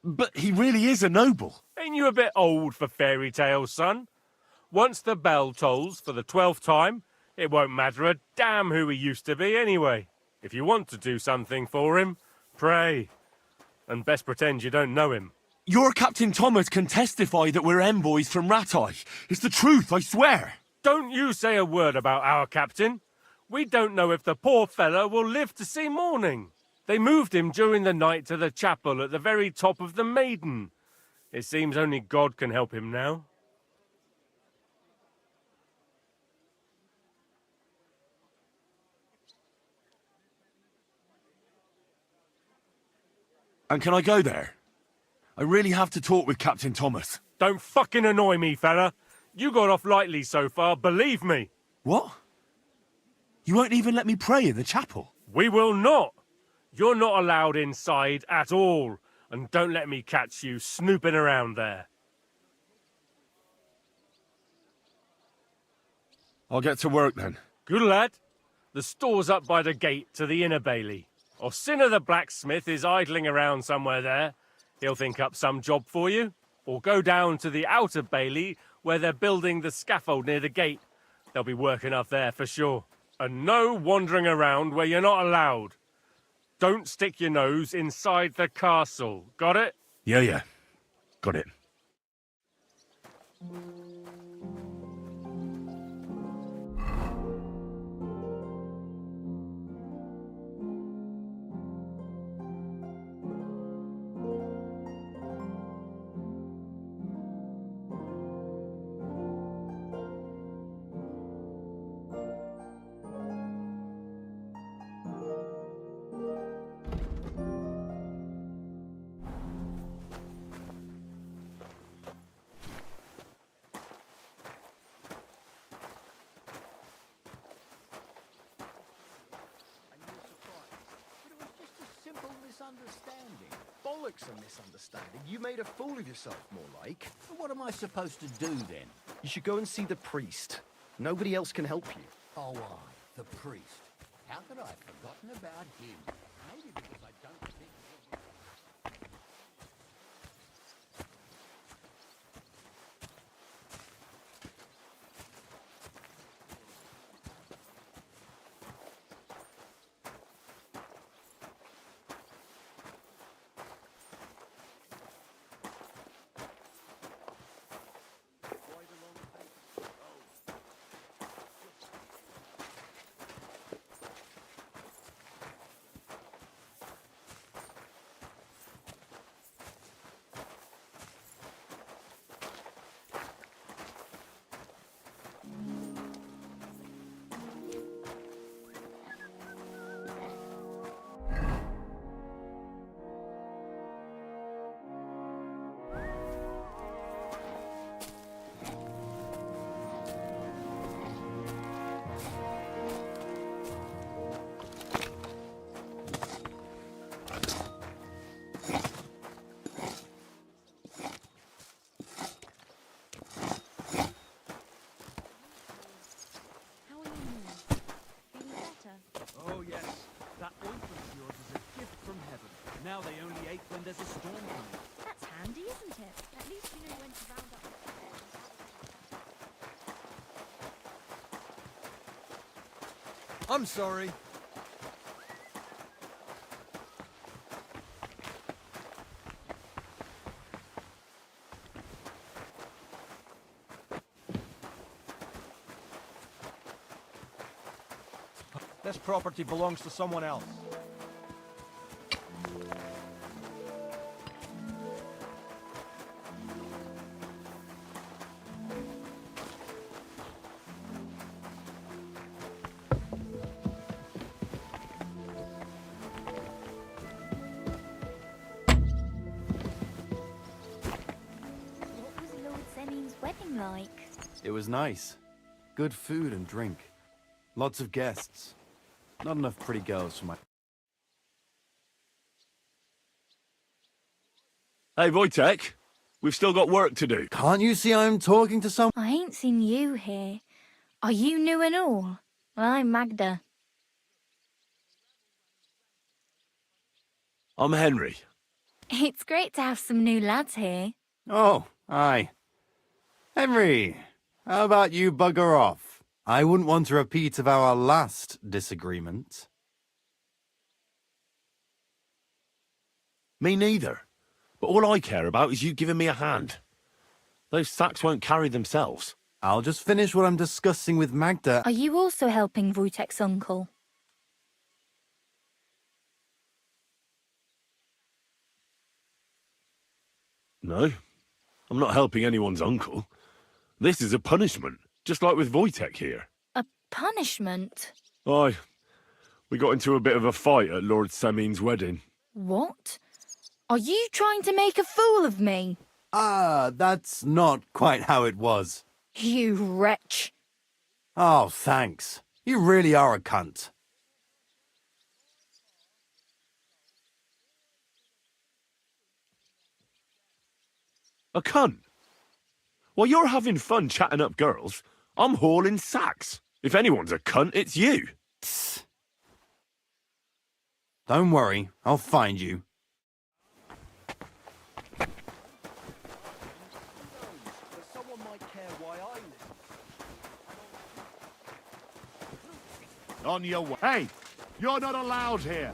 But he really is a noble. Ain't you a bit old for fairy tales, son? Once the bell tolls for the 12th time, it won't matter a damn who he used to be anyway. If you want to do something for him, pray. And best pretend you don't know him. Your Captain Thomas can testify that we're envoys from Rattay. It's the truth, I swear. Don't you say a word about our captain. We don't know if the poor fellow will live to see morning. They moved him during the night to the chapel at the very top of the Maiden. It seems only God can help him now. And can I go there? I really have to talk with Captain Thomas. Don't fucking annoy me, fella. You got off lightly so far, believe me. What? You won't even let me pray in the chapel? We will not. You're not allowed inside at all. And don't let me catch you snooping around there. I'll get to work then. Good lad. The store's up by the gate to the inner bailey. Orsina the blacksmith is idling around somewhere there. He'll think up some job for you. Or go down to the outer bailey where they're building the scaffold near the gate. They'll be working up there for sure. And no wandering around where you're not allowed. Don't stick your nose inside the castle. Got it? Yeah. Got it. Misunderstanding. Bollocks a misunderstanding. You made a fool of yourself, more like. What am I supposed to do, then? You should go and see the priest. Nobody else can help you. Oh, the priest. How could I have forgotten about him? Maybe because I don't think... Oh, yes. That ointment of yours is a gift from heaven. Now they only ache when there's a storm coming. That's handy, isn't it? At least we know when to round up. I'm sorry. This property belongs to someone else. What was Lord Semin's wedding like? It was nice. Good food and drink. Lots of guests. Not enough pretty girls for my... Hey, Wojtek, we've still got work to do. Can't you see I'm talking to someone? I ain't seen you here. Are you new and all? Well, I'm Magda. I'm Henry. It's great to have some new lads here. Oh, aye. Henry, how about you bugger off? I wouldn't want a repeat of our last disagreement. Me neither. But all I care about is you giving me a hand. Those sacks won't carry themselves. I'll just finish what I'm discussing with Magda. Are you also helping Wojtek's uncle? No, I'm not helping anyone's uncle. This is a punishment, just like with Wojtek here. A punishment? Aye, we got into a bit of a fight at Lord Semin's wedding. What? Are you trying to make a fool of me? Ah, that's not quite how it was. You wretch. Oh, thanks. You really are a cunt. A cunt? While you're having fun chatting up girls, I'm hauling sacks. If anyone's a cunt, it's you. Don't worry, I'll find you. Someone might care why I live. On your way. Hey, you're not allowed here.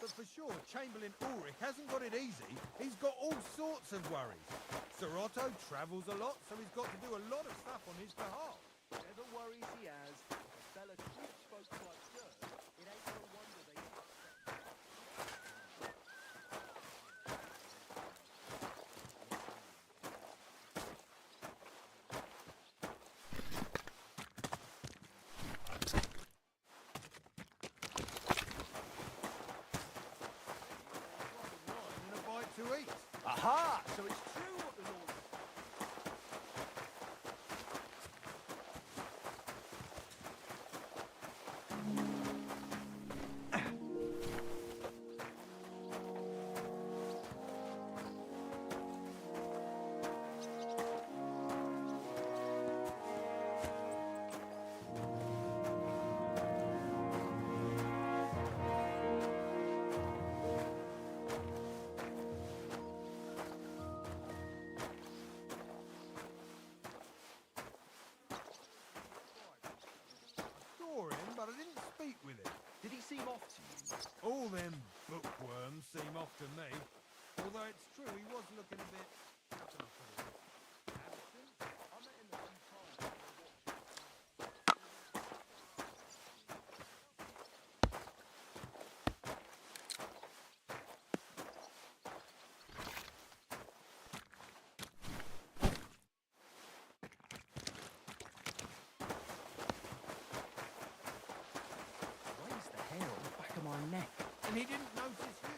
But for sure, Chamberlain Ulrich hasn't got it easy. He's got all sorts of worries. Sir Otto travels a lot, so he's got to do a lot of stuff on his behalf. Whatever worries he has, a fella treats folks like dirt. It ain't no wonder they get upset. To eat. Aha! So it's true what the Lord... But I didn't speak with him. Did he seem off to you? All them bookworms seem off to me. Although it's true, he was looking a bit... How can I put it? Absent? I met him a few times. he didn't notice you.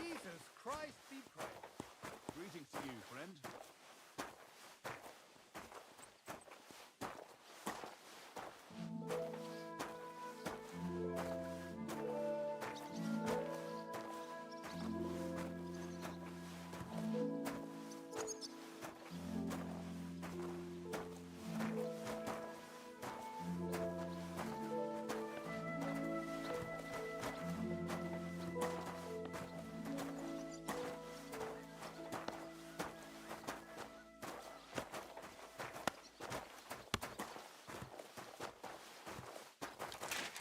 Jesus Christ be praised. Greetings to you, friend.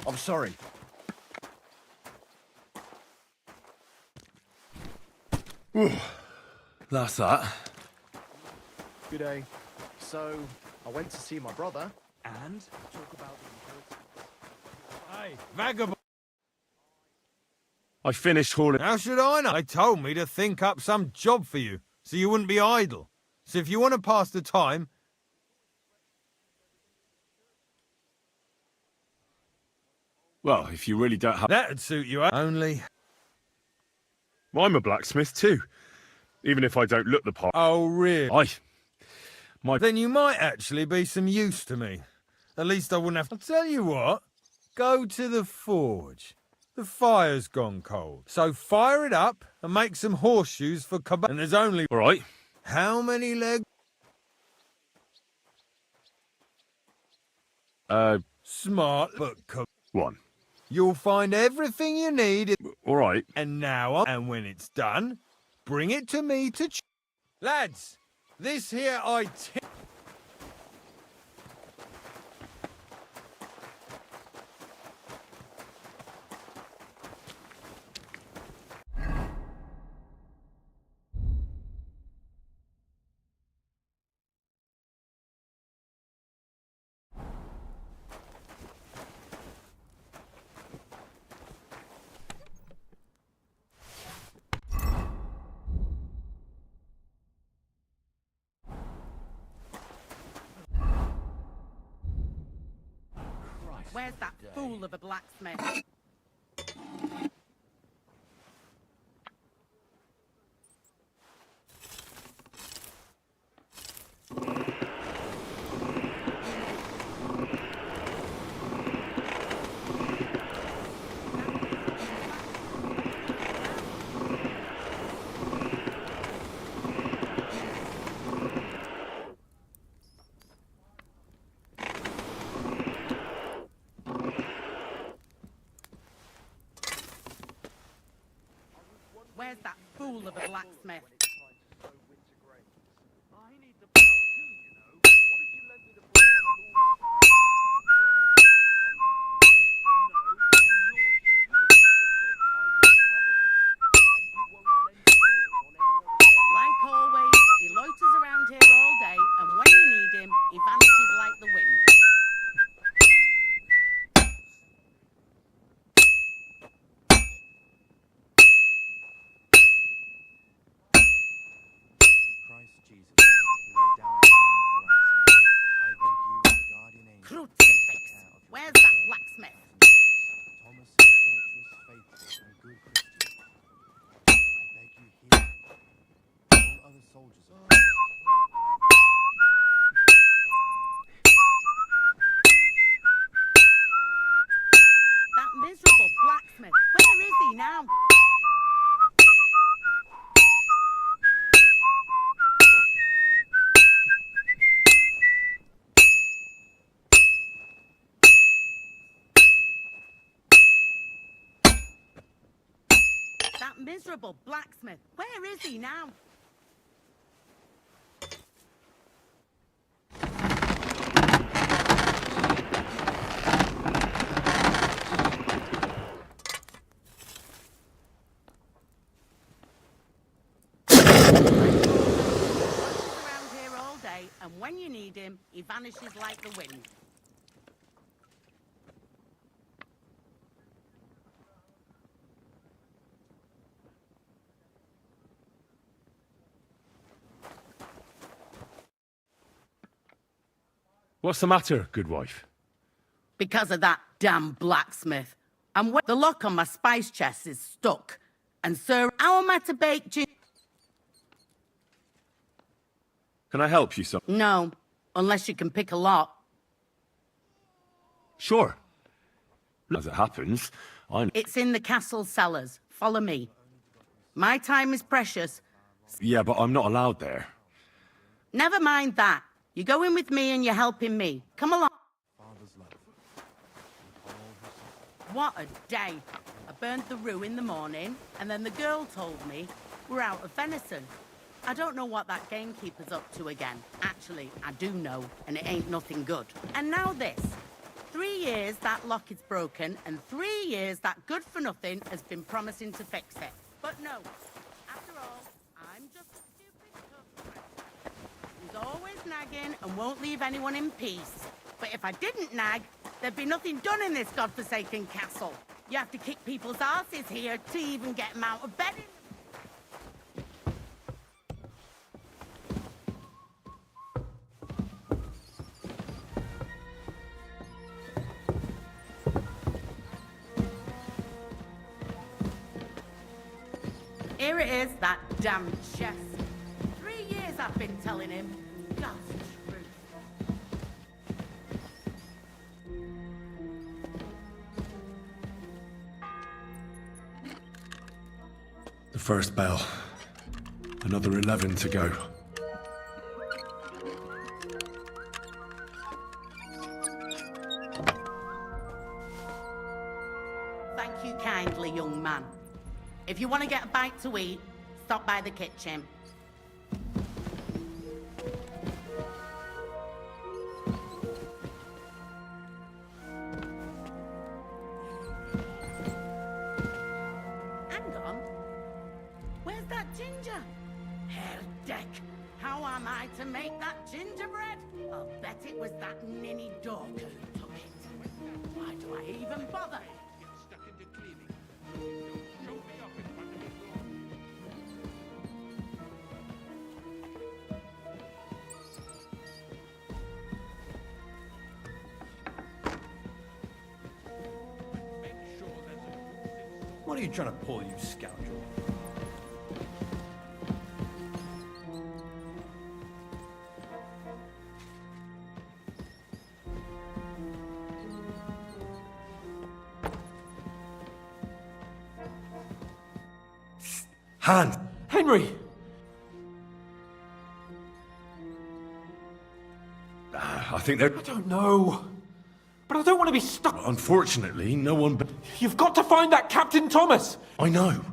I'm sorry. That's that. Good day. So, I went to see my brother. And talk about the inheritance. Hey, vagabond. I finished hauling. How should I know? They told me to think up some job for you, so you wouldn't be idle. So if you want to pass the time... Well, if you really don't have... That'd suit you, eh? Only... Well, I'm a blacksmith too. Even if I don't look the part. Oh, really? My... Then you might actually be some use to me. At least I wouldn't have to... I'll tell you what. Go to the forge. The fire's gone cold. So fire it up and make some horseshoes for And there's only... All right. How many legs? Smart, but... One. You'll find everything you need. All right. And now, and when it's done, bring it to me to... Lads, this here Where's that fool of a blacksmith? Where's that fool of a blacksmith? Like always, he loiters around here all day, and when you need him, he vanishes like the wind. Crucifix! Where's that blacksmith? Thomas is virtuous, faithful, and good Christian. I beg you hear me. All other soldiers are... That miserable blacksmith. Where is he now? That miserable blacksmith. Where is he now? Around here all day, and when you need him, he vanishes like the wind. What's the matter, good wife? Because of that damn blacksmith. And the lock on my spice chest is stuck. And sir, how am I to bake Can I help you, son? No, unless you can pick a lock. Sure. As it happens, It's in the castle cellars. Follow me. My time is precious. Yeah, but I'm not allowed there. Never mind that. You're going with me and you're helping me. Come along. What a day. I burned the rue in the morning, and then the girl told me we're out of venison. I don't know what that gamekeeper's up to again. Actually, I do know, and it ain't nothing good. And now this. 3 years that lock is broken, and 3 years that good-for-nothing has been promising to fix it. But no, after all, I'm just a stupid customer. He's always nagging and won't leave anyone in peace. But if I didn't nag, there'd be nothing done in this godforsaken castle. You have to kick people's asses here to even get them out of bed. Here it is, that damn chest. 3 years I've been telling him. God's truth. The first bell. Another 11 to go. Thank you kindly, young man. If you want to get a bite to eat, stop by the kitchen. Hang on. Where's that ginger? Herrdeck, how am I to make that gingerbread? I'll bet it was that ninny daughter who took it. Why do I even bother? What are you trying to pull, you scoundrel? Hand! Henry! I think they're... I don't know. But I don't want to be stuck. Unfortunately, no one... You've got to find that Captain Thomas! I know.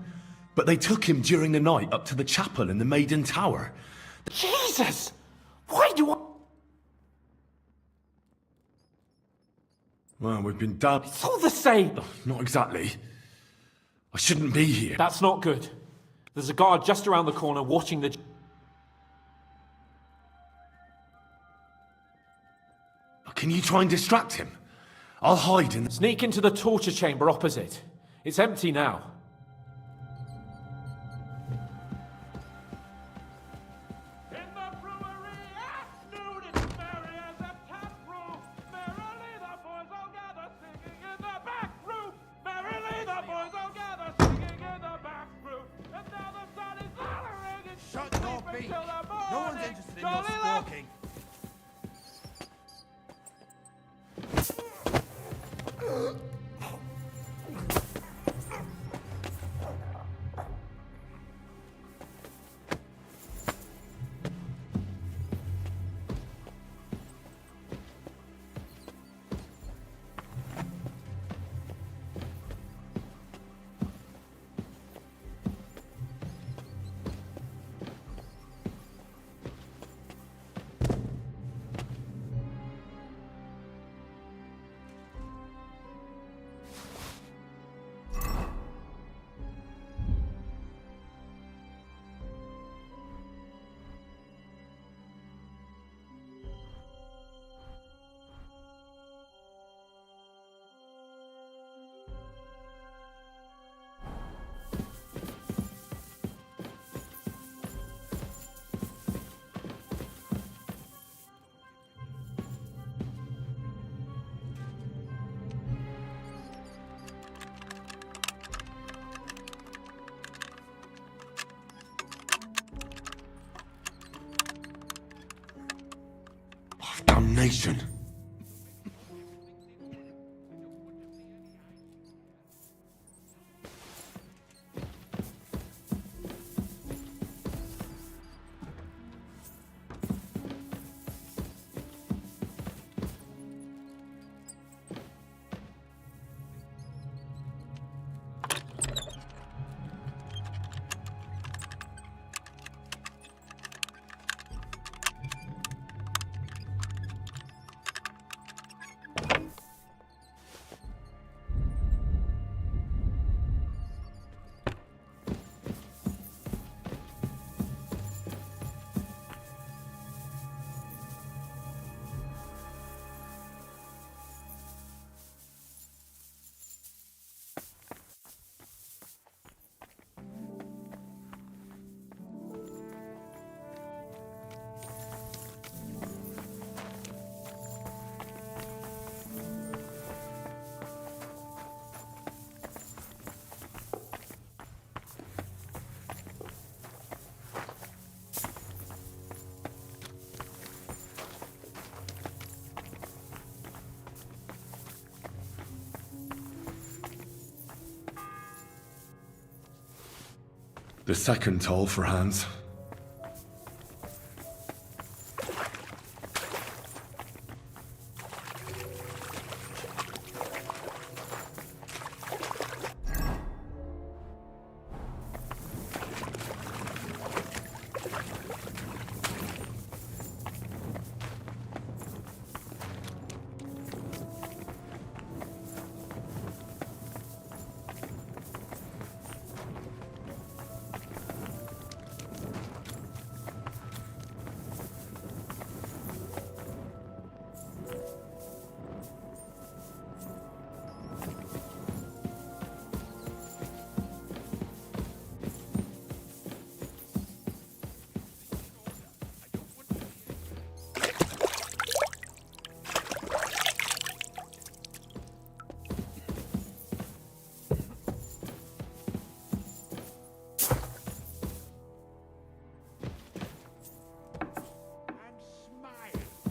But they took him during the night up to the chapel in the Maiden Tower. Jesus! Why do I... Well, we've been damned... It's all the same! Not exactly. I shouldn't be here. That's not good. There's a guard just around the corner watching the... Can you try and distract him? I'll hide in... Sneak into the torture chamber opposite. It's empty now. Shut your beak! No one's interested in your squawking. abomination. The second toll for Hans.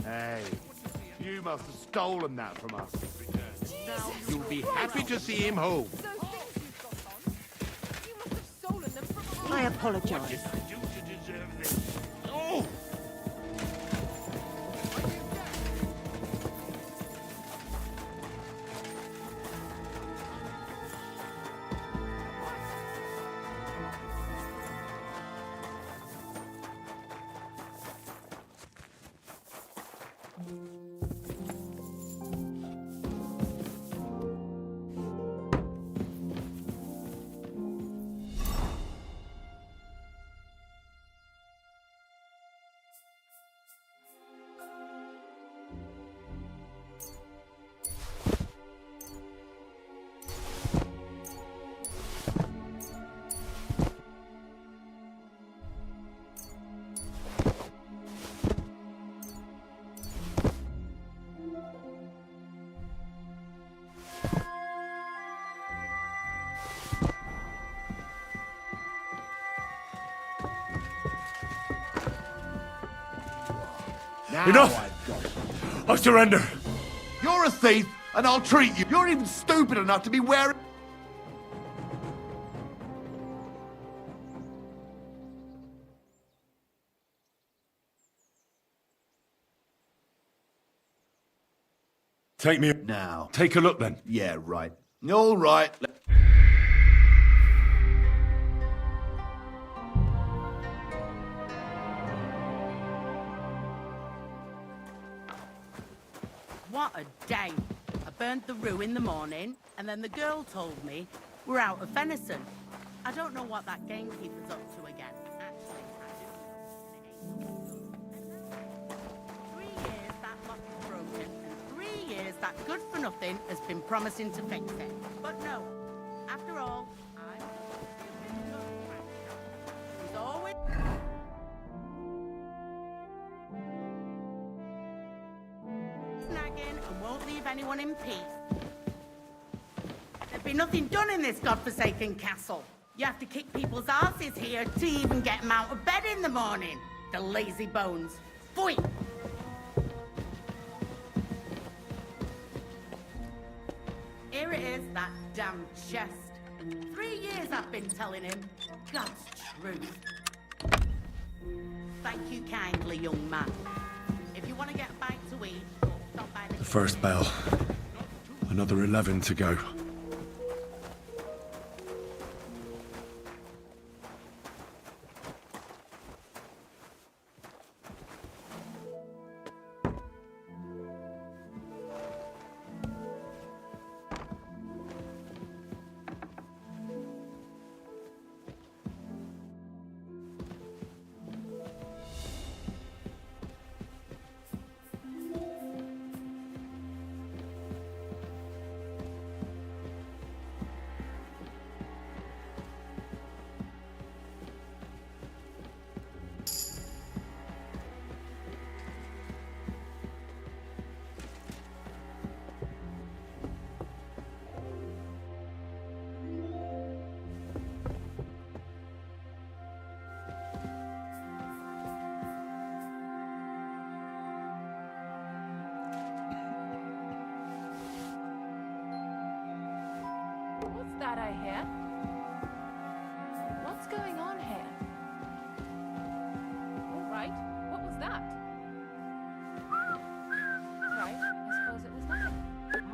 Hey, you must have stolen that from us. Now you'll be happy to see him home. I apologize. Oh! Now Enough! I surrender! You're a thief, and I'll treat you. You're even stupid enough to be wearing... Take me... Now. Take a look then. Yeah, right. All right. What a day. I burnt the rue in the morning, and then the girl told me we're out of venison. I don't know what that gamekeeper's up to again. Actually, I do know. 3 years that lock is broken, and 3 years that good-for-nothing has been promising to fix it. But no, after all, he's always... snagging and won't leave anyone in peace. There'd be nothing done in this godforsaken castle. You have to kick people's asses here to even get them out of bed in the morning. The lazy bones. Pfui! Here it is, that damn chest. 3 years I've been telling him. God's truth. Thank you kindly, young man. If you want to get a bite to eat, stop by The first bell. Another 11 to go. What's that I hear? What's going on here? All right, what was that? Right, I suppose it was nothing.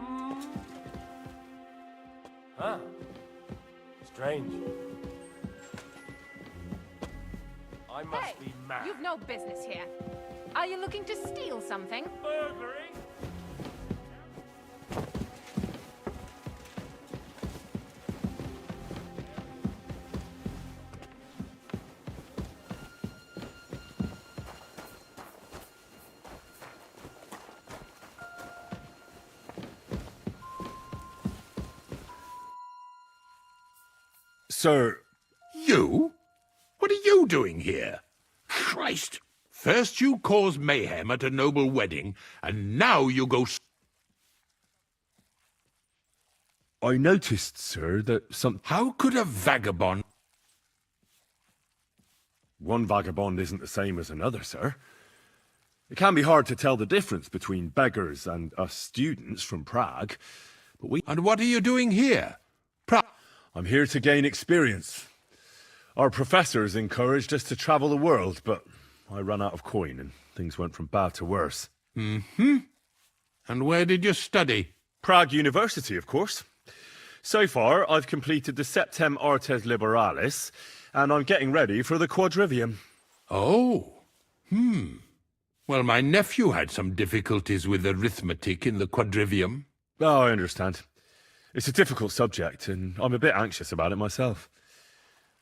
Huh. Strange. I must be mad. You've no business here. Are you looking to steal something? Burglary? Sir. You? What are you doing here? Christ! First you cause mayhem at a noble wedding, and now you go... I noticed, sir, that some... How could a vagabond... One vagabond isn't the same as another, sir. It can be hard to tell the difference between beggars and us students from Prague, but we... And what are you doing here? I'm here to gain experience. Our professors encouraged us to travel the world, but I ran out of coin and things went from bad to worse. Mm-hmm. And where did you study? Prague University, of course. So far, I've completed the Septem Artes Liberalis, and I'm getting ready for the Quadrivium. Oh. Well, my nephew had some difficulties with arithmetic in the Quadrivium. Oh, I understand. It's a difficult subject, and I'm a bit anxious about it myself.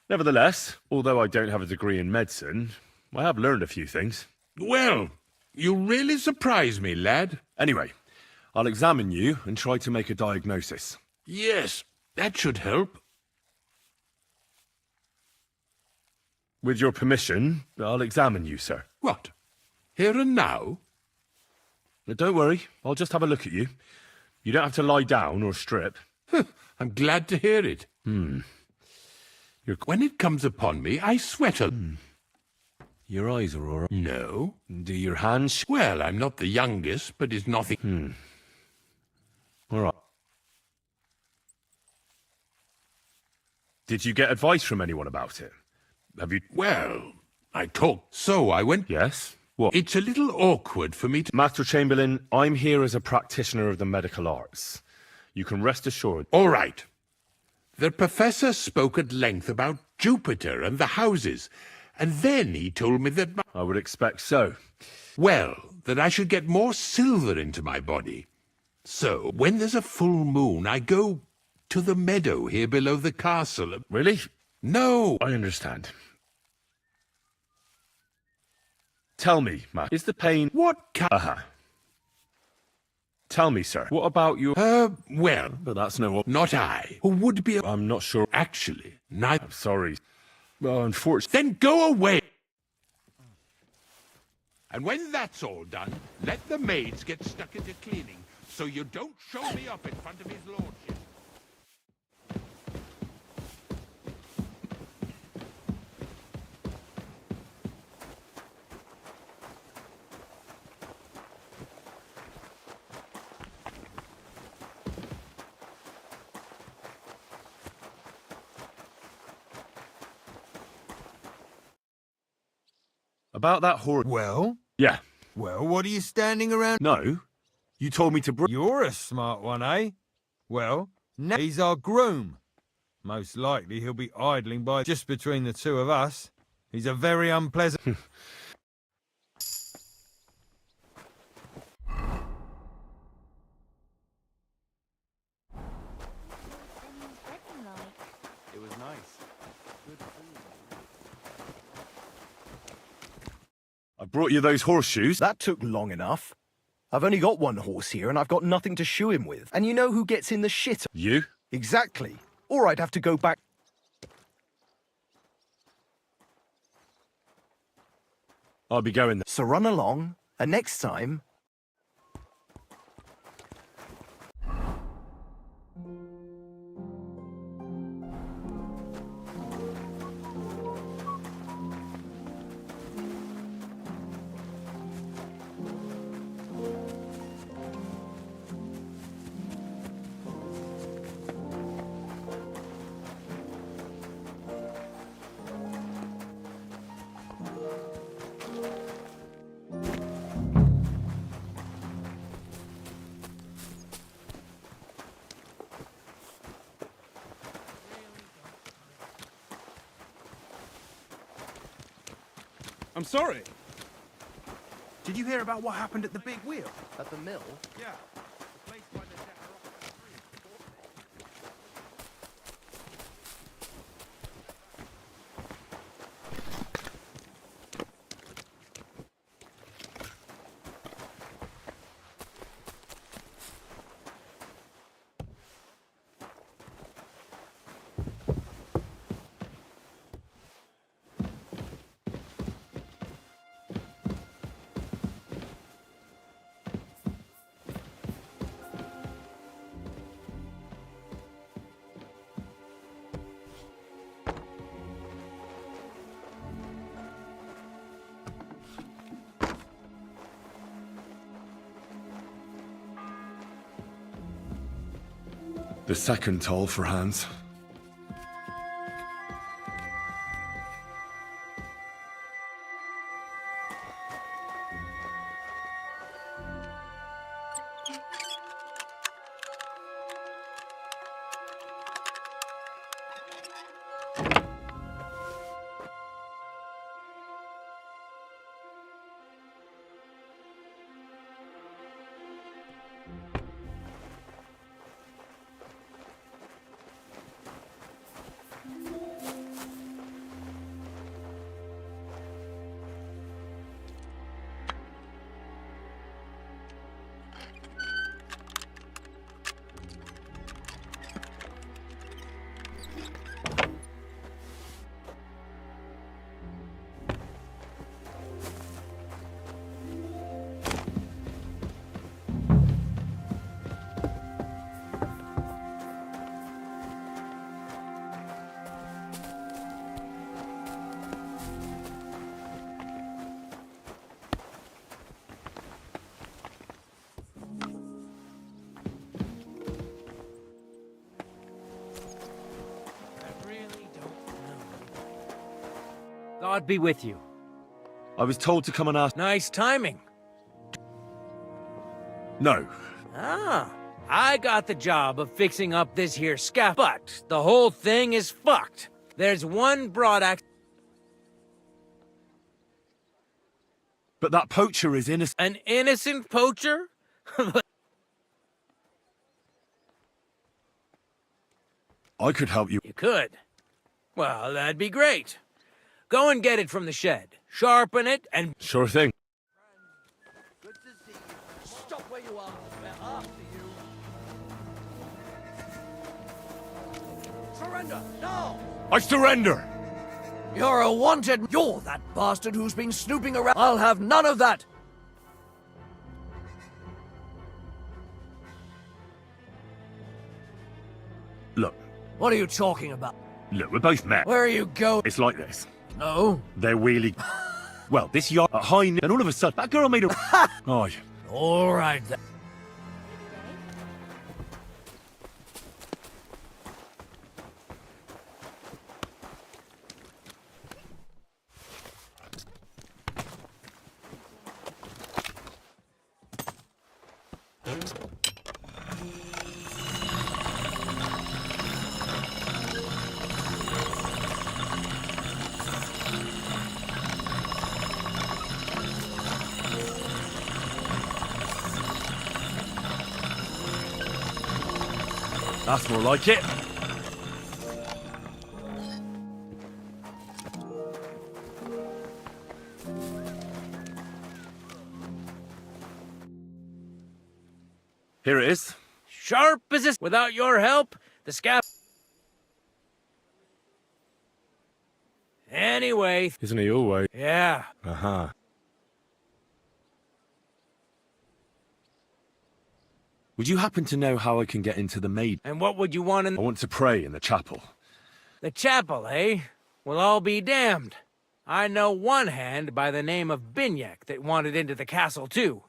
Nevertheless, although I don't have a degree in medicine, I have learned a few things. Well, you really surprise me, lad. Anyway, I'll examine you and try to make a diagnosis. Yes, that should help. With your permission, I'll examine you, sir. What? Here and now? Don't worry, I'll just have a look at you. You don't have to lie down or strip. I'm glad to hear it. When it comes upon me, I sweat a... Your eyes are all right. No. Do your hands... Well, I'm not the youngest, but it's nothing... All right. Did you get advice from anyone about it? Have you... Well, I talked, so I went... Yes? What? It's a little awkward for me to... Master Chamberlain, I'm here as a practitioner of the medical arts. You can rest assured... All right. The professor spoke at length about Jupiter and the houses, and then he told me that... I would expect so. Well, that I should get more silver into my body. So, when there's a full moon, I go to the meadow here below the castle. Really? No. I understand. Tell me, Matt, is the pain... What Tell me, sir, what about your... well... But that's no... Not I, who would be... I'm not sure... Actually, neither... I'm sorry. Well, unfortunately... Then go away! And when that's all done, let the maids get stuck into cleaning, so you don't show me up in front of his lordship. About that horror... Well? Yeah. Well, what are you standing around? No. You told me to bring... You're a smart one, eh? Well, now he's our groom. Most likely he'll be idling by just between the two of us. He's a very unpleasant... It was nice. Good food. I brought you those horseshoes. That took long enough. I've only got one horse here and I've got nothing to shoe him with. And you know who gets in the shit? You? Exactly. Or I'd have to go back. I'll be going there. So run along, and next time... I'm sorry. Did you hear about what happened at the big wheel? At the mill? Yeah. The second toll for Hans. God be with you. I was told to come and ask... Nice timing. No. Ah, I got the job of fixing up this here scaff, but the whole thing is fucked. There's one broad axe. But that poacher is innocent. An innocent poacher? I could help you. You could. Well, that'd be great. Go and get it from the shed. Sharpen it and... Sure thing. Good to see you. Stop where you are. We're after you. Surrender, now! I surrender! You're a wanted... You're that bastard who's been snooping around. I'll have none of that. Look. What are you talking about? Look, we're both men. Where are you going? It's like this. No. They're wheeling... Well, this yacht at high... And all of a sudden, that girl made a... Oh, yeah. All right, then. It's... That's more like it. Here it is. Sharp as this. Without your help, the scab... Anyway... Isn't he always? Yeah. Uh-huh. Would you happen to know how I can get into the maid? And what would you want in... I want to pray in the chapel. The chapel, eh? Well, I'll be damned. I know one hand by the name of Binyek that wanted into the castle, too.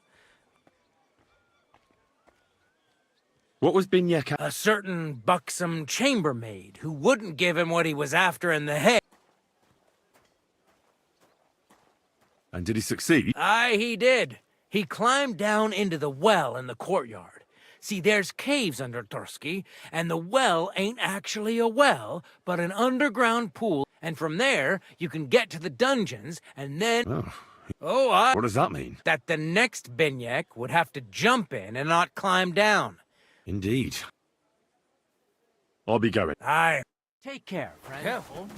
What was Binyek? A certain buxom chambermaid who wouldn't give him what he was after in the head. And did he succeed? Aye, he did. He climbed down into the well in the courtyard. See, there's caves under Tursky, and the well ain't actually a well, but an underground pool, and from there, you can get to the dungeons, and then... What does that mean? That the next Binyek would have to jump in and not climb down. Indeed. I'll be going. Aye. Take care, friend. Careful.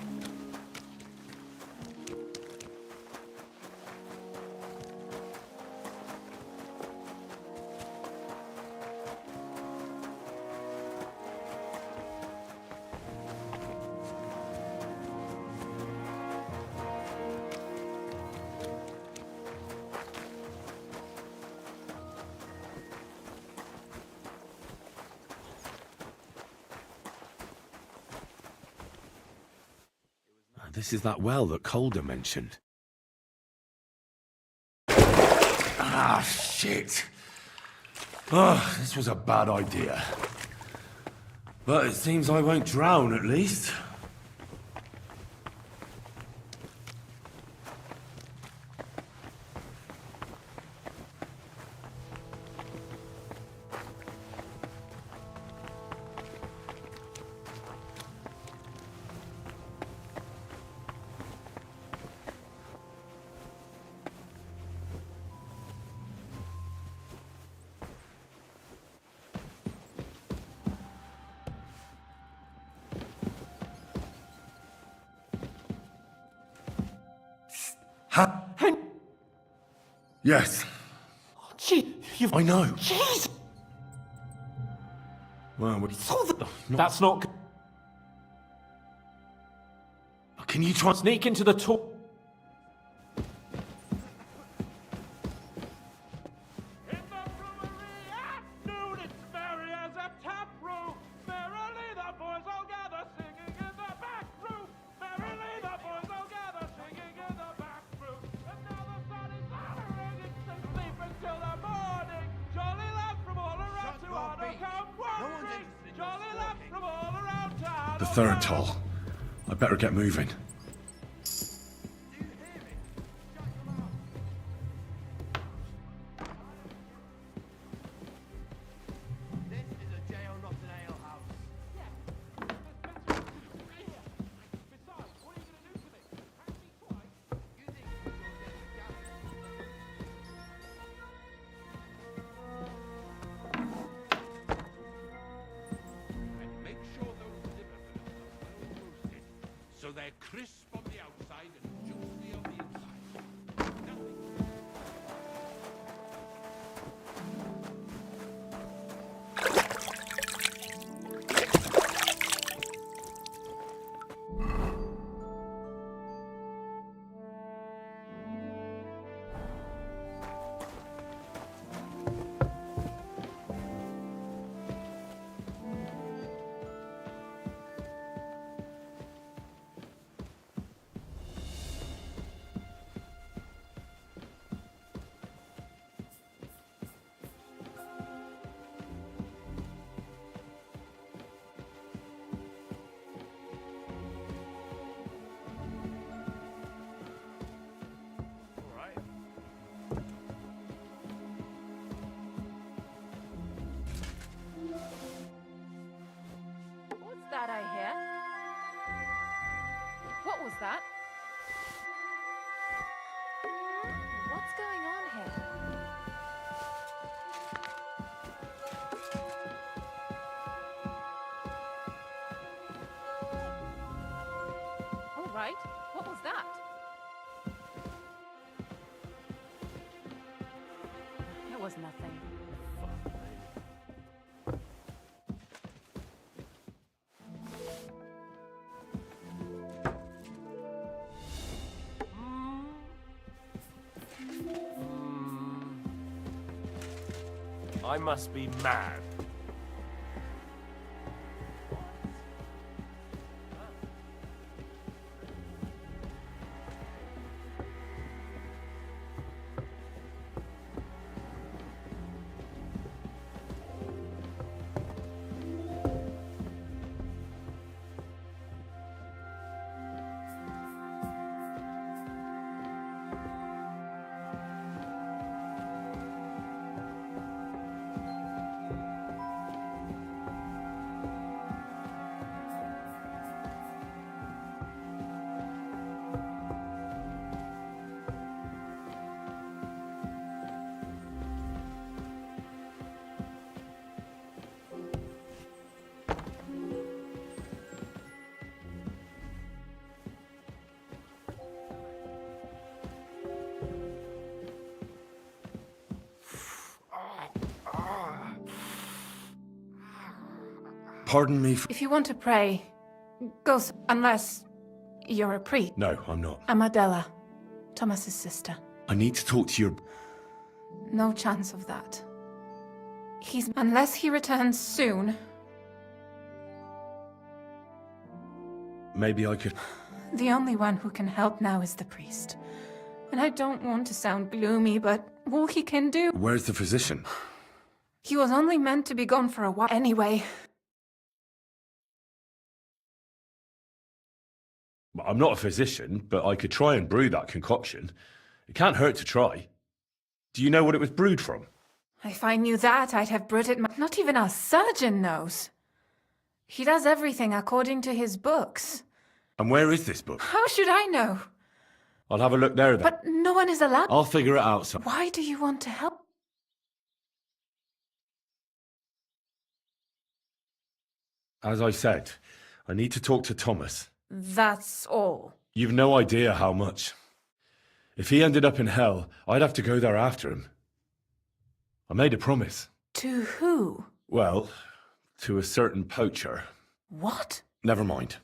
This is that well that Calder mentioned. Ah, shit. Oh, this was a bad idea. But it seems I won't drown, at least. Yes. Oh, gee, I know. Jeez! Well, That's not good. Can you try... Sneak into the tour... The third toll. I better get moving. So they're crisp on the outside and juicy on the inside. that? What's going on here? All right, what was that? It was nothing. I must be mad. Pardon me. If you want to pray, go unless you're a priest. No, I'm not. I'm Adela, Thomas's sister. I need to talk to your... No chance of that. Unless he returns soon. Maybe I could... The only one who can help now is the priest. And I don't want to sound gloomy, but all he can do... Where's the physician? He was only meant to be gone for a while anyway. I'm not a physician, but I could try and brew that concoction. It can't hurt to try. Do you know what it was brewed from? If I knew that, I'd have brewed it. Not even our surgeon knows. He does everything according to his books. And where is this book? How should I know? I'll have a look there then. But no one is allowed. I'll figure it out. Why do you want to help? As I said, I need to talk to Thomas. That's all. You've no idea how much. If he ended up in hell, I'd have to go there after him. I made a promise. To who? Well, to a certain poacher. What? Never mind.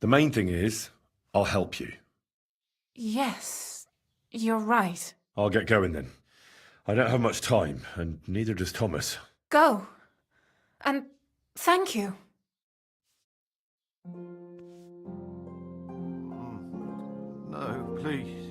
The main thing is, I'll help you. Yes, you're right. I'll get going then. I don't have much time, and neither does Thomas. Go. And thank you. No, please.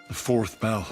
The fourth bell.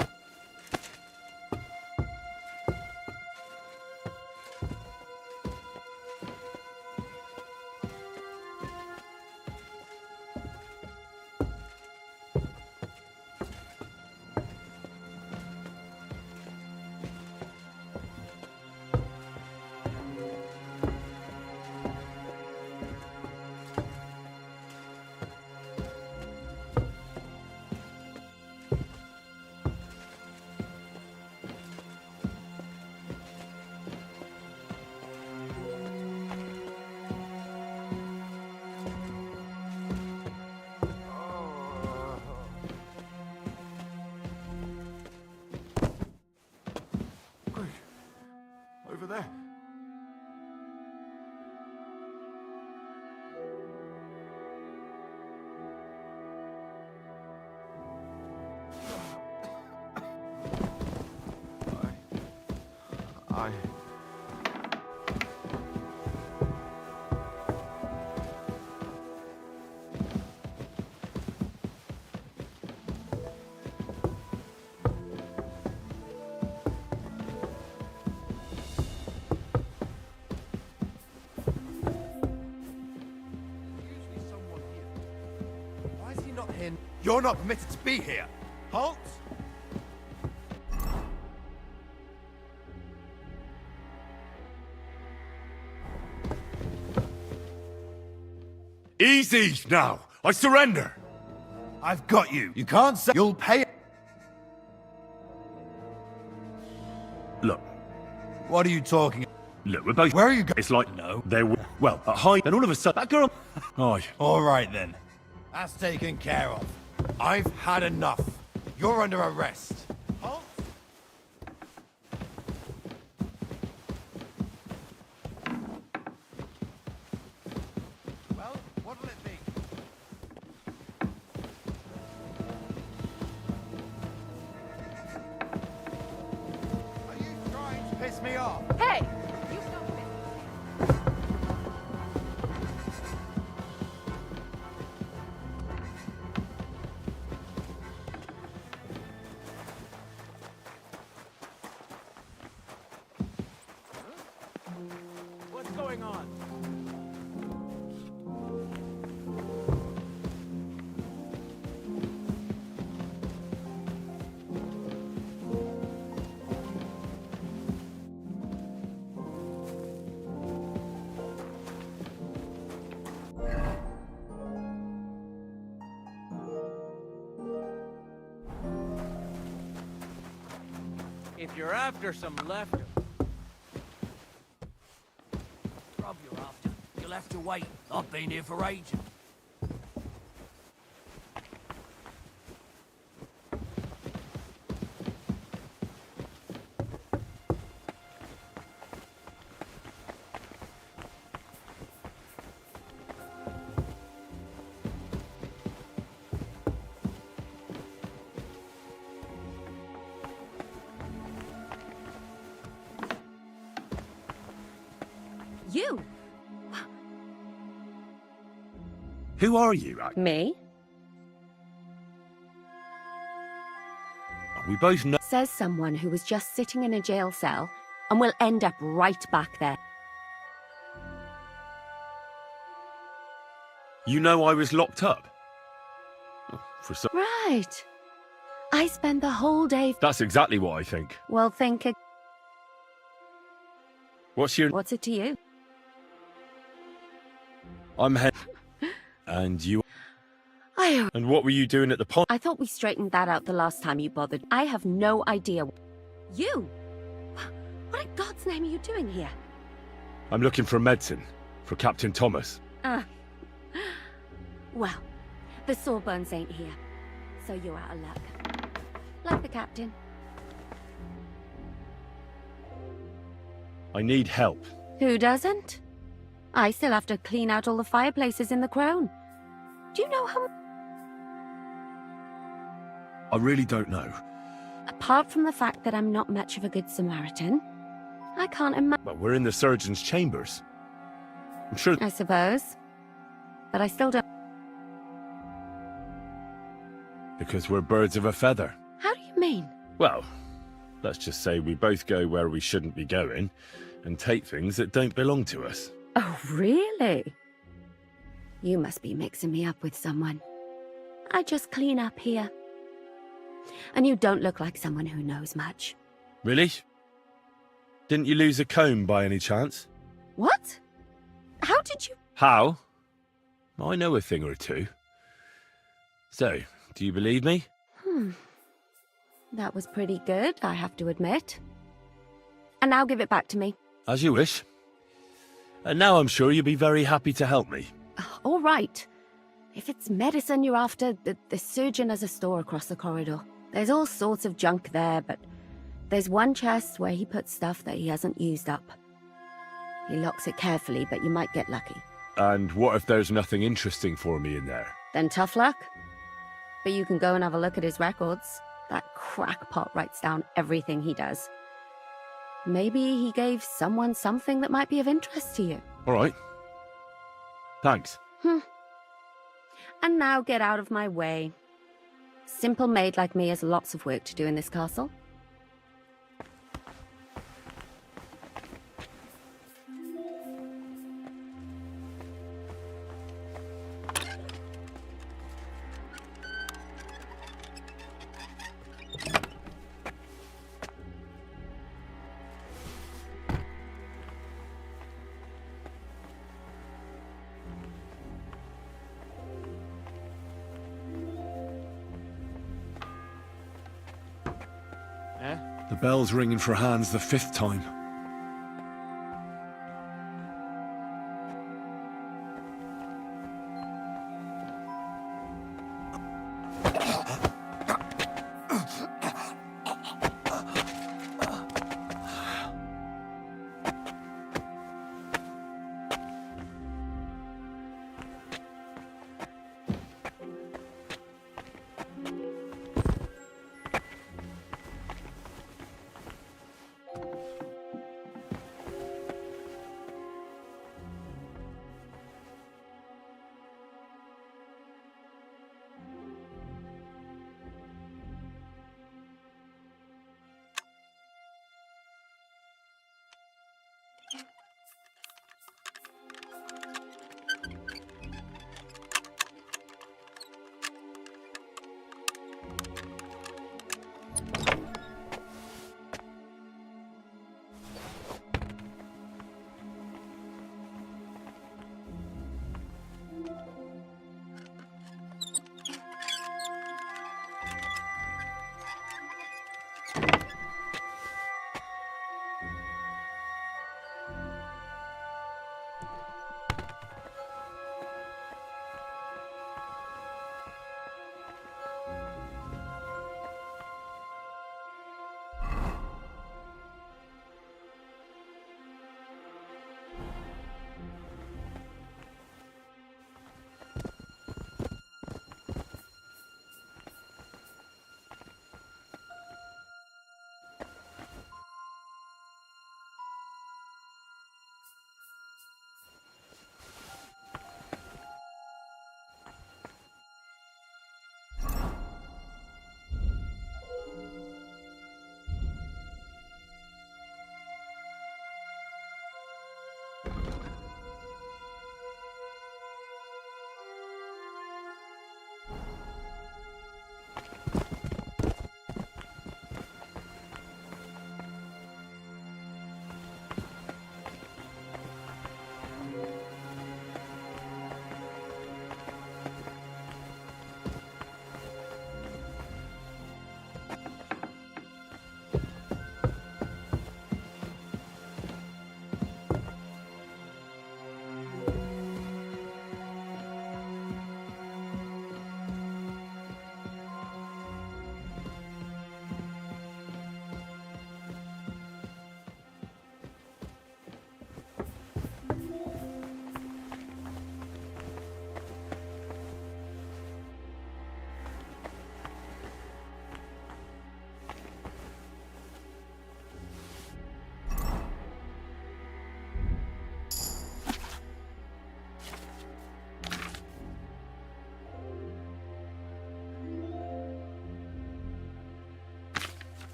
I... Why is he not here? You're not permitted to be here. Halt! Easy now! I surrender! I've got you. You can't say you'll pay. Look. What are you talking about? Look, we're both... Where are you going? It's like, no, they were... Well, at high, then all of a sudden, that girl... Oh, all right, then. That's taken care of. I've had enough. You're under arrest. Halt! Well, what'll it be? Are you trying to piss me off? Hey! What's going on? If you're after some leftovers. Grub you're after. You'll have to wait. I've been here for ages. You? Who are you, Me? We both know... Says someone who was just sitting in a jail cell and will end up right back there. You know I was locked up? Oh, for some... Right. I spend the whole day... That's exactly what I think. Well, think... What's your... What's it to you? I'm head... And you... I... And what were you doing at the pond? I thought we straightened that out the last time you bothered. I have no idea. You? What in God's name are you doing here? I'm looking for medicine. For Captain Thomas. Well, the Sawbones ain't here. So you're out of luck. Like the captain. I need help. Who doesn't? I still have to clean out all the fireplaces in the Crown. Do you know how... I really don't know. Apart from the fact that I'm not much of a good Samaritan, I can't imagine... But we're in the surgeon's chambers. I'm sure... I suppose. But I still don't... Because we're birds of a feather. How do you mean? Well, let's just say we both go where we shouldn't be going, and take things that don't belong to us. Oh, really? You must be mixing me up with someone. I just clean up here. And you don't look like someone who knows much. Really? Didn't you lose a comb by any chance? What? How did you... How? I know a thing or two. So, do you believe me? That was pretty good, I have to admit. And now give it back to me. As you wish. And now I'm sure you'll be very happy to help me. All right. If it's medicine you're after, the surgeon has a store across the corridor. There's all sorts of junk there, but there's one chest where he puts stuff that he hasn't used up. He locks it carefully, but you might get lucky. And what if there's nothing interesting for me in there? Then tough luck. But you can go and have a look at his records. That crackpot writes down everything he does. Maybe he gave someone something that might be of interest to you. All right. Thanks. And now get out of my way. Simple maid like me has lots of work to do in this castle. The bell's ringing for Hans the 5th time.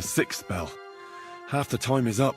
The sixth bell. Half the time is up.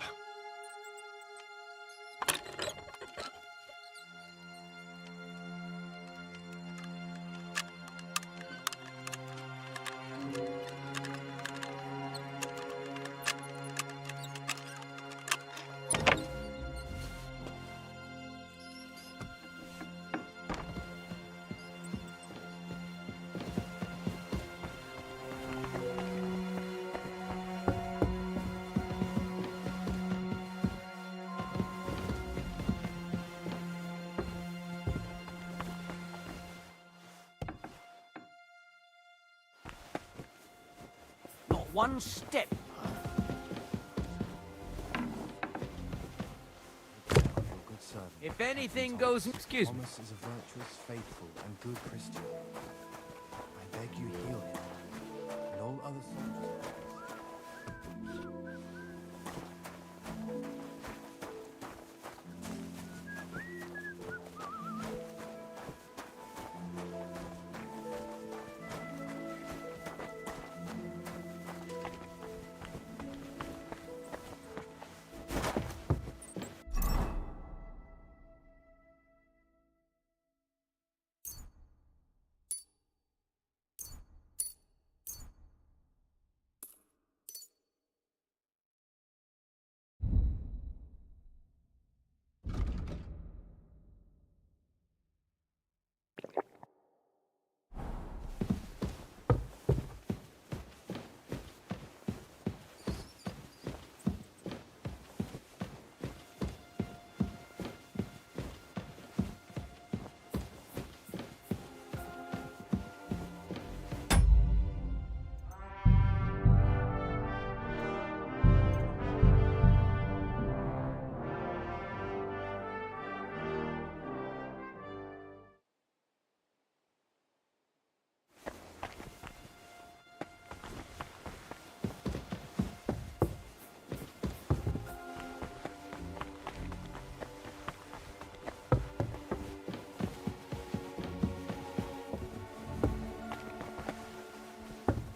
Not one step. Good servant. If anything goes... Excuse me. Thomas is a virtuous, faithful, and good Christian. I beg you heal him, and all other soldiers.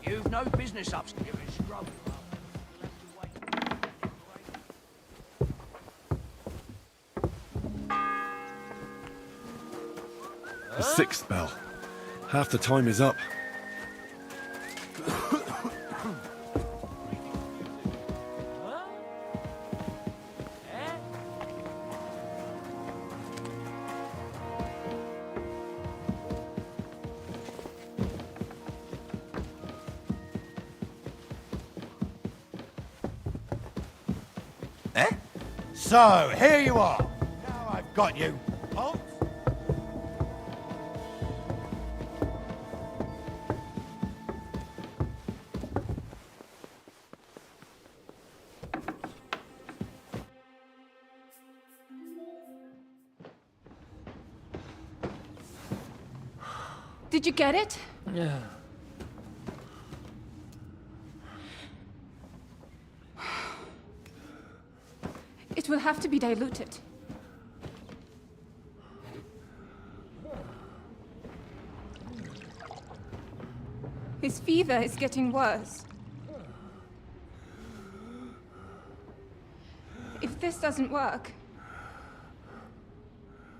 You've no business upstairs. Scrub. The sixth bell. Half the time is up. So, here you are. Now I've got you. Halt. Did you get it? Yeah. It will have to be diluted. His fever is getting worse. If this doesn't work,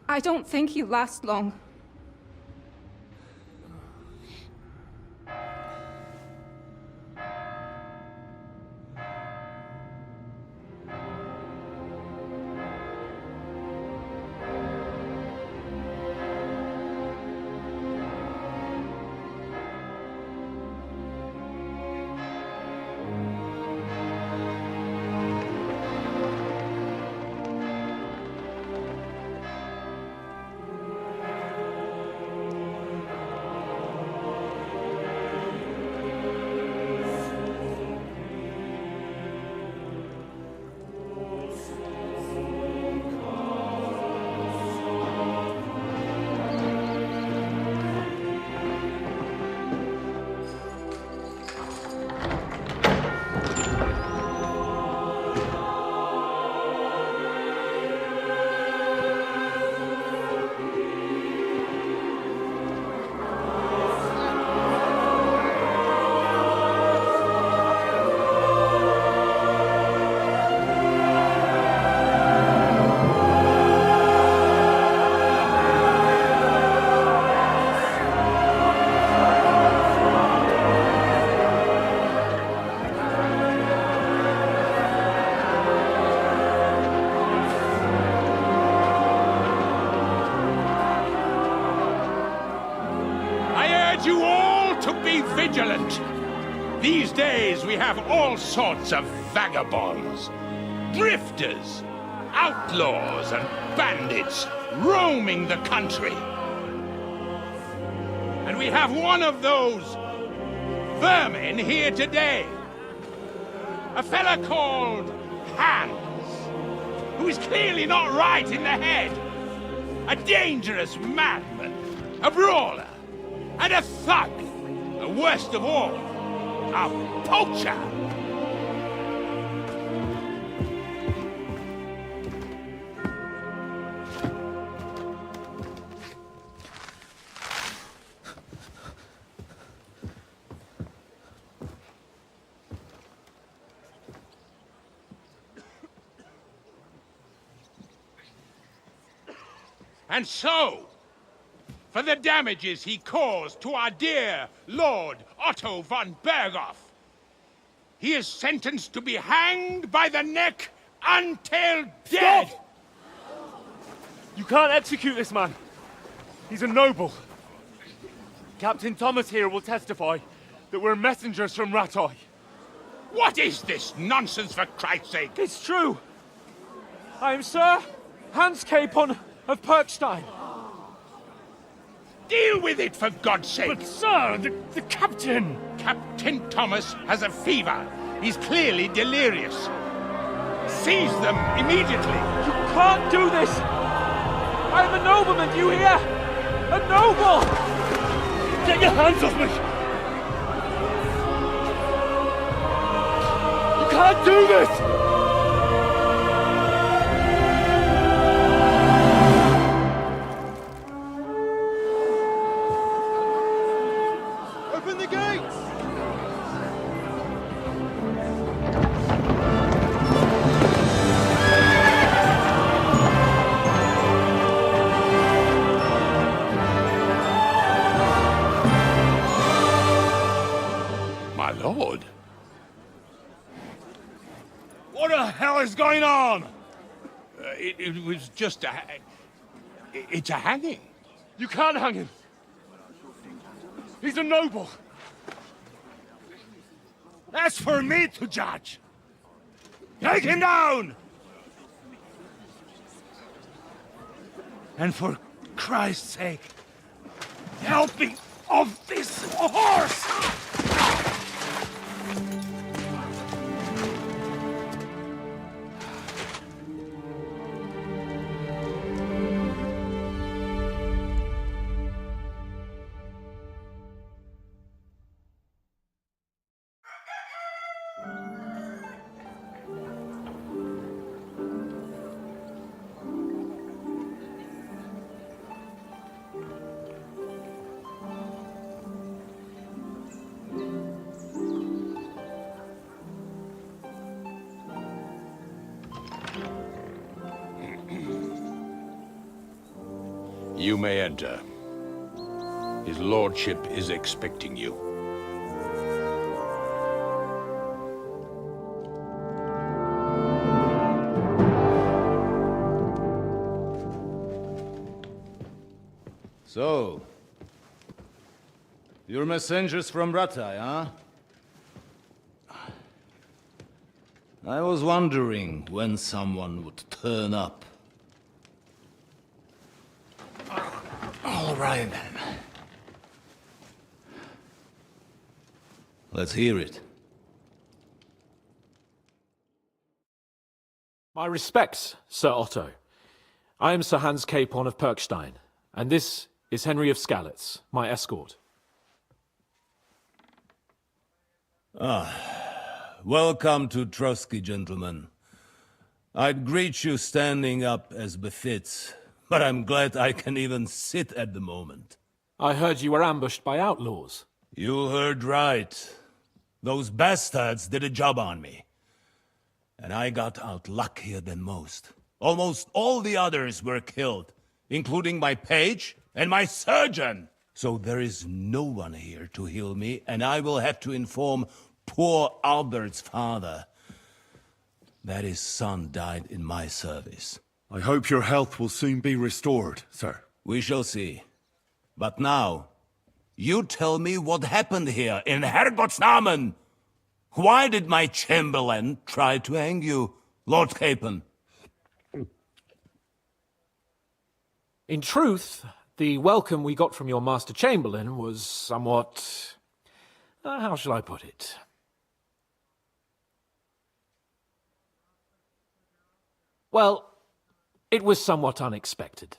I don't think he'll last long. charge you all to be vigilant. These days we have all sorts of vagabonds, drifters, outlaws and bandits roaming the country. And we have one of those vermin here today. A fella called Hans, who is clearly not right in the head. A dangerous madman, a brawler, and a thug. And worst of all, a poacher. And so, for the damages he caused to our dear Lord Otto von Berghoff, he is sentenced to be hanged by the neck until dead! Stop! You can't execute this man. He's a noble. Captain Thomas here will testify that we're messengers from Ratoi. What is this nonsense, for Christ's sake? It's true. I am Sir Hans Capon of Perkstein. Deal with it, for God's sake! But, sir, the captain... Captain Thomas has a fever. He's clearly delirious. Seize them immediately. You can't do this! I am a nobleman, do you hear? A noble! Get your hands off me! You can't do this! Lord. What the hell is going on? It was just a... It's a hanging. You can't hang him. He's a noble. That's for me to judge. Take him down! And for Christ's sake, help me off this horse! You may enter. His lordship is expecting you. So, you're messengers from Ratai, huh? I was wondering when someone would turn up. All right, then. Let's hear it. My respects, Sir Otto. I am Sir Hans Capon of Perkstein, and this is Henry of Skalitz, my escort. Welcome to Trotsky, gentlemen. I'd greet you standing up as befits, but I'm glad I can even sit at the moment. I heard you were ambushed by outlaws. You heard right. Those bastards did a job on me. And I got out luckier than most. Almost all the others were killed, including my page and my surgeon. So there is no one here to heal me, and I will have to inform poor Albert's father that his son died in my service. I hope your health will soon be restored, sir. We shall see. But now, You tell me what happened here in Herrgottsnamen. Why did my chamberlain try to hang you, Lord Capon? In truth, the welcome we got from your Master Chamberlain was somewhat... how shall I put it? Well, it was somewhat unexpected.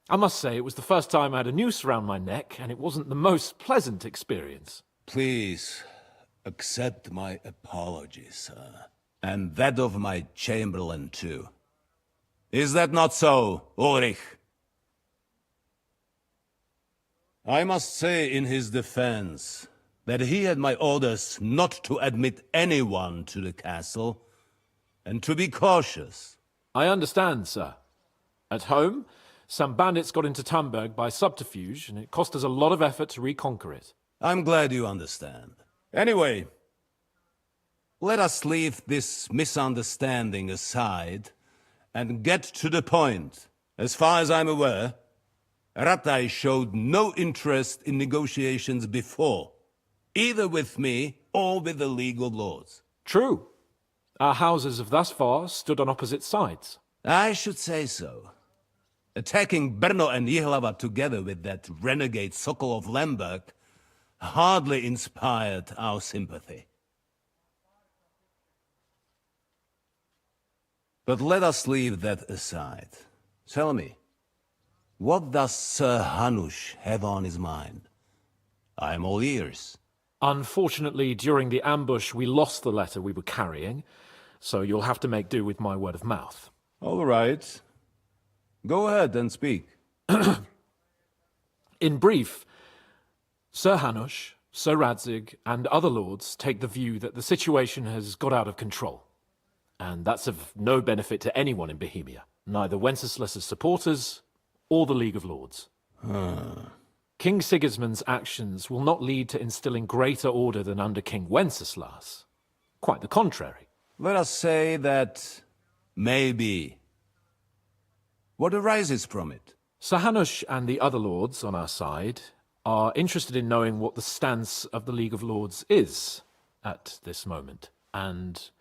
I must say, it was the first time I had a noose around my neck, and it wasn't the most pleasant experience. Please, accept my apologies, sir. And that of my chamberlain, too. Is that not so, Ulrich? I must say in his defense that he had my orders not to admit anyone to the castle, and to be cautious. I understand, sir. At home, some bandits got into Tamberg by subterfuge, and it cost us a lot of effort to reconquer it. I'm glad you understand. Anyway, let us leave this misunderstanding aside and get to the point. As far as I'm aware, Ratai showed no interest in negotiations before, either with me or with the League of Lords. True. Our houses have thus far stood on opposite sides. I should say so. Attacking Brno and Jihlava together with that renegade Sokol of Lemberg hardly inspired our sympathy. But let us leave that aside. Tell me, what does Sir Hanush have on his mind? I am all ears. Unfortunately, during the ambush, we lost the letter we were carrying, so you'll have to make do with my word of mouth. All right. Go ahead and speak. In brief, Sir Hanush, Sir Radzig, and other lords take the view that the situation has got out of control. And that's of no benefit to anyone in Bohemia, neither Wenceslas's supporters or the League of Lords. King Sigismund's actions will not lead to instilling greater order than under King Wenceslas. Quite the contrary. Let us say that maybe. What arises from it? Sir Hanush and the other lords on our side are interested in knowing what the stance of the League of Lords is at this moment, and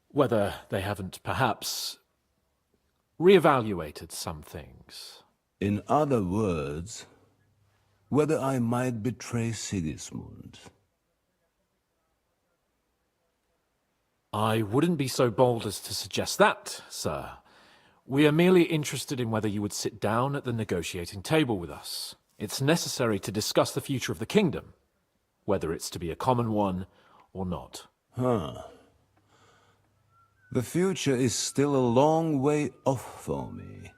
whether they haven't perhaps reevaluated some things. In other words, whether I might betray Sigismund. I wouldn't be so bold as to suggest that, sir. We are merely interested in whether you would sit down at the negotiating table with us. It's necessary to discuss the future of the kingdom, whether it's to be a common one or not. The future is still a long way off for me,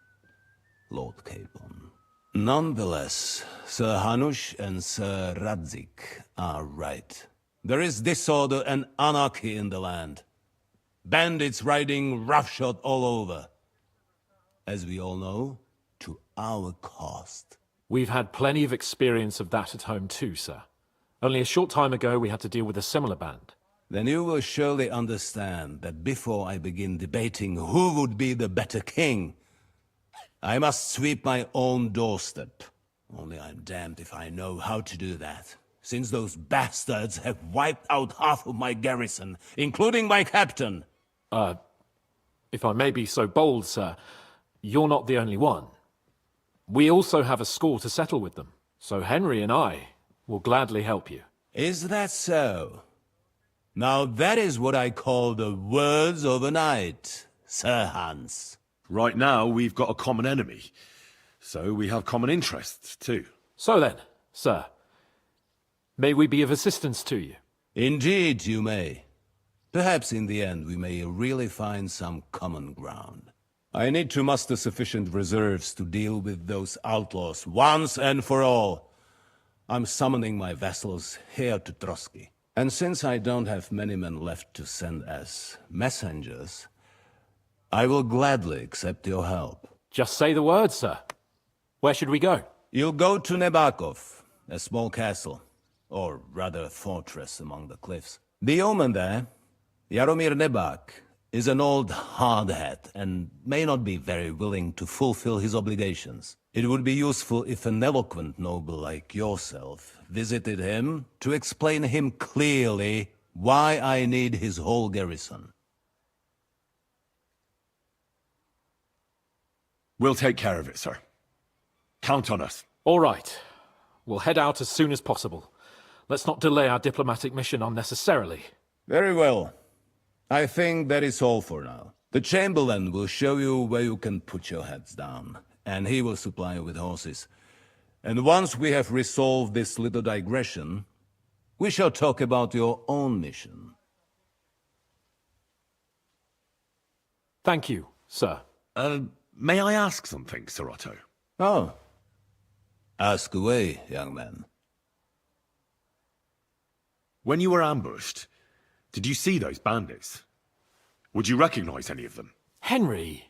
Lord Capon. Nonetheless, Sir Hanush and Sir Radzig are right. There is disorder and anarchy in the land. Bandits riding roughshod all over. As we all know, to our cost. We've had plenty of experience of that at home too, sir. Only a short time ago we had to deal with a similar band. Then you will surely understand that before I begin debating who would be the better king, I must sweep my own doorstep. Only I'm damned if I know how to do that, since those bastards have wiped out half of my garrison, including my captain. If I may be so bold, sir, you're not the only one. We also have a score to settle with them, so Henry and I will gladly help you. Is that so? Now that is what I call the words of a knight, Sir Hans. Right now, we've got a common enemy, so we have common interests, too. So then, sir, may we be of assistance to you? Indeed, you may. Perhaps in the end we may really find some common ground. I need to muster sufficient reserves to deal with those outlaws once and for all. I'm summoning my vassals here to Trotsky. And since I don't have many men left to send as messengers, I will gladly accept your help. Just say the word, sir. Where should we go? You'll go to Nebakov, a small castle, or rather a fortress among the cliffs. The yeoman there, Jaromir Nebak, is an old hardhat and may not be very willing to fulfill his obligations. It would be useful if an eloquent noble like yourself visited him to explain to him clearly why I need his whole garrison. We'll take care of it, sir. Count on us. All right. We'll head out as soon as possible. Let's not delay our diplomatic mission unnecessarily. Very well. I think that is all for now. The Chamberlain will show you where you can put your heads down, and he will supply you with horses. And once we have resolved this little digression, we shall talk about your own mission. Thank you, sir. May I ask something, Sir Otto? Oh. Ask away, young man. When you were ambushed, did you see those bandits? Would you recognize any of them? Henry,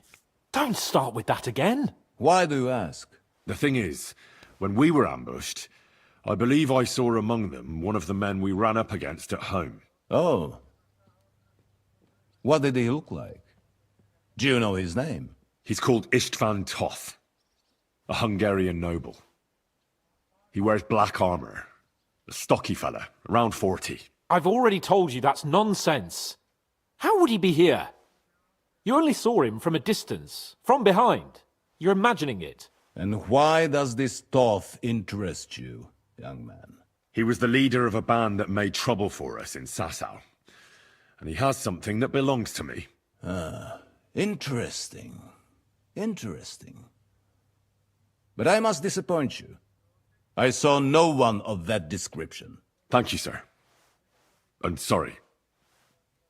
don't start with that again. Why do you ask? The thing is, when we were ambushed, I believe I saw among them one of the men we ran up against at home. Oh. What did he look like? Do you know his name? He's called Istvan Toth, a Hungarian noble. He wears black armor. A stocky fella, around 40. I've already told you that's nonsense. How would he be here? You only saw him from a distance, from behind. You're imagining it. And why does this Toth interest you, young man? He was the leader of a band that made trouble for us in Sasau. And he has something that belongs to me. Ah, interesting. Interesting. But I must disappoint you. I saw no one of that description. Thank you, sir. I'm sorry.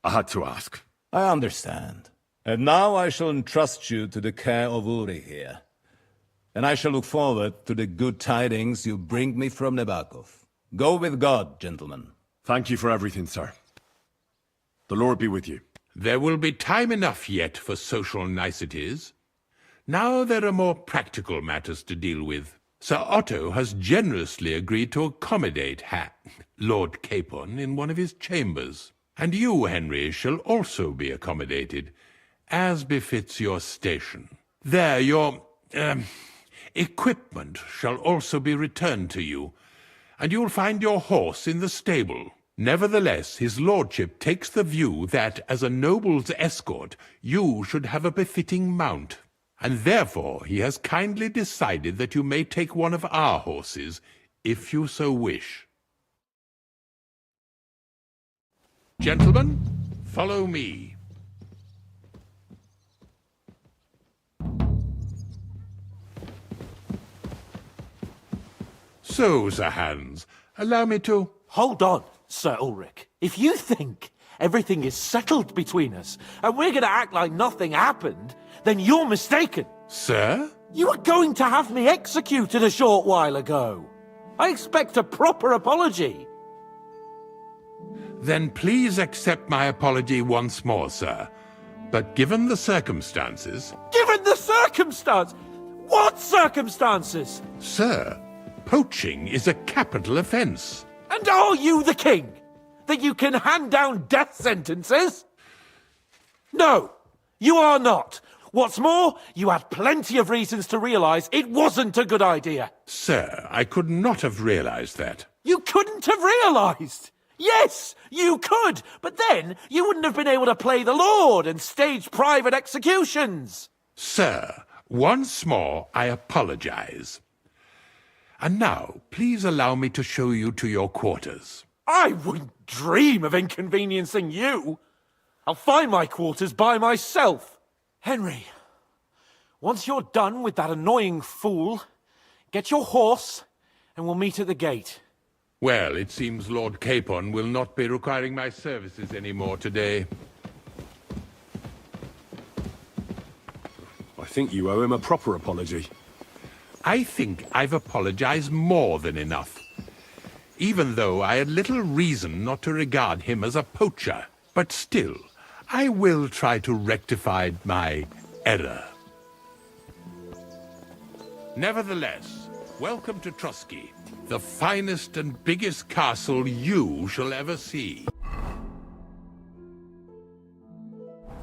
I had to ask. I understand. And now I shall entrust you to the care of Uri here. And I shall look forward to the good tidings you bring me from Nebakov. Go with God, gentlemen. Thank you for everything, sir. The Lord be with you. There will be time enough yet for social niceties. Now there are more practical matters to deal with. Sir Otto has generously agreed to accommodate Lord Capon in one of his chambers. And you, Henry, shall also be accommodated, as befits your station. There, your equipment shall also be returned to you, and you'll find your horse in the stable. Nevertheless, his lordship takes the view that, as a noble's escort, you should have a befitting mount. And therefore he has kindly decided that you may take one of our horses, if you so wish. Gentlemen, follow me. So, Sir Hans, allow me to... Hold on, Sir Ulrich. If you think everything is settled between us, and we're going to act like nothing happened, then you're mistaken. Sir? You were going to have me executed a short while ago. I expect a proper apology. Then please accept my apology once more, sir. But given the circumstances... Given the circumstance? What circumstances? Sir, poaching is a capital offence. And are you the king? That you can hand down death sentences? No, you are not. What's more, you had plenty of reasons to realise it wasn't a good idea. Sir, I could not have realised that. You couldn't have realised? Yes, you could, but then you wouldn't have been able to play the Lord and stage private executions. Sir, once more I apologise. And now, please allow me to show you to your quarters. I wouldn't dream of inconveniencing you. I'll find my quarters by myself. Henry, once you're done with that annoying fool, get your horse and we'll meet at the gate. Well, it seems Lord Capon will not be requiring my services anymore today. I think you owe him a proper apology. I think I've apologized more than enough. Even though I had little reason not to regard him as a poacher. But still, I will try to rectify my error. Nevertheless, welcome to Trotsky, the finest and biggest castle you shall ever see.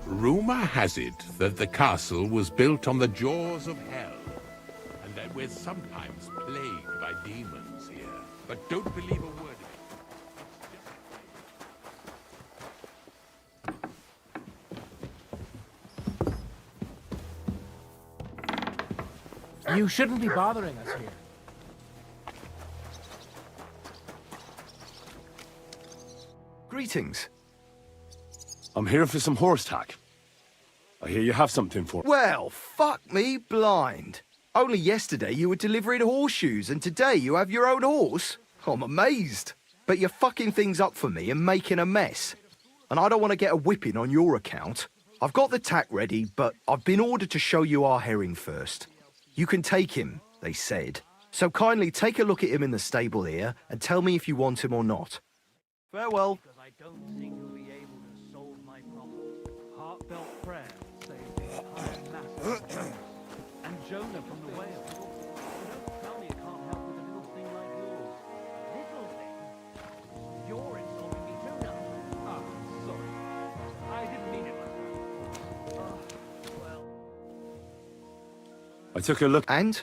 Rumor has it that the castle was built on the jaws of hell, and that We're sometimes plagued by demons here, but don't believe a word of it. You shouldn't be bothering us here. Greetings. I'm here for some horse tack. I hear you have something for... Well, fuck me blind. Only yesterday you were delivering horseshoes, and today you have your own horse? I'm amazed. But you're fucking things up for me and making a mess. And I don't want to get a whipping on your account. I've got the tack ready, but I've been ordered to show you our herring first. You can take him, they said. So kindly take a look at him in the stable here and tell me if you want him or not. Farewell. Because I don't think you'll be able to solve my problem. Heartfelt prayer saved the entire mass of Jonah. And Jonah from the whale. So don't tell me you can't help with a little thing like yours. Little thing? You're insulting me too now. Ah, sorry. I didn't mean it like that. Well. I took a look... And?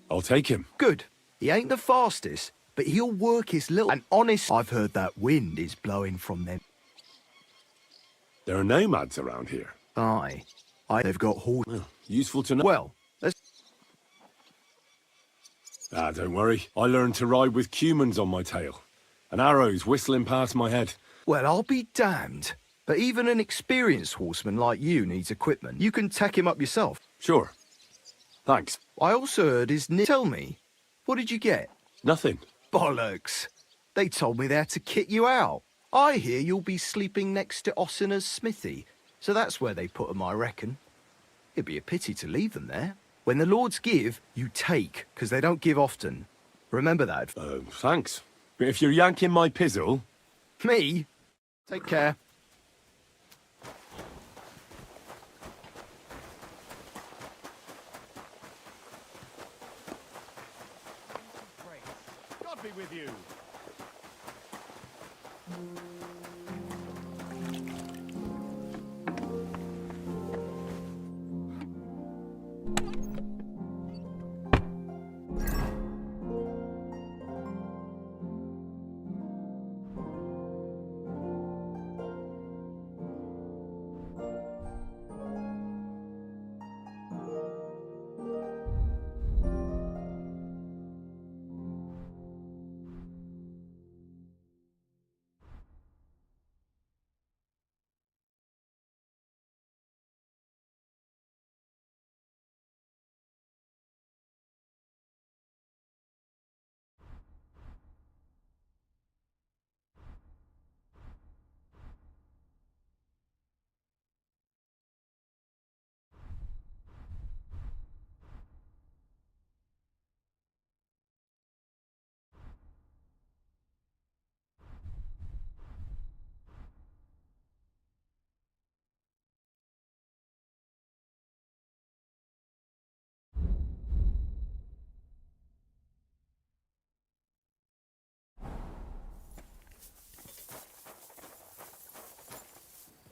I'll take him. Good. He ain't the fastest, but he'll work his little... And honest, I've heard that wind is blowing from them. There are nomads around here. Aye. They've got horses. Well, useful to know. Well, let's... Ah, don't worry. I learned to ride with cumans on my tail. And arrows whistling past my head. Well, I'll be damned. But even an experienced horseman like you needs equipment. You can tack him up yourself. Sure. Thanks. I also heard his... Tell me, what did you get? Nothing. Bollocks. They told me they had to kit you out. I hear you'll be sleeping next to Ossiner's smithy. So that's where they put 'em, I reckon. It'd be a pity to leave them there. When the lords give, you take, 'cause they don't give often. Remember that. Thanks. But if you're yanking my pizzle... Me? Take care. God be with you.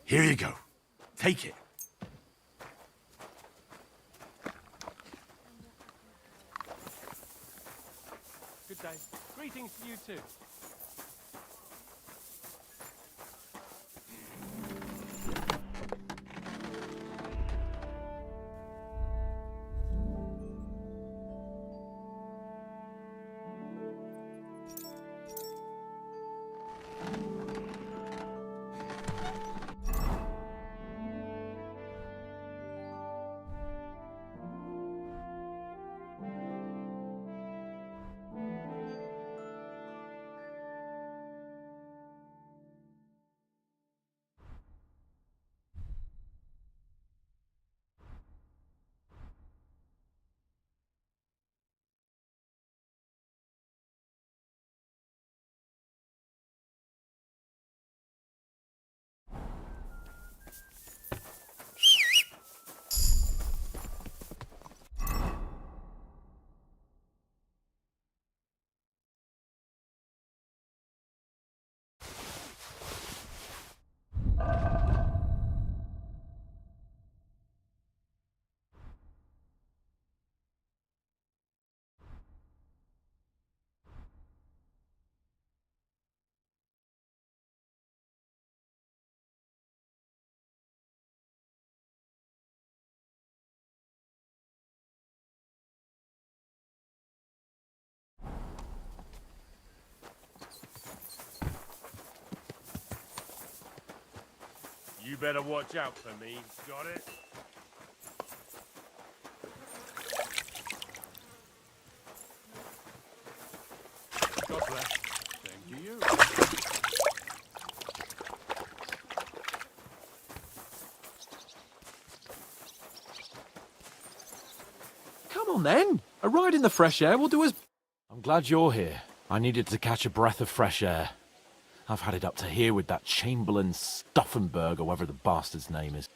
Here you go. Take it. Good day. Greetings to you too. You better watch out for me, got it? God bless. Thank you. Come on then. A ride in the fresh air will do us. I'm glad you're here. I needed to catch a breath of fresh air. I've had it up to here with that Chamberlain Stuffenberg, or whatever the bastard's name is.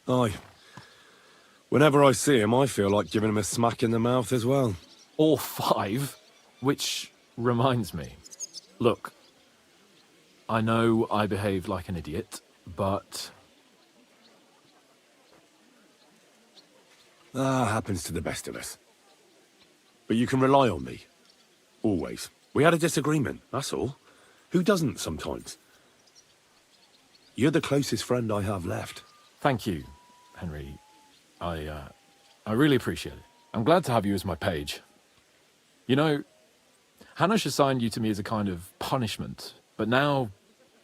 Aye. Whenever I see him, I feel like giving him a smack in the mouth as well. Or 5. Which reminds me. Look, I know I behaved like an idiot, but... Happens to the best of us. But you can rely on me. Always. We had a disagreement, that's all. Who doesn't sometimes? You're the closest friend I have left. Thank you, Henry. I really appreciate it. I'm glad to have you as my page. You know, Hanush assigned you to me as a kind of punishment, but now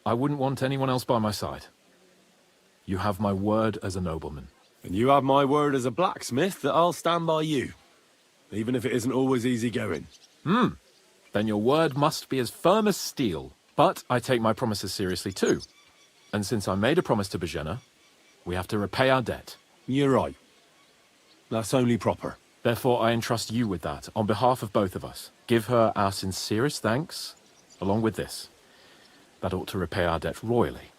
I wouldn't want anyone else by my side. You have my word as a nobleman. And you have my word as a blacksmith that I'll stand by you. Even if it isn't always easy going. Then your word must be as firm as steel. But I take my promises seriously too. And since I made a promise to Bajena, we have to repay our debt. You're right. That's only proper. Therefore, I entrust you with that, on behalf of both of us. Give her our sincerest thanks, along with this. That ought to repay our debt royally.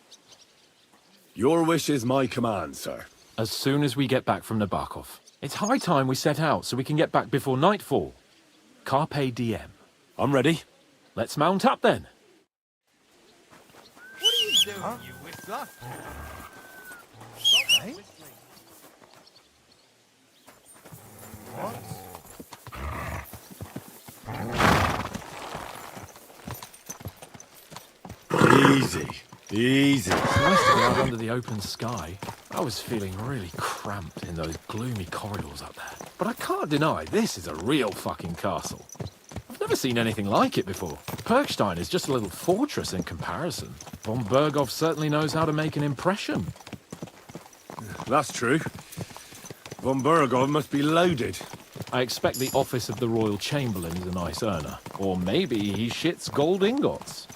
Your wish is my command, sir. As soon as we get back from Nabokov. It's high time we set out so we can get back before nightfall. Carpe diem. I'm ready. Let's mount up then. What are you doing, you whistler? Stop whistling. What? Easy. Easy. It's nice to be out under the open sky. I was feeling really cramped in those gloomy corridors up there. But I can't deny, this is a real fucking castle. I've never seen anything like it before. Perkstein is just a little fortress in comparison. Von Berghoff certainly knows how to make an impression. That's true. Von Berghoff must be loaded. I expect the office of the Royal Chamberlain is a nice earner. Or maybe he shits gold ingots.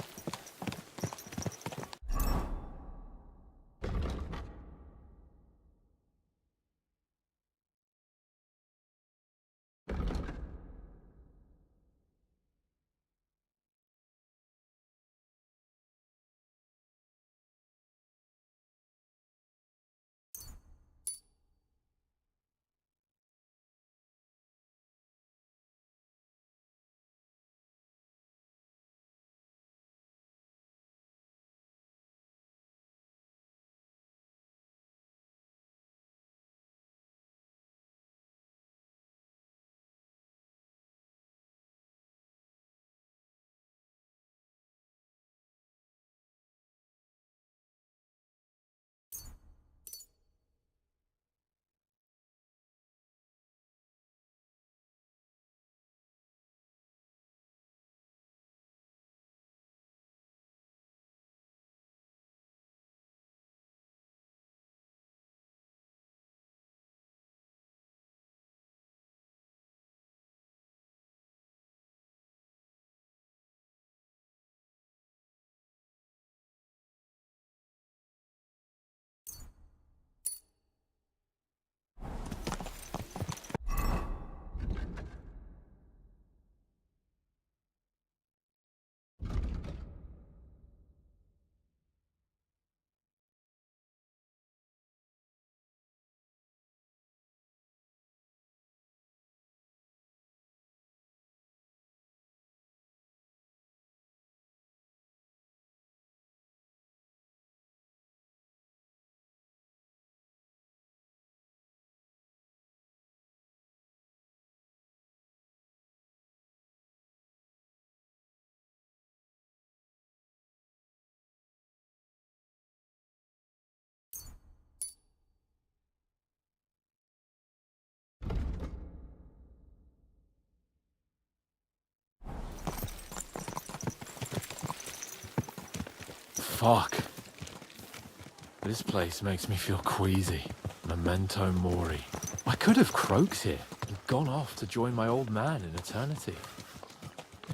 Fuck. This place makes me feel queasy. Memento mori. I could have croaked here and gone off to join my old man in eternity.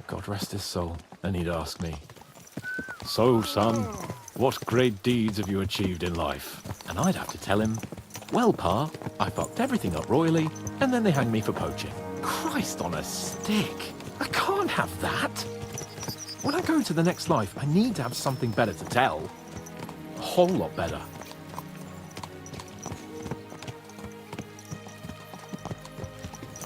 God rest his soul. And he'd ask me, "So, son, what great deeds have you achieved in life?" And I'd have to tell him, "Well, Pa, I fucked everything up royally, and then they hanged me for poaching." Christ on a stick. I can't have that. When I go to the next life, I need to have something better to tell. A whole lot better.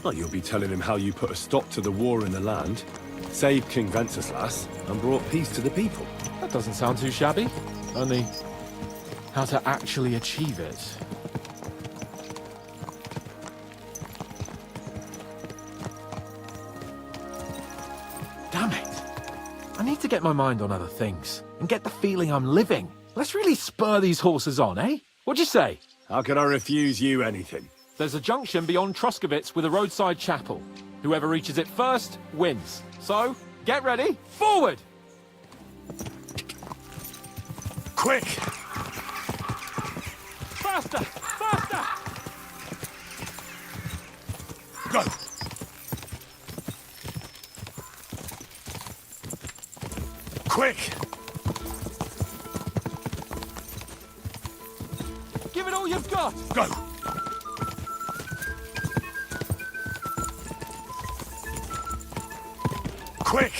Well, you'll be telling him how you put a stop to the war in the land, saved King Wenceslas, and brought peace to the people. That doesn't sound too shabby. Only, how to actually achieve it. Damn it. I need to get my mind on other things, and get the feeling I'm living. Let's really spur these horses on, eh? What'd you say? How can I refuse you anything? There's a junction beyond Troskovitz with a roadside chapel. Whoever reaches it first wins. So, get ready, forward! Quick! Faster! Faster! Go! Quick! Give it all you've got! Go! Quick!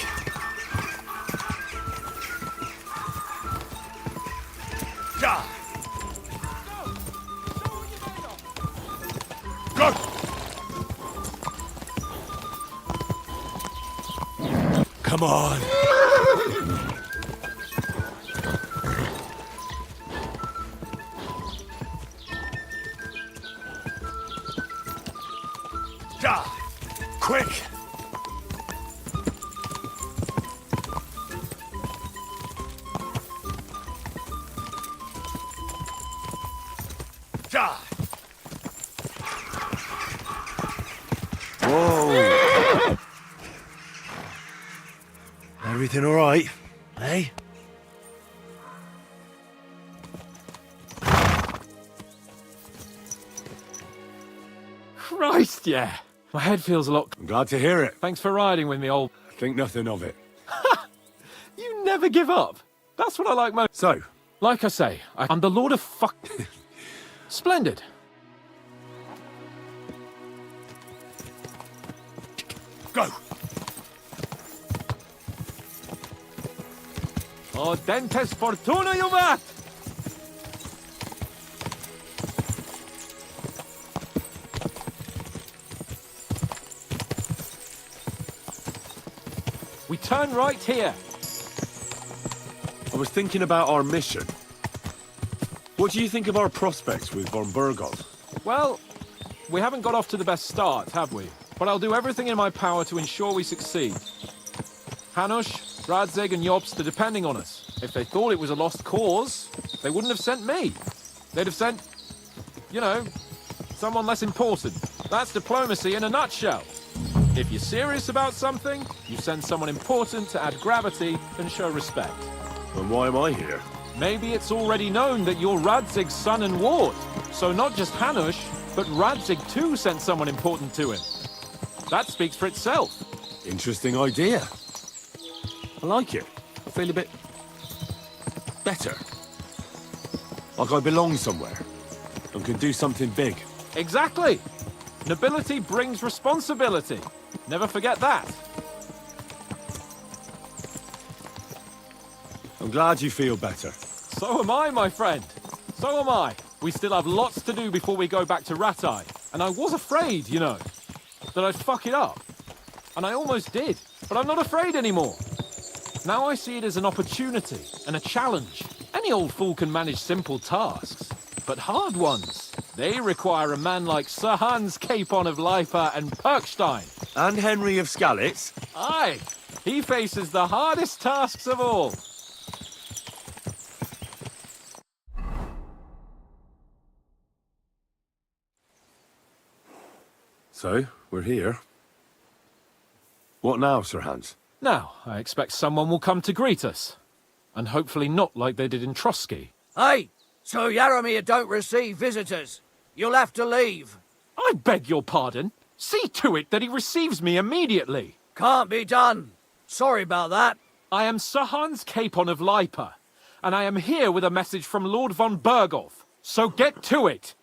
Ja! Go! Come on! Ja! Quick! Ja! Whoa! Everything all right, eh? Christ, yeah. My head feels a lot... I'm glad to hear it. Thanks for riding with me, old... Think nothing of it. You never give up. That's what I like most. So? Like I say, I'm the Lord of Fuck... Splendid. Go! Audentes fortuna juvat! We turn right here. I was thinking about our mission. What do you think of our prospects with von Burgos? Well, we haven't got off to the best start, have we? But I'll do everything in my power to ensure we succeed. Hanush, Radzig and Jobst are depending on us. If they thought it was a lost cause, they wouldn't have sent me. They'd have sent, you know, someone less important. That's diplomacy in a nutshell. If you're serious about something, you send someone important to add gravity and show respect. And why am I here? Maybe it's already known that you're Radzig's son and ward. So not just Hanush, but Radzig too sent someone important to him. That speaks for itself. Interesting idea. I like it. I feel a bit... better. Like I belong somewhere. And can do something big. Exactly. Nobility brings responsibility. Never forget that. I'm glad you feel better. So am I, my friend. So am I. We still have lots to do before we go back to Rattay. And I was afraid, you know, that I'd fuck it up. And I almost did. But I'm not afraid anymore. Now I see it as an opportunity and a challenge. Any old fool can manage simple tasks. But hard ones, they require a man like Sir Hans Capon of Leipa and Perkstein. And Henry of Skalitz. Aye, he faces the hardest tasks of all. So, we're here. What now, Sir Hans? Now, I expect someone will come to greet us. and hopefully not like they did in Trotsky. Hey, so Yaramir don't receive visitors. You'll have to leave. I beg your pardon. See to it that he receives me immediately. Can't be done. Sorry about that. I am Sir Hans Capon of Lipa, and I am here with a message from Lord von Berghoff. So get to it.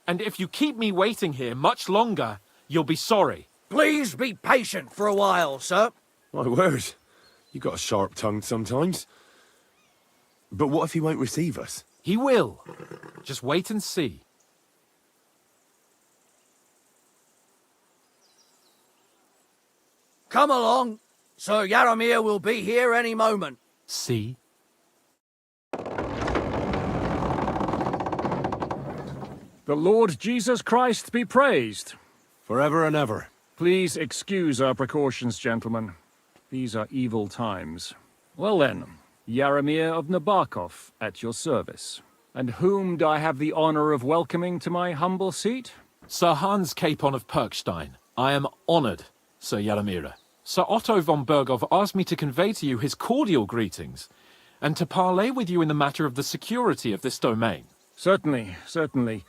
And if you keep me waiting here much longer, you'll be sorry. Please be patient for a while, sir. My word. You got a sharp tongue sometimes. But what if he won't receive us? He will. Just wait and see. Come along. Sir Yaramir will be here any moment. See? The Lord Jesus Christ be praised. Forever and ever. Please excuse our precautions, gentlemen. These are evil times. Well then, Yaramir of Nabokov at your service. And whom do I have the honor of welcoming to my humble seat? Sir Hans Capon of Perkstein. I am honored, Sir Yaramir. Sir Otto von Berghoff asked me to convey to you his cordial greetings, and to parley with you in the matter of the security of this domain. Certainly, certainly.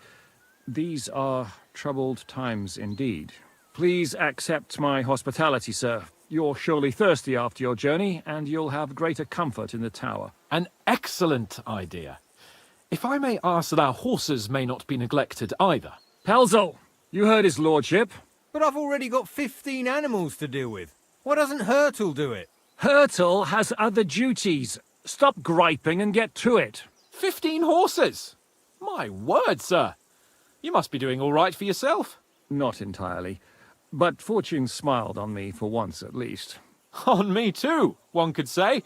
These are troubled times indeed. Please accept my hospitality, sir. You're surely thirsty after your journey, and you'll have greater comfort in the tower. An excellent idea. If I may ask that our horses may not be neglected either. Pelzel, you heard his lordship. But I've already got 15 animals to deal with. Why doesn't Hurtle do it? Hurtle has other duties. Stop griping and get to it. 15 horses? My word, sir. You must be doing all right for yourself. Not entirely. But fortune smiled on me for once at least. On me too, one could say.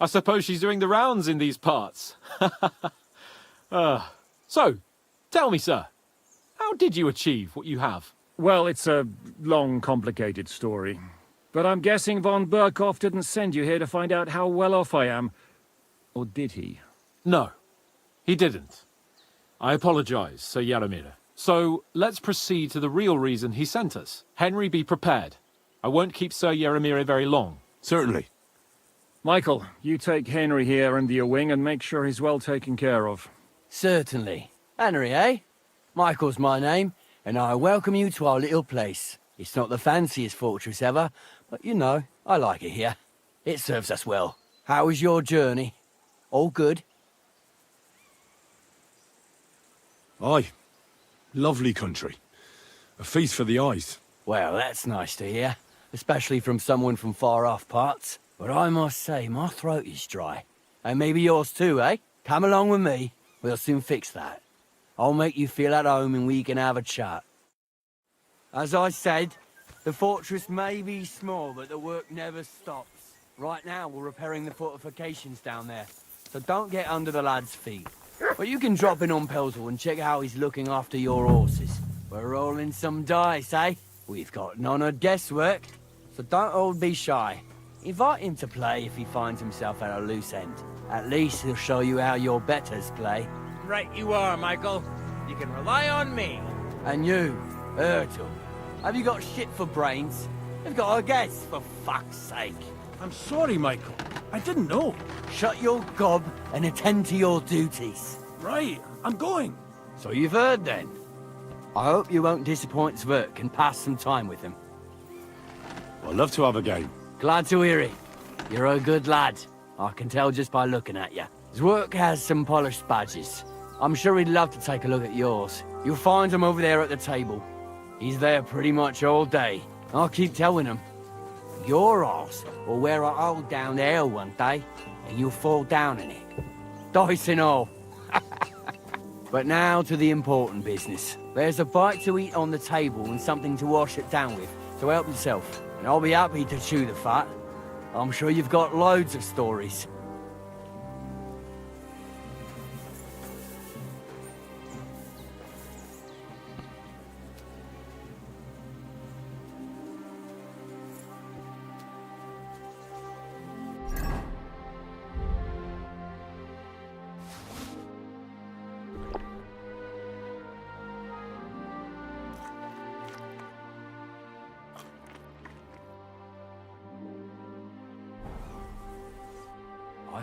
I suppose she's doing the rounds in these parts. So, tell me, sir, how did you achieve what you have? Well, it's a long, complicated story. But I'm guessing von Berghoff didn't send you here to find out how well off I am. Or did he? No, he didn't. I apologize, Sir Yaramir. So, let's proceed to the real reason he sent us. Henry, be prepared. I won't keep Sir Yaramir very long. Certainly. Michael, you take Henry here under your wing and make sure he's well taken care of. Certainly. Henry, eh? Michael's my name, and I welcome you to our little place. It's not the fanciest fortress ever, but you know, I like it here. It serves us well. How was your journey? All good? Aye. Lovely country. A feast for the eyes. Well, that's nice to hear, especially from someone from far-off parts. But I must say, my throat is dry. And maybe yours too, eh? Come along with me. We'll soon fix that. I'll make you feel at home and we can have a chat. As I said, the fortress may be small, but the work never stops. Right now, we're repairing the fortifications down there, so don't get under the lad's feet. But you can drop in on Pelzel and check how he's looking after your horses. We're rolling some dice, eh? We've got none of guesswork, so don't all be shy. Invite him to play if he finds himself at a loose end. At least he'll show you how your betters play. Right you are, Michael. You can rely on me. And you, Ertul, have you got shit for brains? You've got a guess, for fuck's sake. I'm sorry, Michael. I didn't know. Shut your gob and attend to your duties. Right, I'm going. So you've heard then. I hope you won't disappoint Zwerk and pass some time with him. I'd love to have a game. Glad to hear it. You're a good lad. I can tell just by looking at you. Zwerk has some polished badges. I'm sure he'd love to take a look at yours. You'll find him over there at the table. He's there pretty much all day. I'll keep telling him. Your arse will wear a hole down there one day, and you'll fall down in it. Dice and all. But now to the important business. There's a bite to eat on the table and something to wash it down with, so help yourself. And I'll be happy to chew the fat. I'm sure you've got loads of stories.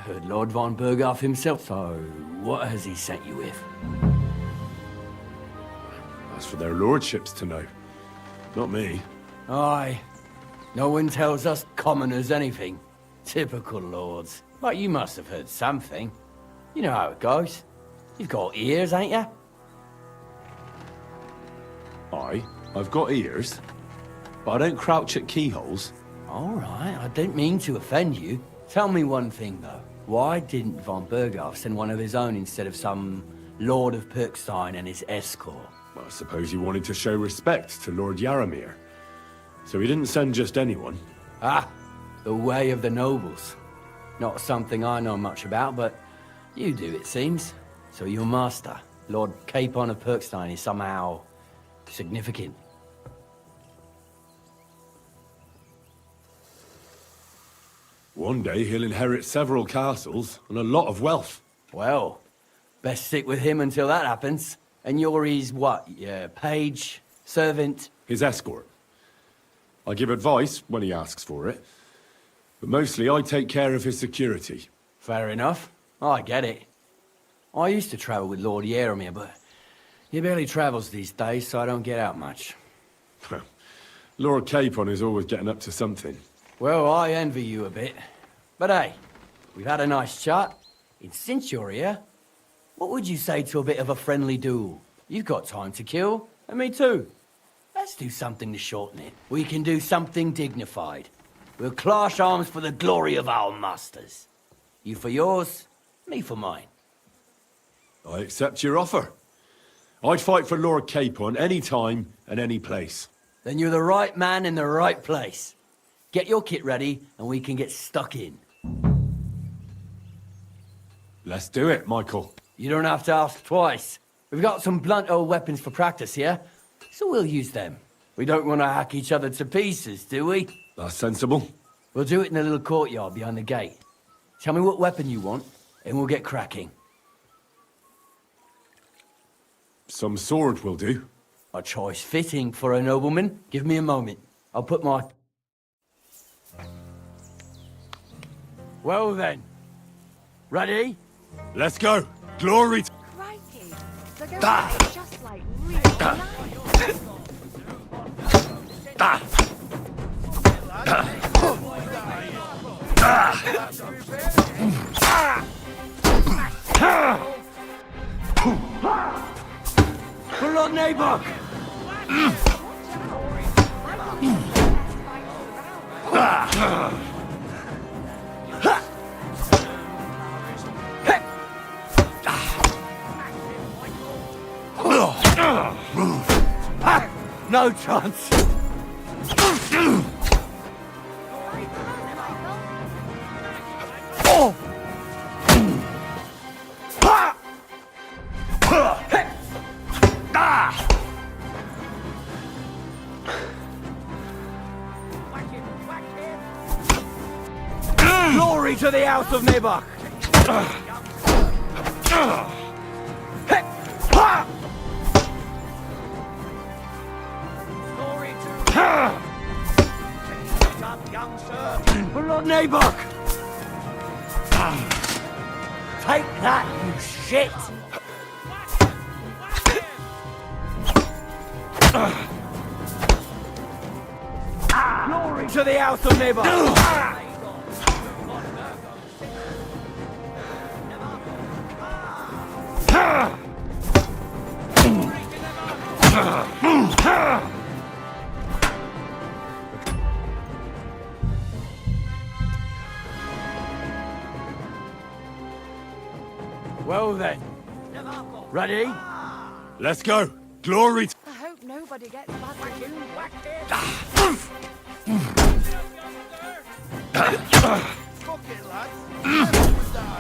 heard Lord von Berghoff himself. So, what has he sent you with? That's for their lordships to know. Not me. Aye. No one tells us commoners anything. Typical lords. But you must have heard something. You know how it goes. You've got ears, ain't you? Aye, I've got ears. But I don't crouch at keyholes. All right, I didn't mean to offend you. Tell me one thing, though. Why didn't von Berghoff send one of his own instead of some Lord of Pirkstein and his escort? Well, I suppose he wanted to show respect to Lord Yaramir. So he didn't send just anyone. Ah, the way of the nobles. Not something I know much about, but you do, it seems. So your master, Lord Capon of Pirkstein, is somehow significant. One day he'll inherit several castles and a lot of wealth. Well, best stick with him until that happens. And you're his what? Yeah, page, servant? His escort. I give advice when he asks for it. But mostly I take care of his security. Fair enough. I get it. I used to travel with Lord Yaramir, but he barely travels these days, so I don't get out much. Lord Capon is always getting up to something. Well, I envy you a bit. But hey, we've had a nice chat. And since you're here, what would you say to a bit of a friendly duel? You've got time to kill, and me too. Let's do something to shorten it. We can do something dignified. We'll clash arms for the glory of our masters. You for yours, me for mine. I accept your offer. I'd fight for Lord Capon any time and any place. Then you're the right man in the right place. Get your kit ready, and we can get stuck in. Let's do it, Michael. You don't have to ask twice. We've got some blunt old weapons for practice here, so we'll use them. We don't want to hack each other to pieces, do we? That's sensible. We'll do it in the little courtyard behind the gate. Tell me what weapon you want, and we'll get cracking. Some sword will do. A choice fitting for a nobleman. Give me a moment. I'll put my... Well then. Ready? Let's go. Glory to... Crikey, they're going to be just like really nice. Pull on, neighbor! No chance! Glory to the house of Nebach! Pull on, Nebach! Take that, you shit! Glory to the house of Nebach! Well then. Ready? Let's go. Glory to... I hope nobody gets badly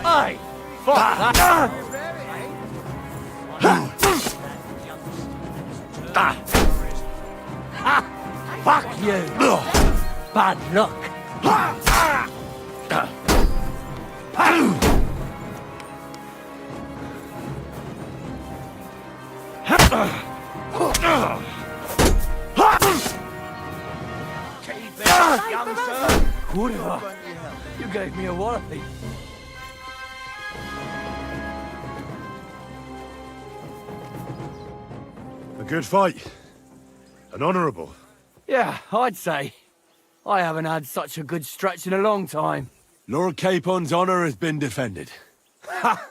Aye! Fuck that! Fuck you! Bad luck! Kurwa! You gave me a wallopy. good fight. An honourable. Yeah, I'd say. I haven't had such a good stretch in a long time. Lord Capon's honour has been defended. Ha!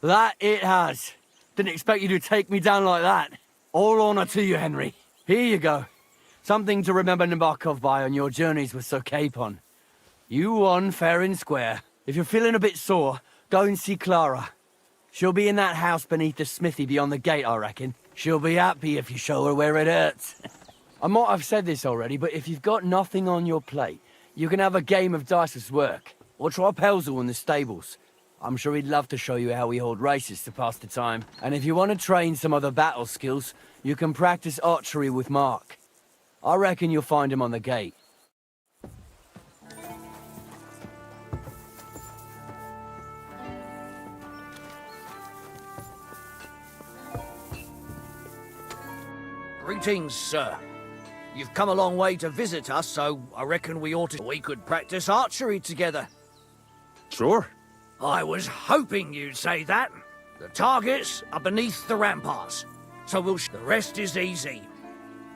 That it has. Didn't expect you to take me down like that. All honour to you, Henry. Here you go. Something to remember Nabokov by on your journeys with Sir Capon. You won fair and square. If you're feeling a bit sore, go and see Clara. She'll be in that house beneath the smithy beyond the gate, I reckon. She'll be happy if you show her where it hurts. I might have said this already, but if you've got nothing on your plate, you can have a game of dice's work. Or try Pelzel in the stables. I'm sure he'd love to show you how we hold races to pass the time. And if you want to train some other battle skills, you can practice archery with Mark. I reckon you'll find him on the gate. Greetings, sir. You've come a long way to visit us, so I reckon we could practice archery together. Sure. I was hoping you'd say that. The targets are beneath the ramparts, so the rest is easy.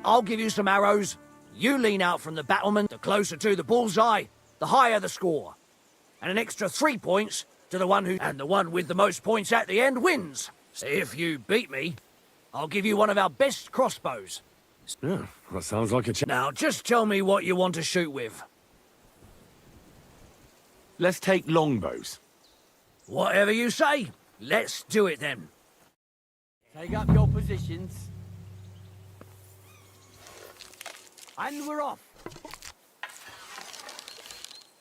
I'll give you some arrows. You lean out from the battlement. The closer to the bullseye, the higher the score. And an extra 3 points to the one with the most points at the end wins. So if you beat me, I'll give you one of our best crossbows. Yeah, that sounds like a Now, just tell me what you want to shoot with. Let's take longbows. Whatever you say. Let's do it then. Take up your positions. And we're off.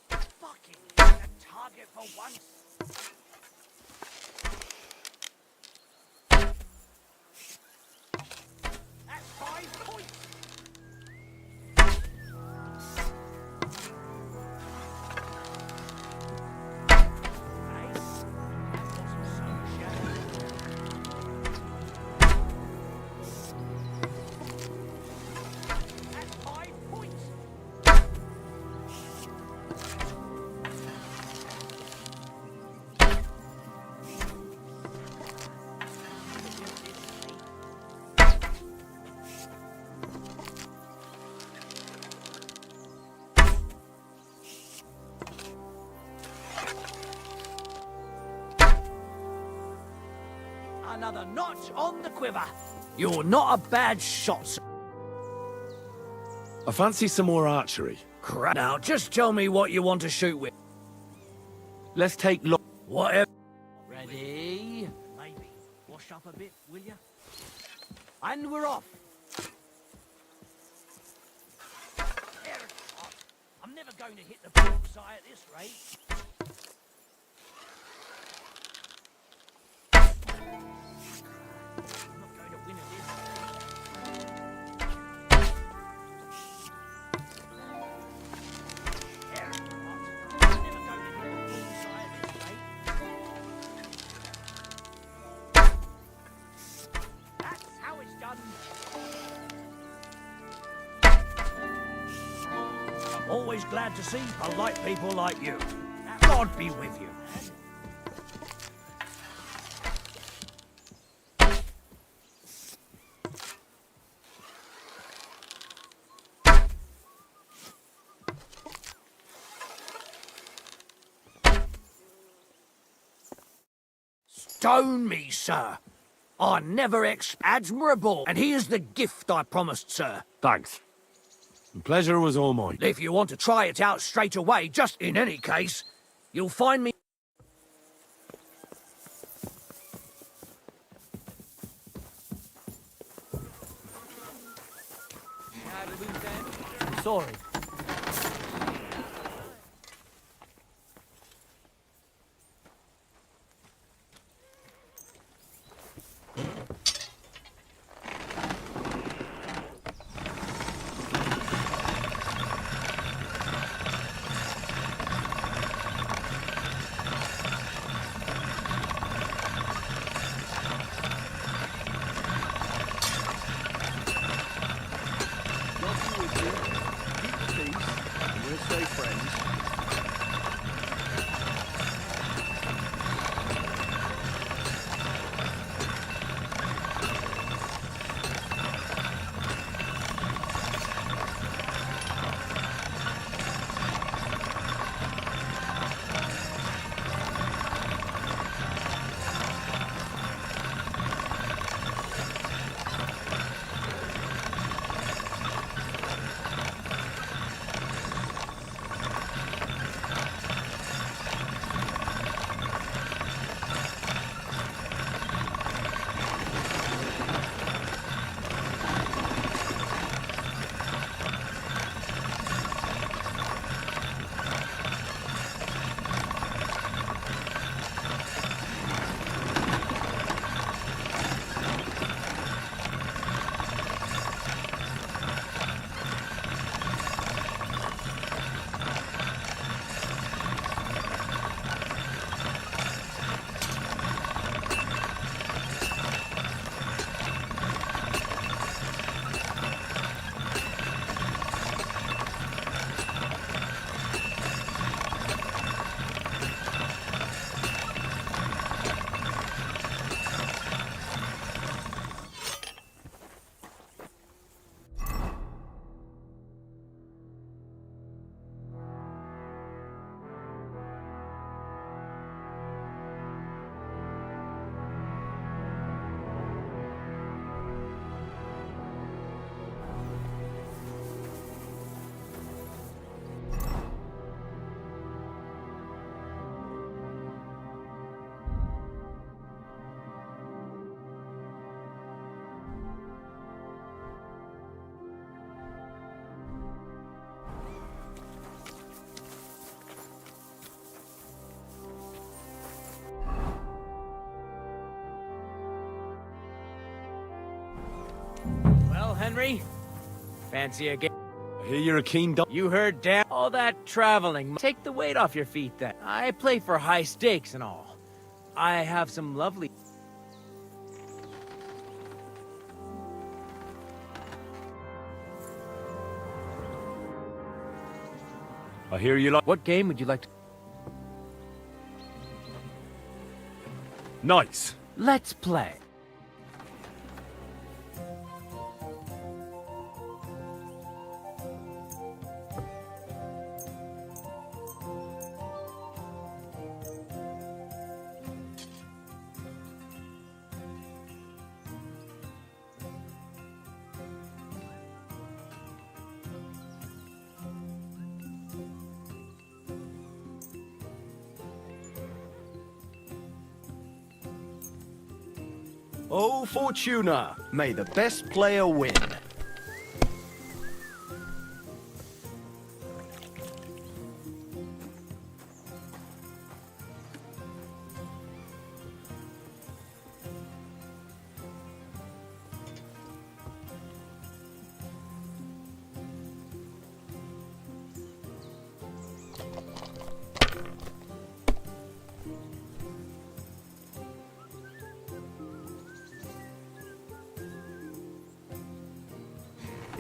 Fucking a target for once. That's 5 points. Another notch on the quiver. You're not a bad shot, sir. I fancy some more archery. Crap. Now, just tell me what you want to shoot with. Let's take Whatever. Ready? Maybe. Wash up a bit, will you? And we're off. I'm never going to hit the bullseye at this rate. I'm not going to win at this. I'm never going to hit the bullseye at this rate. That's how it's done. I'm always glad to see polite people like you. God be with you. Stone me, sir. I never admirable, and here's the gift I promised, sir. Thanks. The pleasure was all mine. If you want to try it out straight away, just in any case, you'll find me... Sorry. Henry? Fancy a game? I hear you're a Kingdome. You heard Dan. All that traveling. Take the weight off your feet then. I play for high stakes and all. I have some lovely... I hear you like... What game would you like to... Nice. Let's play. Oh, Fortuna, may the best player win.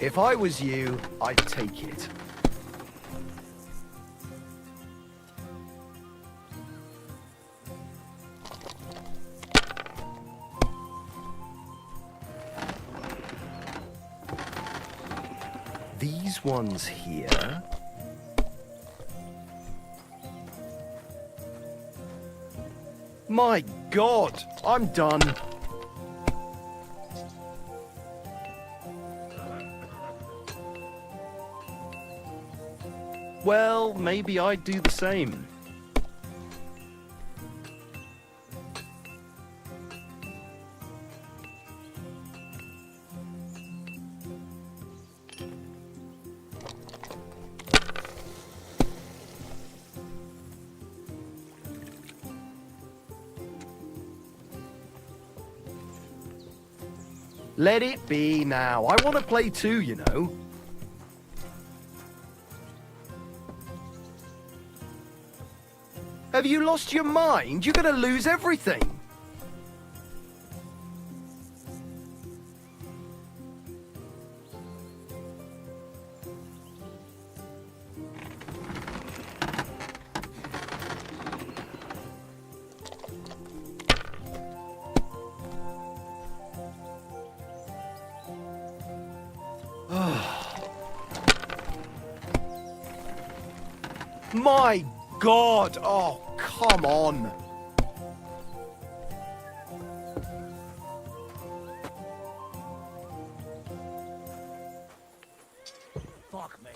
If I was you, I'd take it. These ones here. My God, I'm done. Well, maybe I'd do the same. Let it be now. I want to play too, you know. Have you lost your mind? You're going to lose everything. My God! Oh, come on! Fuck me.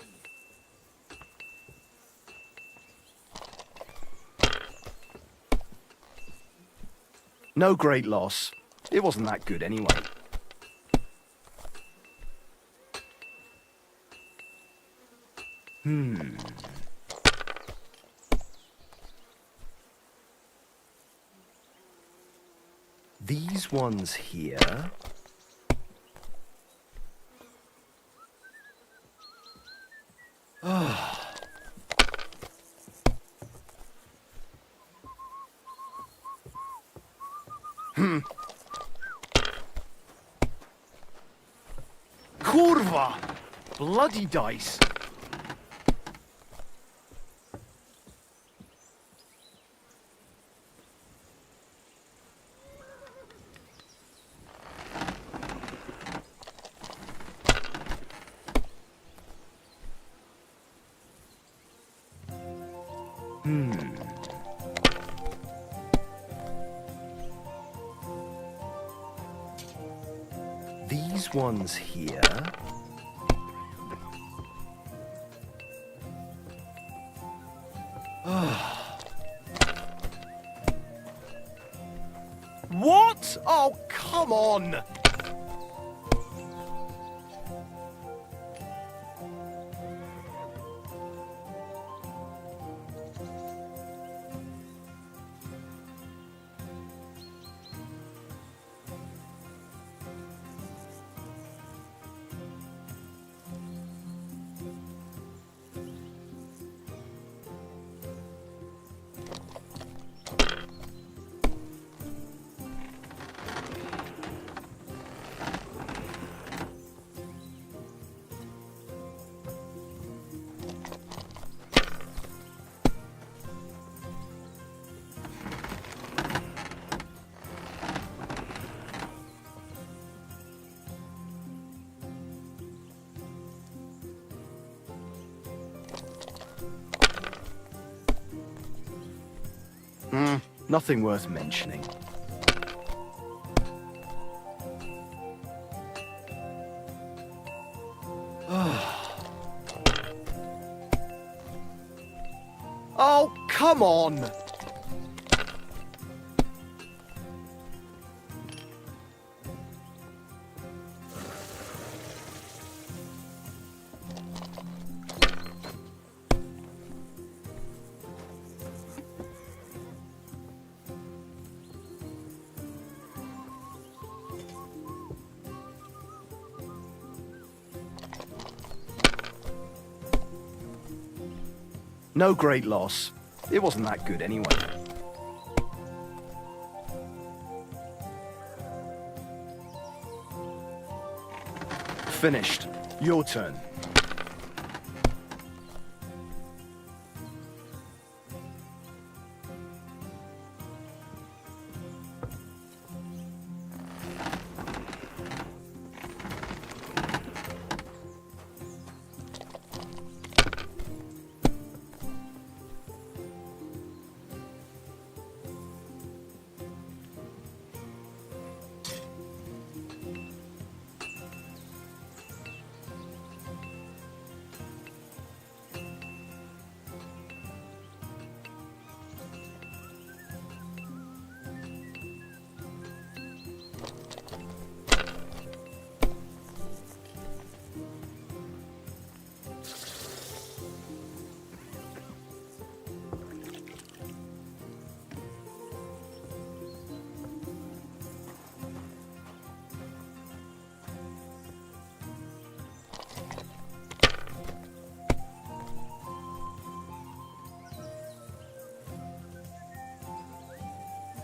No great loss. It wasn't that good anyway. These ones here. Kurwa! Bloody dice. These ones here. What? Oh, come on! Nothing worth mentioning. Oh, come on! No great loss. It wasn't that good anyway. Finished. Your turn.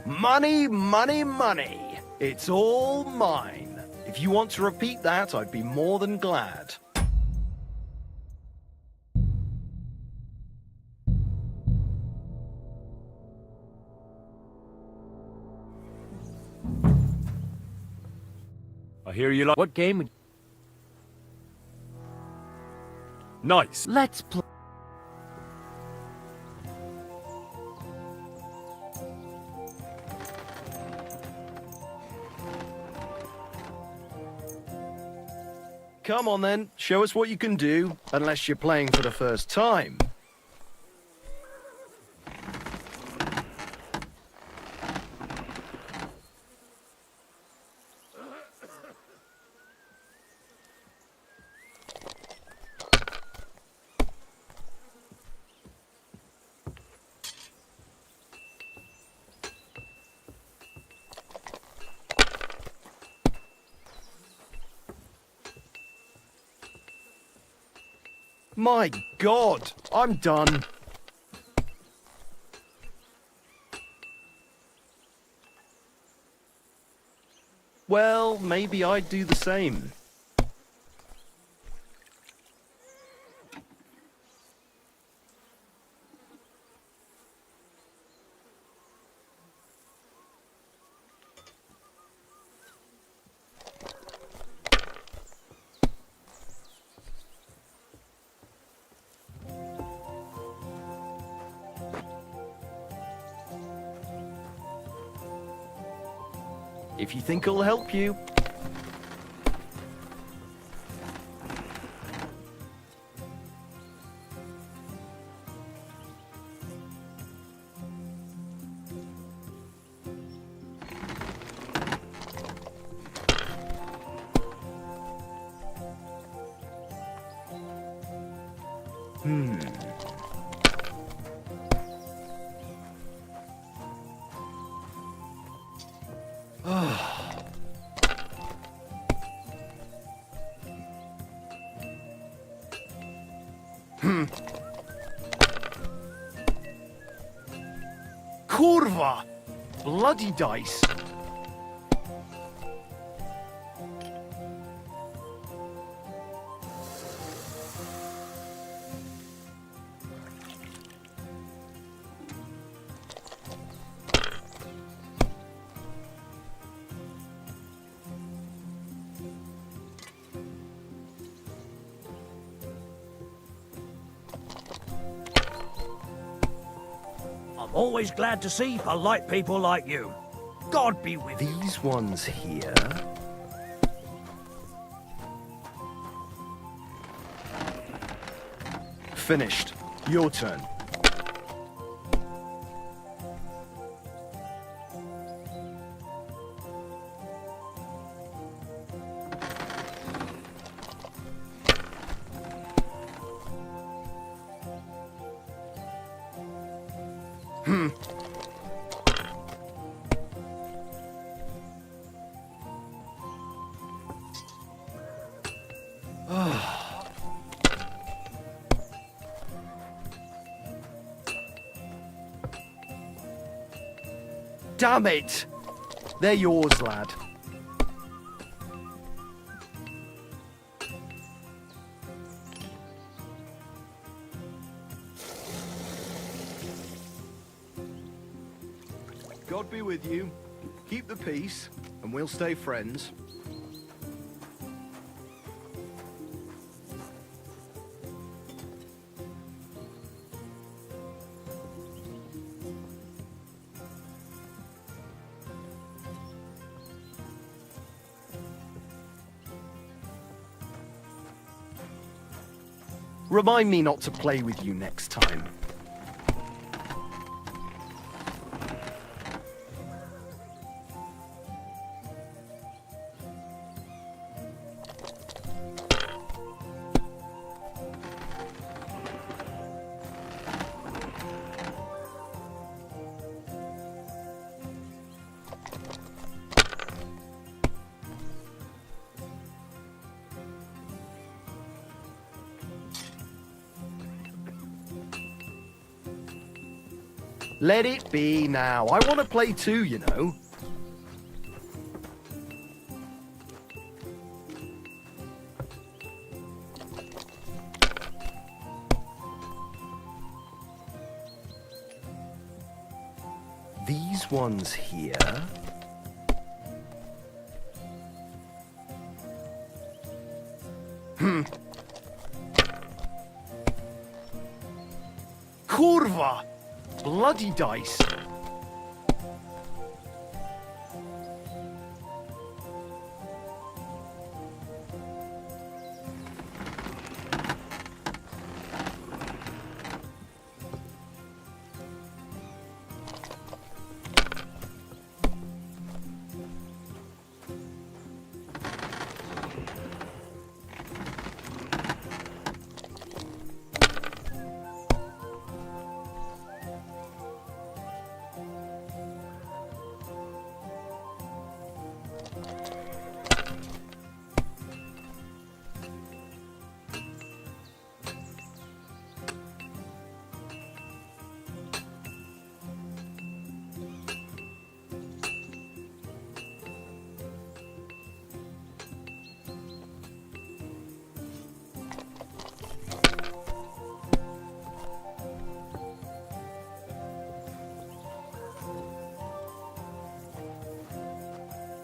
Money, money, money. It's all mine. If you want to repeat that, I'd be more than glad. I hear you like... What game would... Nice. Let's play... Come on then, show us what you can do, unless you're playing for the first time. My God, I'm done. Well, maybe I'd do the same. If you think it'll help you. Kurwa! Bloody dice. I'm always glad to see polite people like you. God be with you. These ones here. Finished. Your turn. Damn it! They're yours, lad. God be with you. Keep the peace, and we'll stay friends. Remind me not to play with you next time. Let it be now. I want to play too, you know. These ones here. Kurwa! Bloody dice.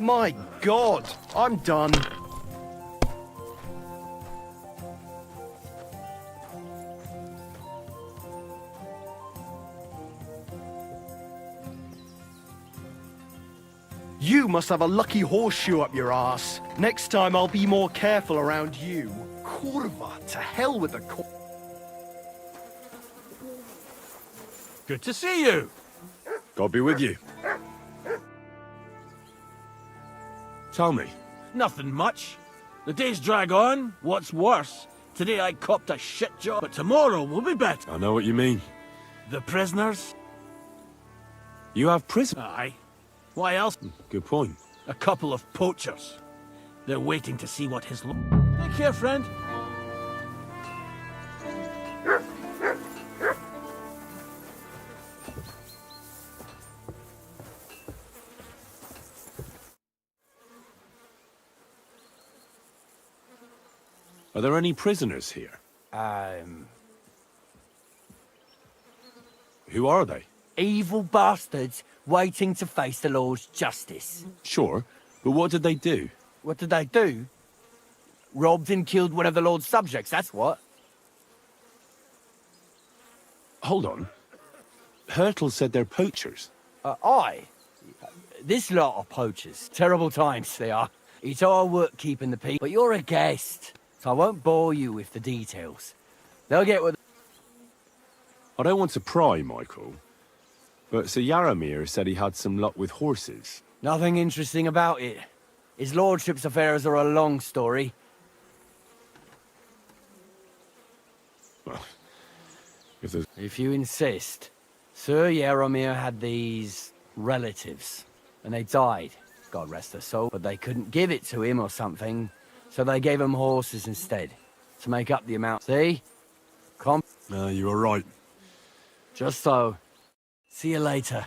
My God, I'm done. You must have a lucky horseshoe up your ass. Next time I'll be more careful around you. Kurva, to hell with the Good to see you. God be with you. Tell me. Nothing much. The days drag on. What's worse, today I copped a shit job, but tomorrow will be better. I know what you mean. The prisoners? You have prisoners? Aye. Why else? Good point. A couple of poachers. They're waiting to see what his Take care, friend. Are there any prisoners here? Who are they? Evil bastards waiting to face the Lord's justice. Sure, but what did they do? What did they do? Robbed and killed one of the Lord's subjects, that's what. Hold on. Hurtle said they're poachers. Aye. This lot are poachers. Terrible times they are. It's our work keeping the peace. But you're a guest, so I won't bore you with the details. They'll get what... I don't want to pry, Michael, but Sir Yaramir said he had some luck with horses. Nothing interesting about it. His lordship's affairs are a long story. Well, if you insist. Sir Yaramir had these relatives, and they died, God rest their soul, but they couldn't give it to him or something, so they gave him horses instead, to make up the amount. See? You were right. Just so. See you later.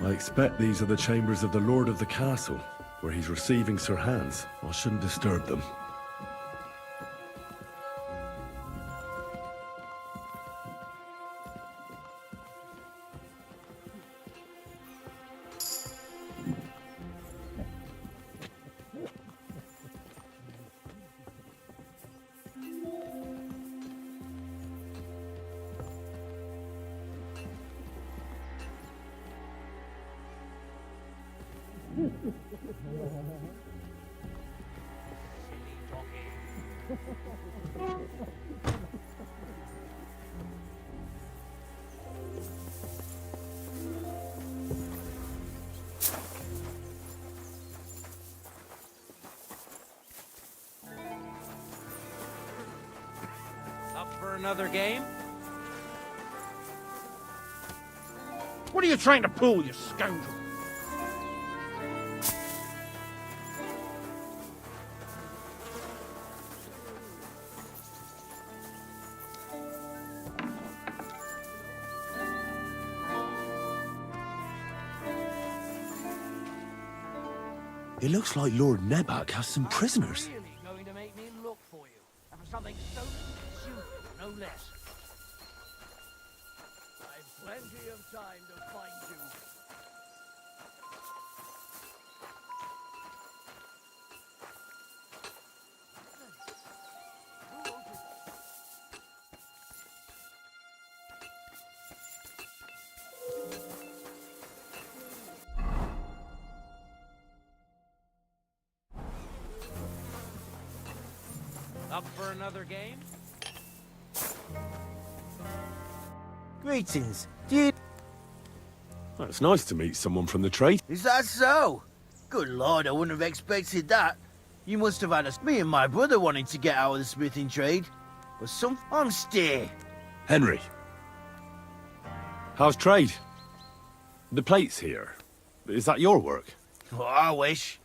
I expect these are the chambers of the Lord of the Castle, where he's receiving Sir Hans. I shouldn't disturb them. Up for another game? What are you trying to pull, you scoundrel? It looks like Lord Nebak has some prisoners. Going to make me look for you, and for something so stupid, no less. I've plenty of time to find you. Up for another game? Greetings. Did... Well, it's nice to meet someone from the trade. Is that so? Good lord, I wouldn't have expected that. You must have had us. Me and my brother wanting to get out of the smithing trade. But I'm steer. Henry. How's trade? The plates here. Is that your work? Oh, I wish.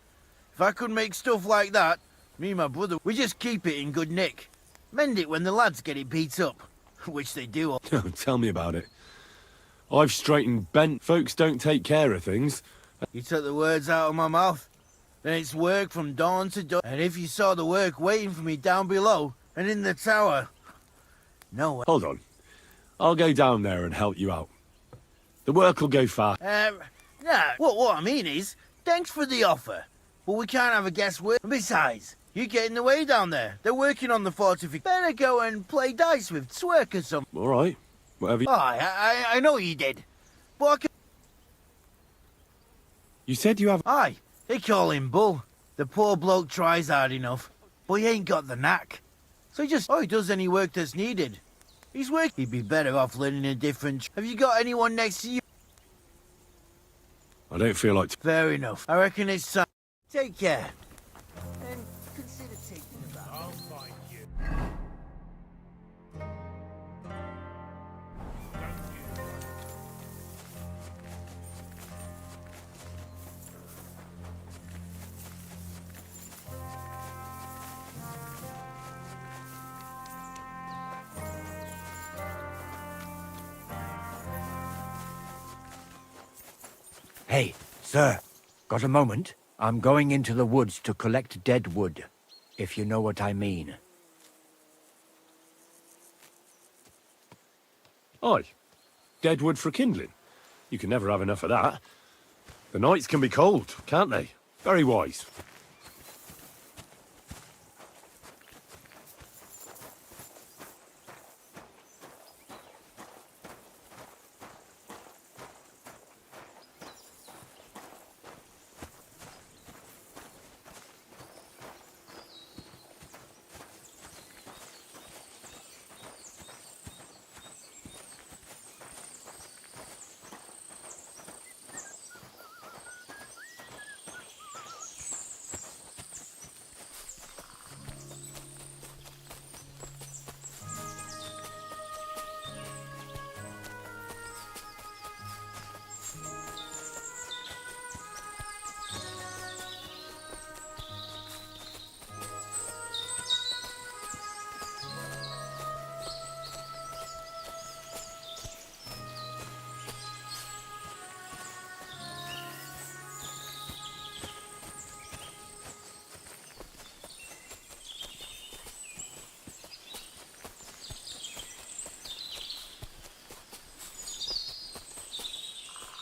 If I could make stuff like that, me and my brother, we just keep it in good nick. Mend it when the lads get it beat up. Which they do. Tell me about it. I've straightened bent. Folks don't take care of things. You took the words out of my mouth. Then it's work from dawn to dawn. And if you saw the work waiting for me down below and in the tower... No. Hold on. I'll go down there and help you out. The work will go fast. Nah, what I mean is, thanks for the offer. But we can't have a guest work. Besides, you get in the way down there. They're working on the fortification. Better go and play dice with Twerk or something. All right. Whatever you... I know you did. But I can... You said you have... Aye, they call him Bull. The poor bloke tries hard enough, but he ain't got the knack. So he does any work that's needed. He'd be better off learning a different... Have you got anyone next to you? I don't feel like... Fair enough. I reckon it's time. Take care. And consider taking a bath. I'll find you. Hey, sir, got a moment? I'm going into the woods to collect dead wood, if you know what I mean. Aye. Dead wood for kindling. You can never have enough of that. The nights can be cold, can't they? Very wise.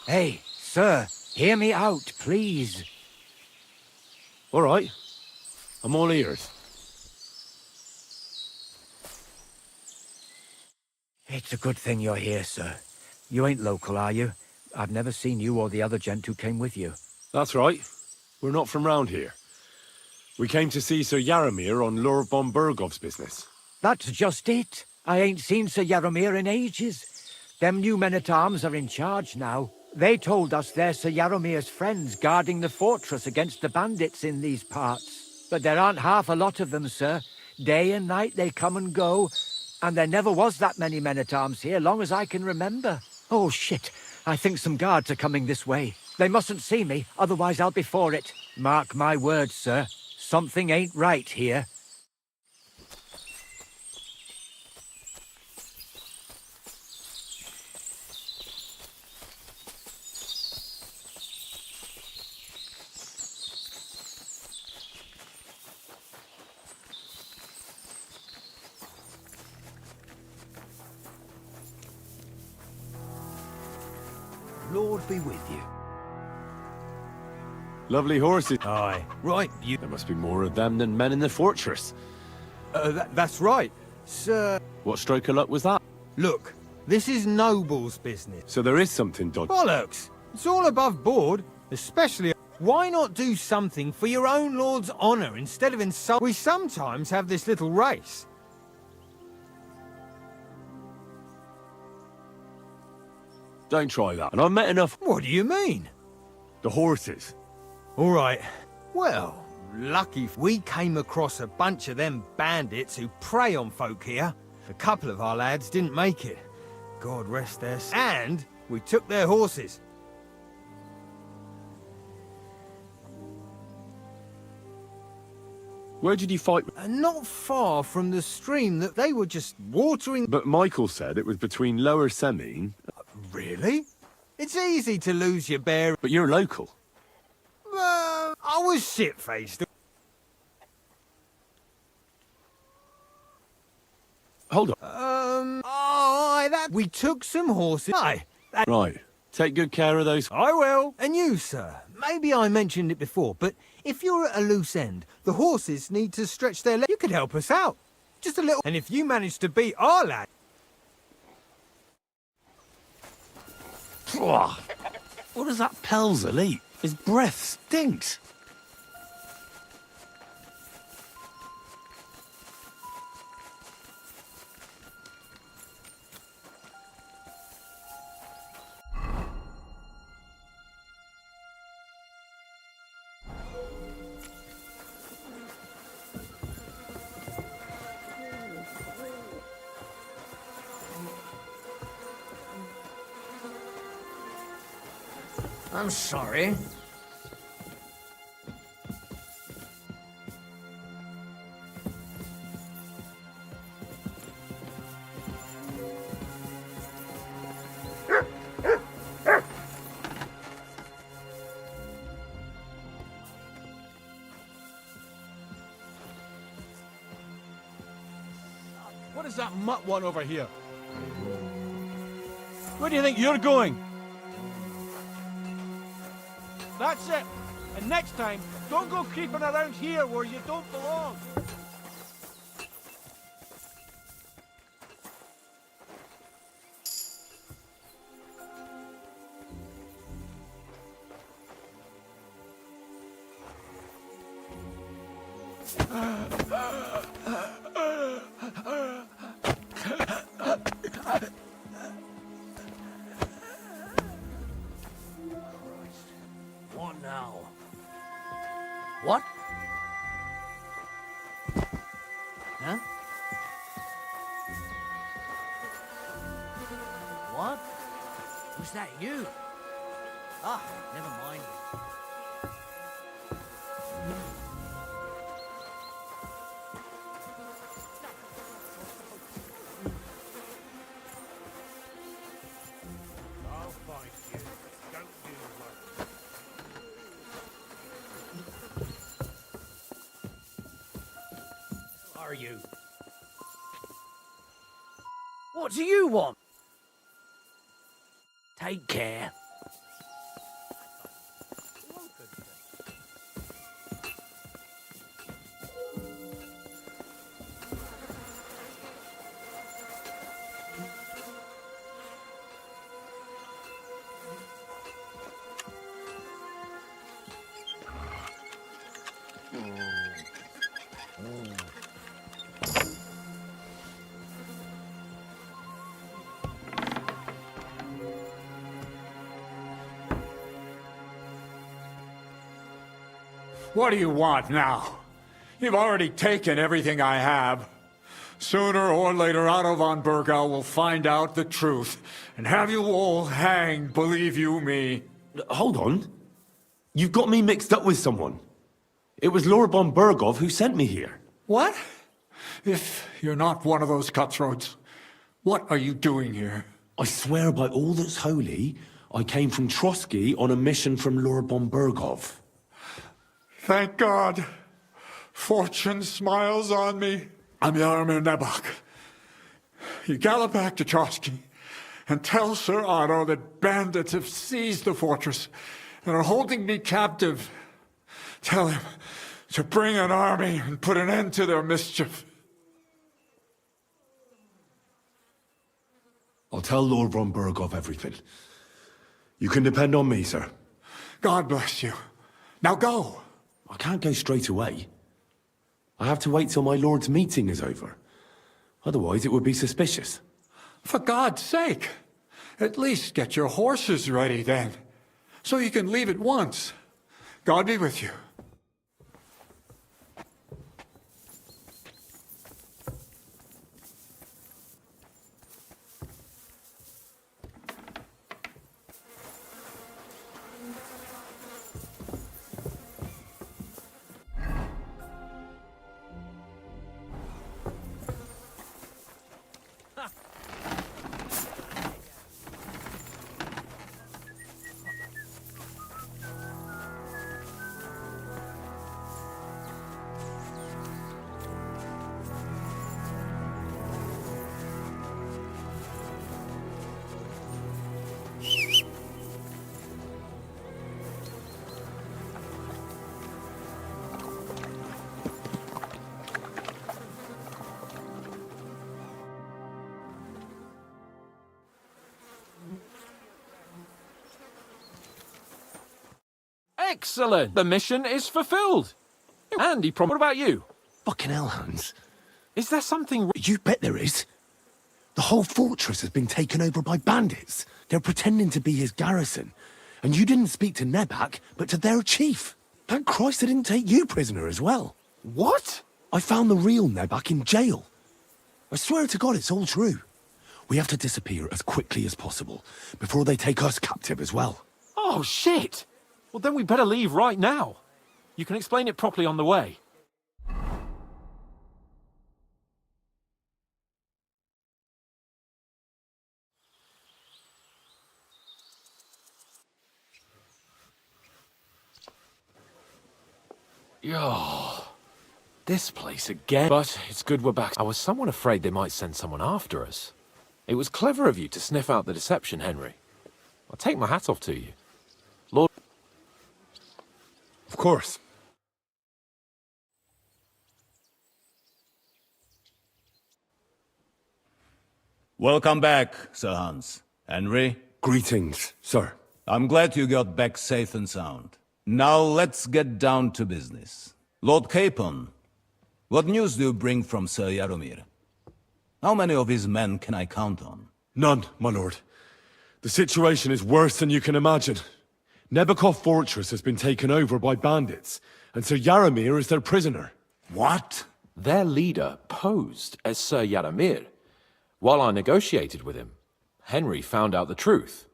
Hey, sir, hear me out, please. All right. I'm all ears. It's a good thing you're here, sir. You ain't local, are you? I've never seen you or the other gent who came with you. That's right. We're not from round here. We came to see Sir Yaramir on Lord von Bergov's business. That's just it. I ain't seen Sir Yaramir in ages. Them new men-at-arms are in charge now. They told us they're Sir Yaramir's friends guarding the fortress against the bandits in these parts. But there aren't half a lot of them, sir. Day and night they come and go, and there never was that many men-at-arms here, long as I can remember. Oh, shit. I think some guards are coming this way. They mustn't see me, otherwise I'll be for it. Mark my words, sir. Something ain't right here. Lord be with you. Lovely horses. Aye. Right, you... There must be more of them than men in the fortress. That's right, sir. What stroke of luck was that? Look, this is Noble's business. So there is something dodgy. Bollocks! It's all above board, especially... Why not do something for your own lord's honour instead of insult? We sometimes have this little race. Don't try that. And I've met enough... What do you mean? The horses. All right. Well, lucky we came across a bunch of them bandits who prey on folk here. A couple of our lads didn't make it. God rest their... And we took their horses. Where did you fight? Not far from the stream that they were just watering... But Michael said it was between Lower Semine... Really? It's easy to lose your bear... But you're local. I was shit-faced. Hold on. We took some horses... Aye. Right. Take good care of those... I will. And you, sir. Maybe I mentioned it before, but if you're at a loose end, the horses need to stretch their legs. You could help us out. Just a little... And if you manage to beat our lad... What does that Pelzel eat? His breath stinks. I'm sorry. What is that mutt want over here? Where do you think you're going? That's it. And next time, don't go creeping around here where you don't belong. What now? What? Huh? What? Was that you? Ah, never mind. I'll find you. Don't you worry. Are you? What do you want? Take care. What do you want now? You've already taken everything I have. Sooner or later, Otto von Bergau will find out the truth and have you all hanged, believe you me. Hold on. You've got me mixed up with someone. It was Lord von Bergov who sent me here. What? If you're not one of those cutthroats, what are you doing here? I swear by all that's holy, I came from Trotsky on a mission from Lord von Bergov. Thank God. Fortune smiles on me. I'm Yarmir Nebok. You gallop back to Trotsky and tell Sir Otto that bandits have seized the fortress and are holding me captive. Tell him to bring an army and put an end to their mischief. I'll tell Lord von Bergov everything. You can depend on me, sir. God bless you. Now go. I can't go straight away. I have to wait till my lord's meeting is over. Otherwise, it would be suspicious. For God's sake, at least get your horses ready then, so you can leave at once. God be with you. Excellent! The mission is fulfilled. And he promised. What about you? Fucking hell, Hans. Is there something... You bet there is. The whole fortress has been taken over by bandits. They're pretending to be his garrison. And you didn't speak to Nebak, but to their chief. Thank Christ they didn't take you prisoner as well. What? I found the real Nebak in jail. I swear to God it's all true. We have to disappear as quickly as possible, before they take us captive as well. Oh, shit! Well, then we better leave right now. You can explain it properly on the way. Yo, this place again. But it's good we're back. I was somewhat afraid they might send someone after us. It was clever of you to sniff out the deception, Henry. I'll take my hat off to you. Lord... Of course. Welcome back, Sir Hans. Henry? Greetings, sir. I'm glad you got back safe and sound. Now let's get down to business. Lord Capon, what news do you bring from Sir Jaromir? How many of his men can I count on? None, my lord. The situation is worse than you can imagine. Nebakov Fortress has been taken over by bandits, and Sir Jaromir is their prisoner. What? Their leader posed as Sir Jaromir. While I negotiated with him, Henry found out the truth.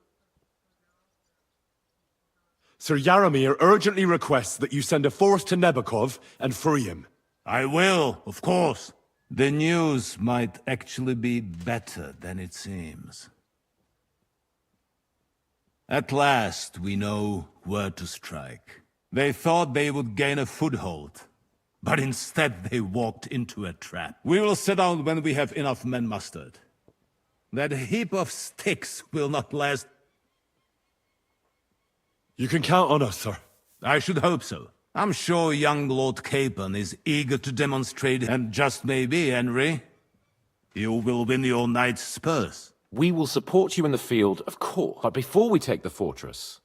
Sir Jaromir urgently requests that you send a force to Nebakov and free him. I will, of course. The news might actually be better than it seems. At last, we know where to strike. They thought they would gain a foothold, but instead they walked into a trap. We will set out when we have enough men mustered. That heap of sticks will not last. You can count on us, sir. I should hope so. I'm sure young Lord Capon is eager to demonstrate, and just maybe, Henry, you will win your knight's spurs. We will support you in the field, of course. But before we take the fortress,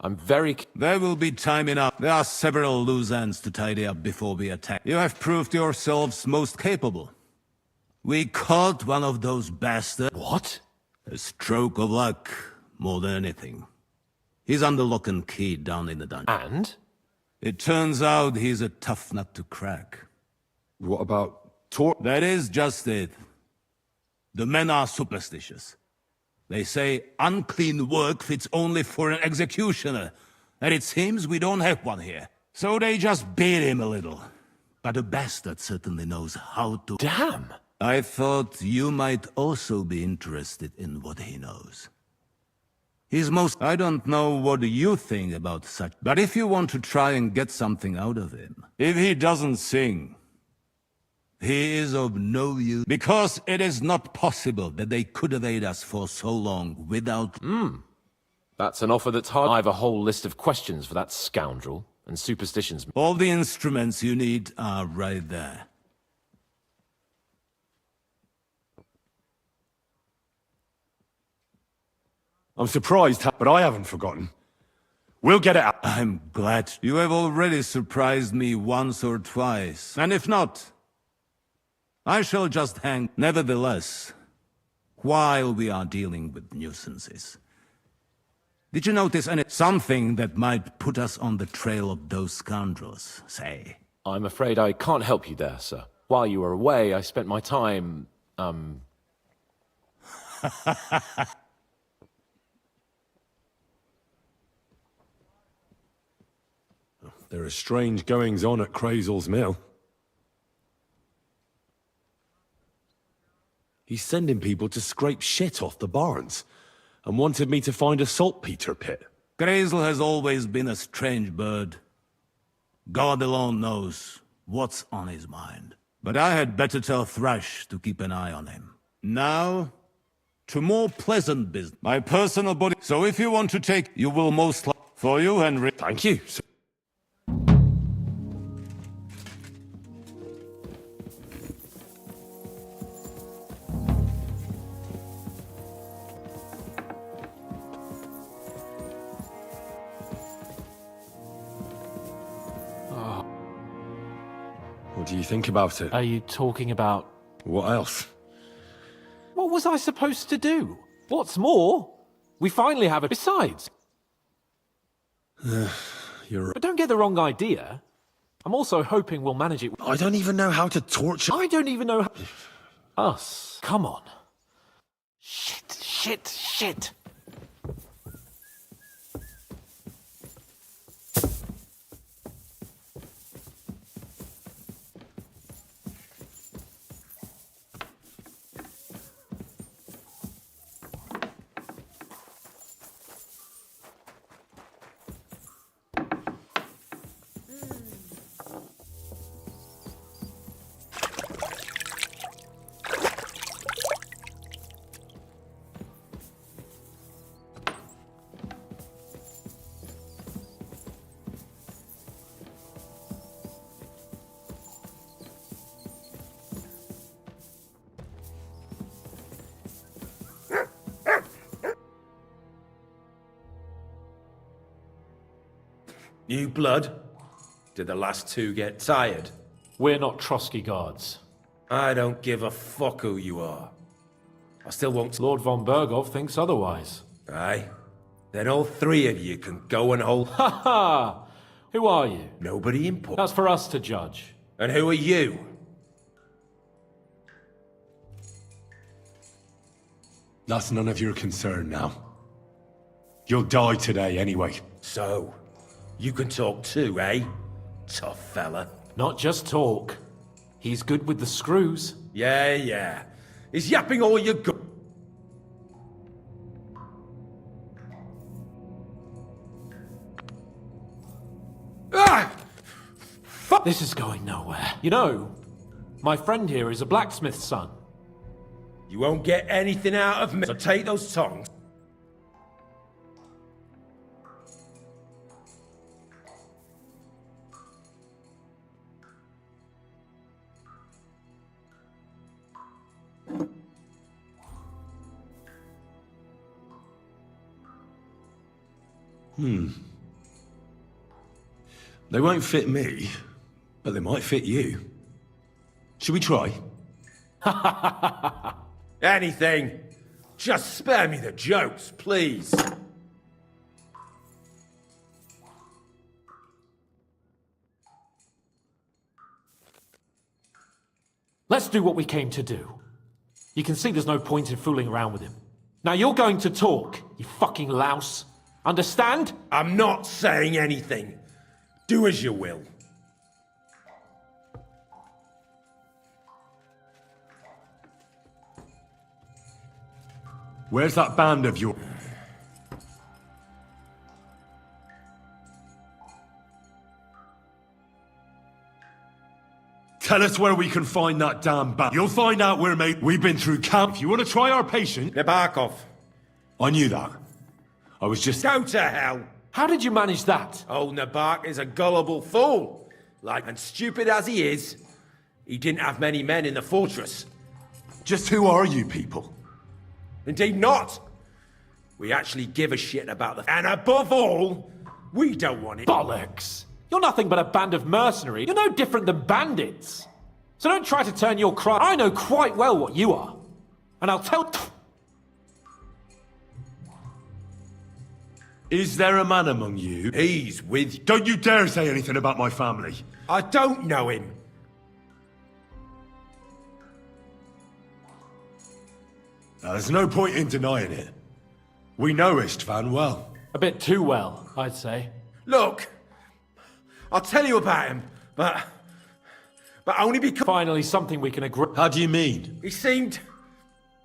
I'm very... There will be time enough. There are several loose ends to tidy up before we attack. You have proved yourselves most capable. We caught one of those bastards. What? A stroke of luck, more than anything. He's under lock and key down in the dungeon. And? It turns out he's a tough nut to crack. What about That is just it. The men are superstitious. They say unclean work fits only for an executioner, and it seems we don't have one here. So they just beat him a little. But the bastard certainly knows how to... Damn! I thought you might also be interested in what he knows. He's most... I don't know what you think about such, but if you want to try and get something out of him, if he doesn't sing, he is of no use, because it is not possible that they could evade us for so long without... That's an offer that's hard. I have a whole list of questions for that scoundrel, and superstitions... All the instruments you need are right there. I'm surprised, but I haven't forgotten. We'll get it out. I'm glad. You have already surprised me once or twice. And if not, I shall just hang. Nevertheless, while we are dealing with nuisances, did you notice something that might put us on the trail of those scoundrels, say? I'm afraid I can't help you there, sir. While you were away, I spent my time, There are strange goings-on at Crazel's mill. He's sending people to scrape shit off the barns, and wanted me to find a saltpeter pit. Crazel has always been a strange bird. God alone knows what's on his mind. But I had better tell Thrash to keep an eye on him. Now, to more pleasant business. My personal body... So if you want to take, you will most likely... For you, Henry. Thank you, sir. What do you think about it? Are you talking about... What else? What was I supposed to do? What's more, we finally have it. Besides... You're... But don't get the wrong idea. I'm also hoping we'll manage it... I don't even know how to torture... I don't even know how... Us. Come on. Shit. New blood? Did the last two get tired? We're not Trotsky guards. I don't give a fuck who you are. I still won't... Lord von Berghoff thinks otherwise. Aye? Then all three of you can go and hold... Ha ha! Who are you? Nobody important. That's for us to judge. And who are you? That's none of your concern now. You'll die today anyway. So, you can talk too, eh? Tough fella. Not just talk. He's good with the screws. Yeah. He's yapping all your good. This is going nowhere. You know, my friend here is a blacksmith's son. You won't get anything out of me, so take those tongs. They won't fit me, but they might fit you. Should we try? Anything. Just spare me the jokes, please. Let's do what we came to do. You can see there's no point in fooling around with him. Now you're going to talk, you fucking louse. Understand? I'm not saying anything. Do as you will. Where's that band of yours? Tell us where we can find that damn band. You'll find out where, mate. We've been through camp. If you want to try our patient... Nabokov. I knew that. I was just... Go to hell! How did you manage that? Old Nabok is a gullible fool. And stupid as he is, he didn't have many men in the fortress. Just who are you people? Indeed not. We actually give a shit about the... And above all, we don't want it. Bollocks! You're nothing but a band of mercenaries. You're no different than bandits. So don't try to turn your cry. I know quite well what you are. And I'll tell... Is there a man among you? He's with you. Don't you dare say anything about my family. I don't know him. There's no point in denying it. We know Istvan well. A bit too well, I'd say. Look, I'll tell you about him, but only because... Finally, something we can agree... How do you mean? He seemed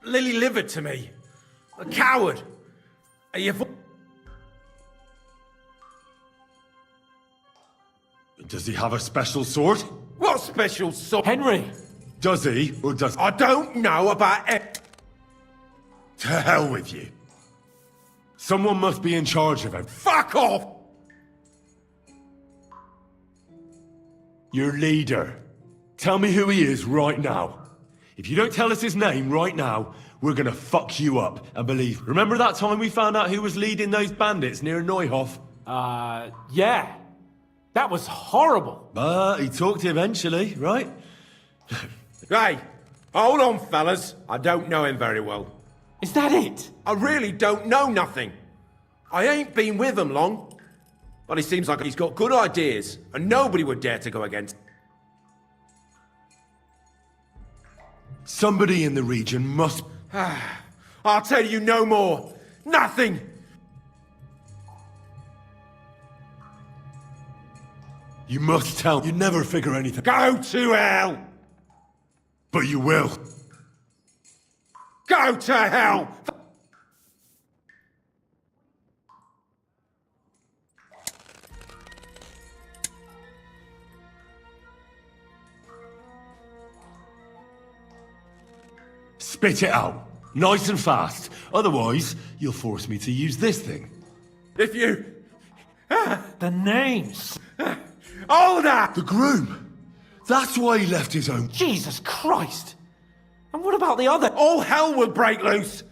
lily-livered to me. A coward. Does he have a special sword? What special sword? Henry! Does he, or does... I don't know about it. To hell with you. Someone must be in charge of him. Fuck off! Your leader. Tell me who he is right now. If you don't tell us his name right now, we're gonna fuck you up and believe. Remember that time we found out who was leading those bandits near Neuhof? Yeah. That was horrible. But he talked eventually, right? Hey, hold on, fellas. I don't know him very well. Is that it? I really don't know nothing. I ain't been with him long. But he seems like he's got good ideas, and nobody would dare to go against. Somebody in the region must... I'll tell you no more. Nothing. You must tell. You never figure anything. Go to hell! But you will. Go to hell! Spit it out. Nice and fast. Otherwise, you'll force me to use this thing. If you... The names. Hold that! The groom. That's why he left his own... Jesus Christ! And what about the other? All hell will break loose!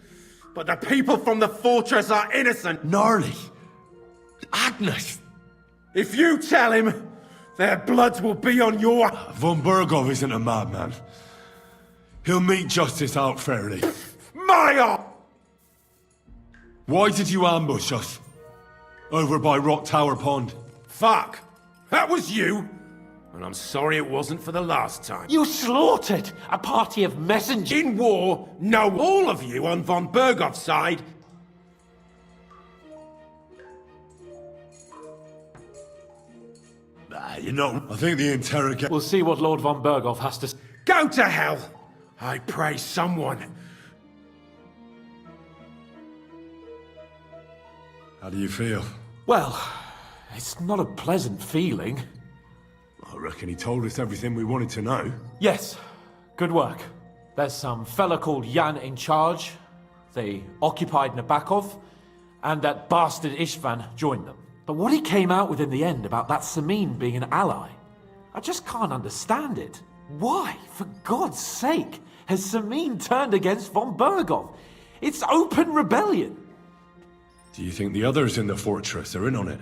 But the people from the fortress are innocent! Gnarly. Agnes. If you tell him, their bloods will be on your... Von Bergov isn't a madman. He'll meet justice out fairly. My... Why did you ambush us? Over by Rock Tower Pond. Fuck! That was you! And I'm sorry it wasn't for the last time. You slaughtered a party of messengers. In war, no, all of you on von Bergov's side. You know, I think the interrogate... We'll see what Lord von Bergov has to... Go to hell! I pray someone... How do you feel? Well, it's not a pleasant feeling. I reckon he told us everything we wanted to know. Yes, good work. There's some fella called Jan in charge. They occupied Nabokov, and that bastard Istvan joined them. But what he came out with in the end about that Samin being an ally, I just can't understand it. Why, for God's sake, has Samin turned against von Bergov? It's open rebellion. Do you think the others in the fortress are in on it?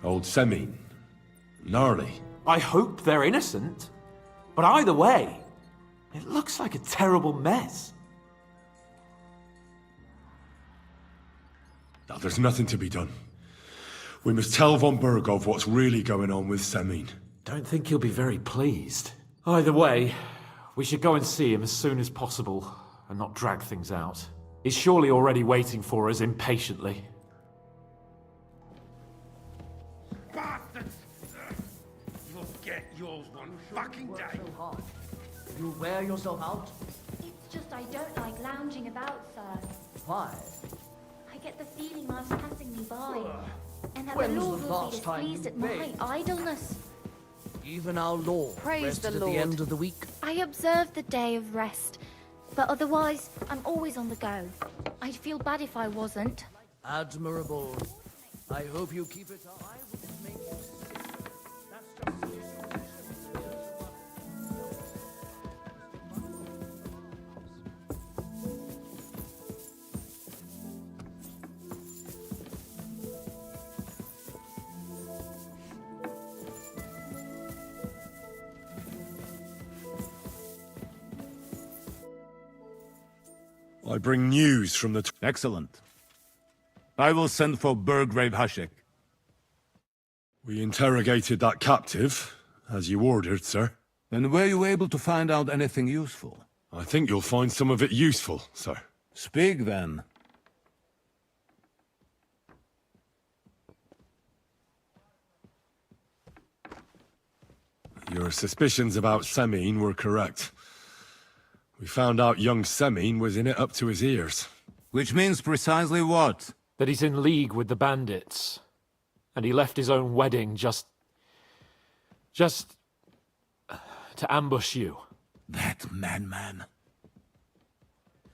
Old Semin, Gnarly. I hope they're innocent. But either way, it looks like a terrible mess. Now, there's nothing to be done. We must tell von Bergov what's really going on with Semin. Don't think he'll be very pleased. Either way, we should go and see him as soon as possible and not drag things out. He's surely already waiting for us impatiently. Bastards! You'll get yours one fucking day. You wear yourself out? It's just I don't like lounging about, sir. Why? I get the feeling life's passing me by. And that When's the Lord the will last be time displeased you at my begged? idleness. Even our Lord Praise rested the at Lord. the end of the week. I observe the day of rest, but otherwise, I'm always on the go. I'd feel bad if I wasn't. Admirable. I hope you keep it up. I wouldn't make you sick. That's just... I bring news from the... Excellent. I will send for Burgrave Hashek. We interrogated that captive, as you ordered, sir. And were you able to find out anything useful? I think you'll find some of it useful, sir. Speak, then. Your suspicions about Semin were correct. We found out young Semin was in it up to his ears. Which means precisely what? That he's in league with the bandits. And he left his own wedding just to ambush you. That madman.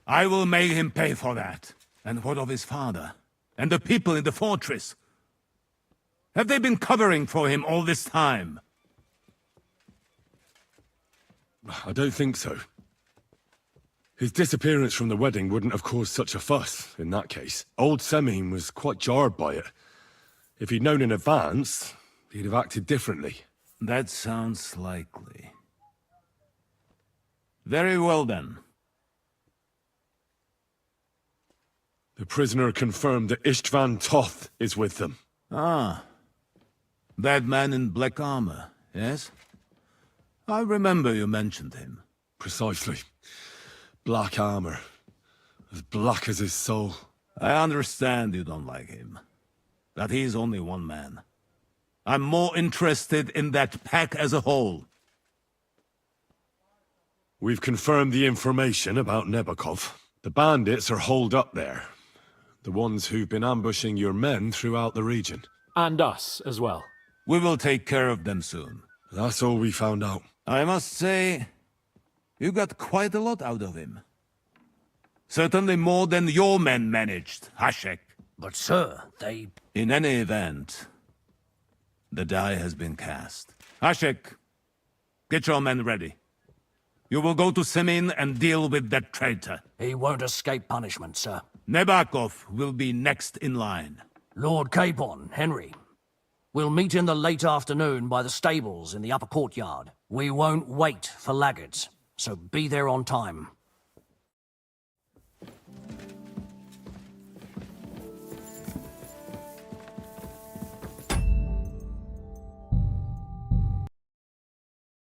I will make him pay for that. And what of his father? And the people in the fortress? Have they been covering for him all this time? I don't think so. His disappearance from the wedding wouldn't have caused such a fuss, in that case. Old Semin was quite jarred by it. If he'd known in advance, he'd have acted differently. That sounds likely. Very well, then. The prisoner confirmed that Istvan Toth is with them. Ah. That man in black armor, yes? I remember you mentioned him. Precisely. Black armor. As black as his soul. I understand you don't like him. But he's only one man. I'm more interested in that pack as a whole. We've confirmed the information about Nabokov. The bandits are holed up there. The ones who've been ambushing your men throughout the region. And us as well. We will take care of them soon. That's all we found out. I must say, you got quite a lot out of him. Certainly more than your men managed, Hashek. But sir, they... In any event, the die has been cast. Hashek, get your men ready. You will go to Semin and deal with that traitor. He won't escape punishment, sir. Nabokov will be next in line. Lord Capon, Henry. We'll meet in the late afternoon by the stables in the upper courtyard. We won't wait for laggards, so be there on time.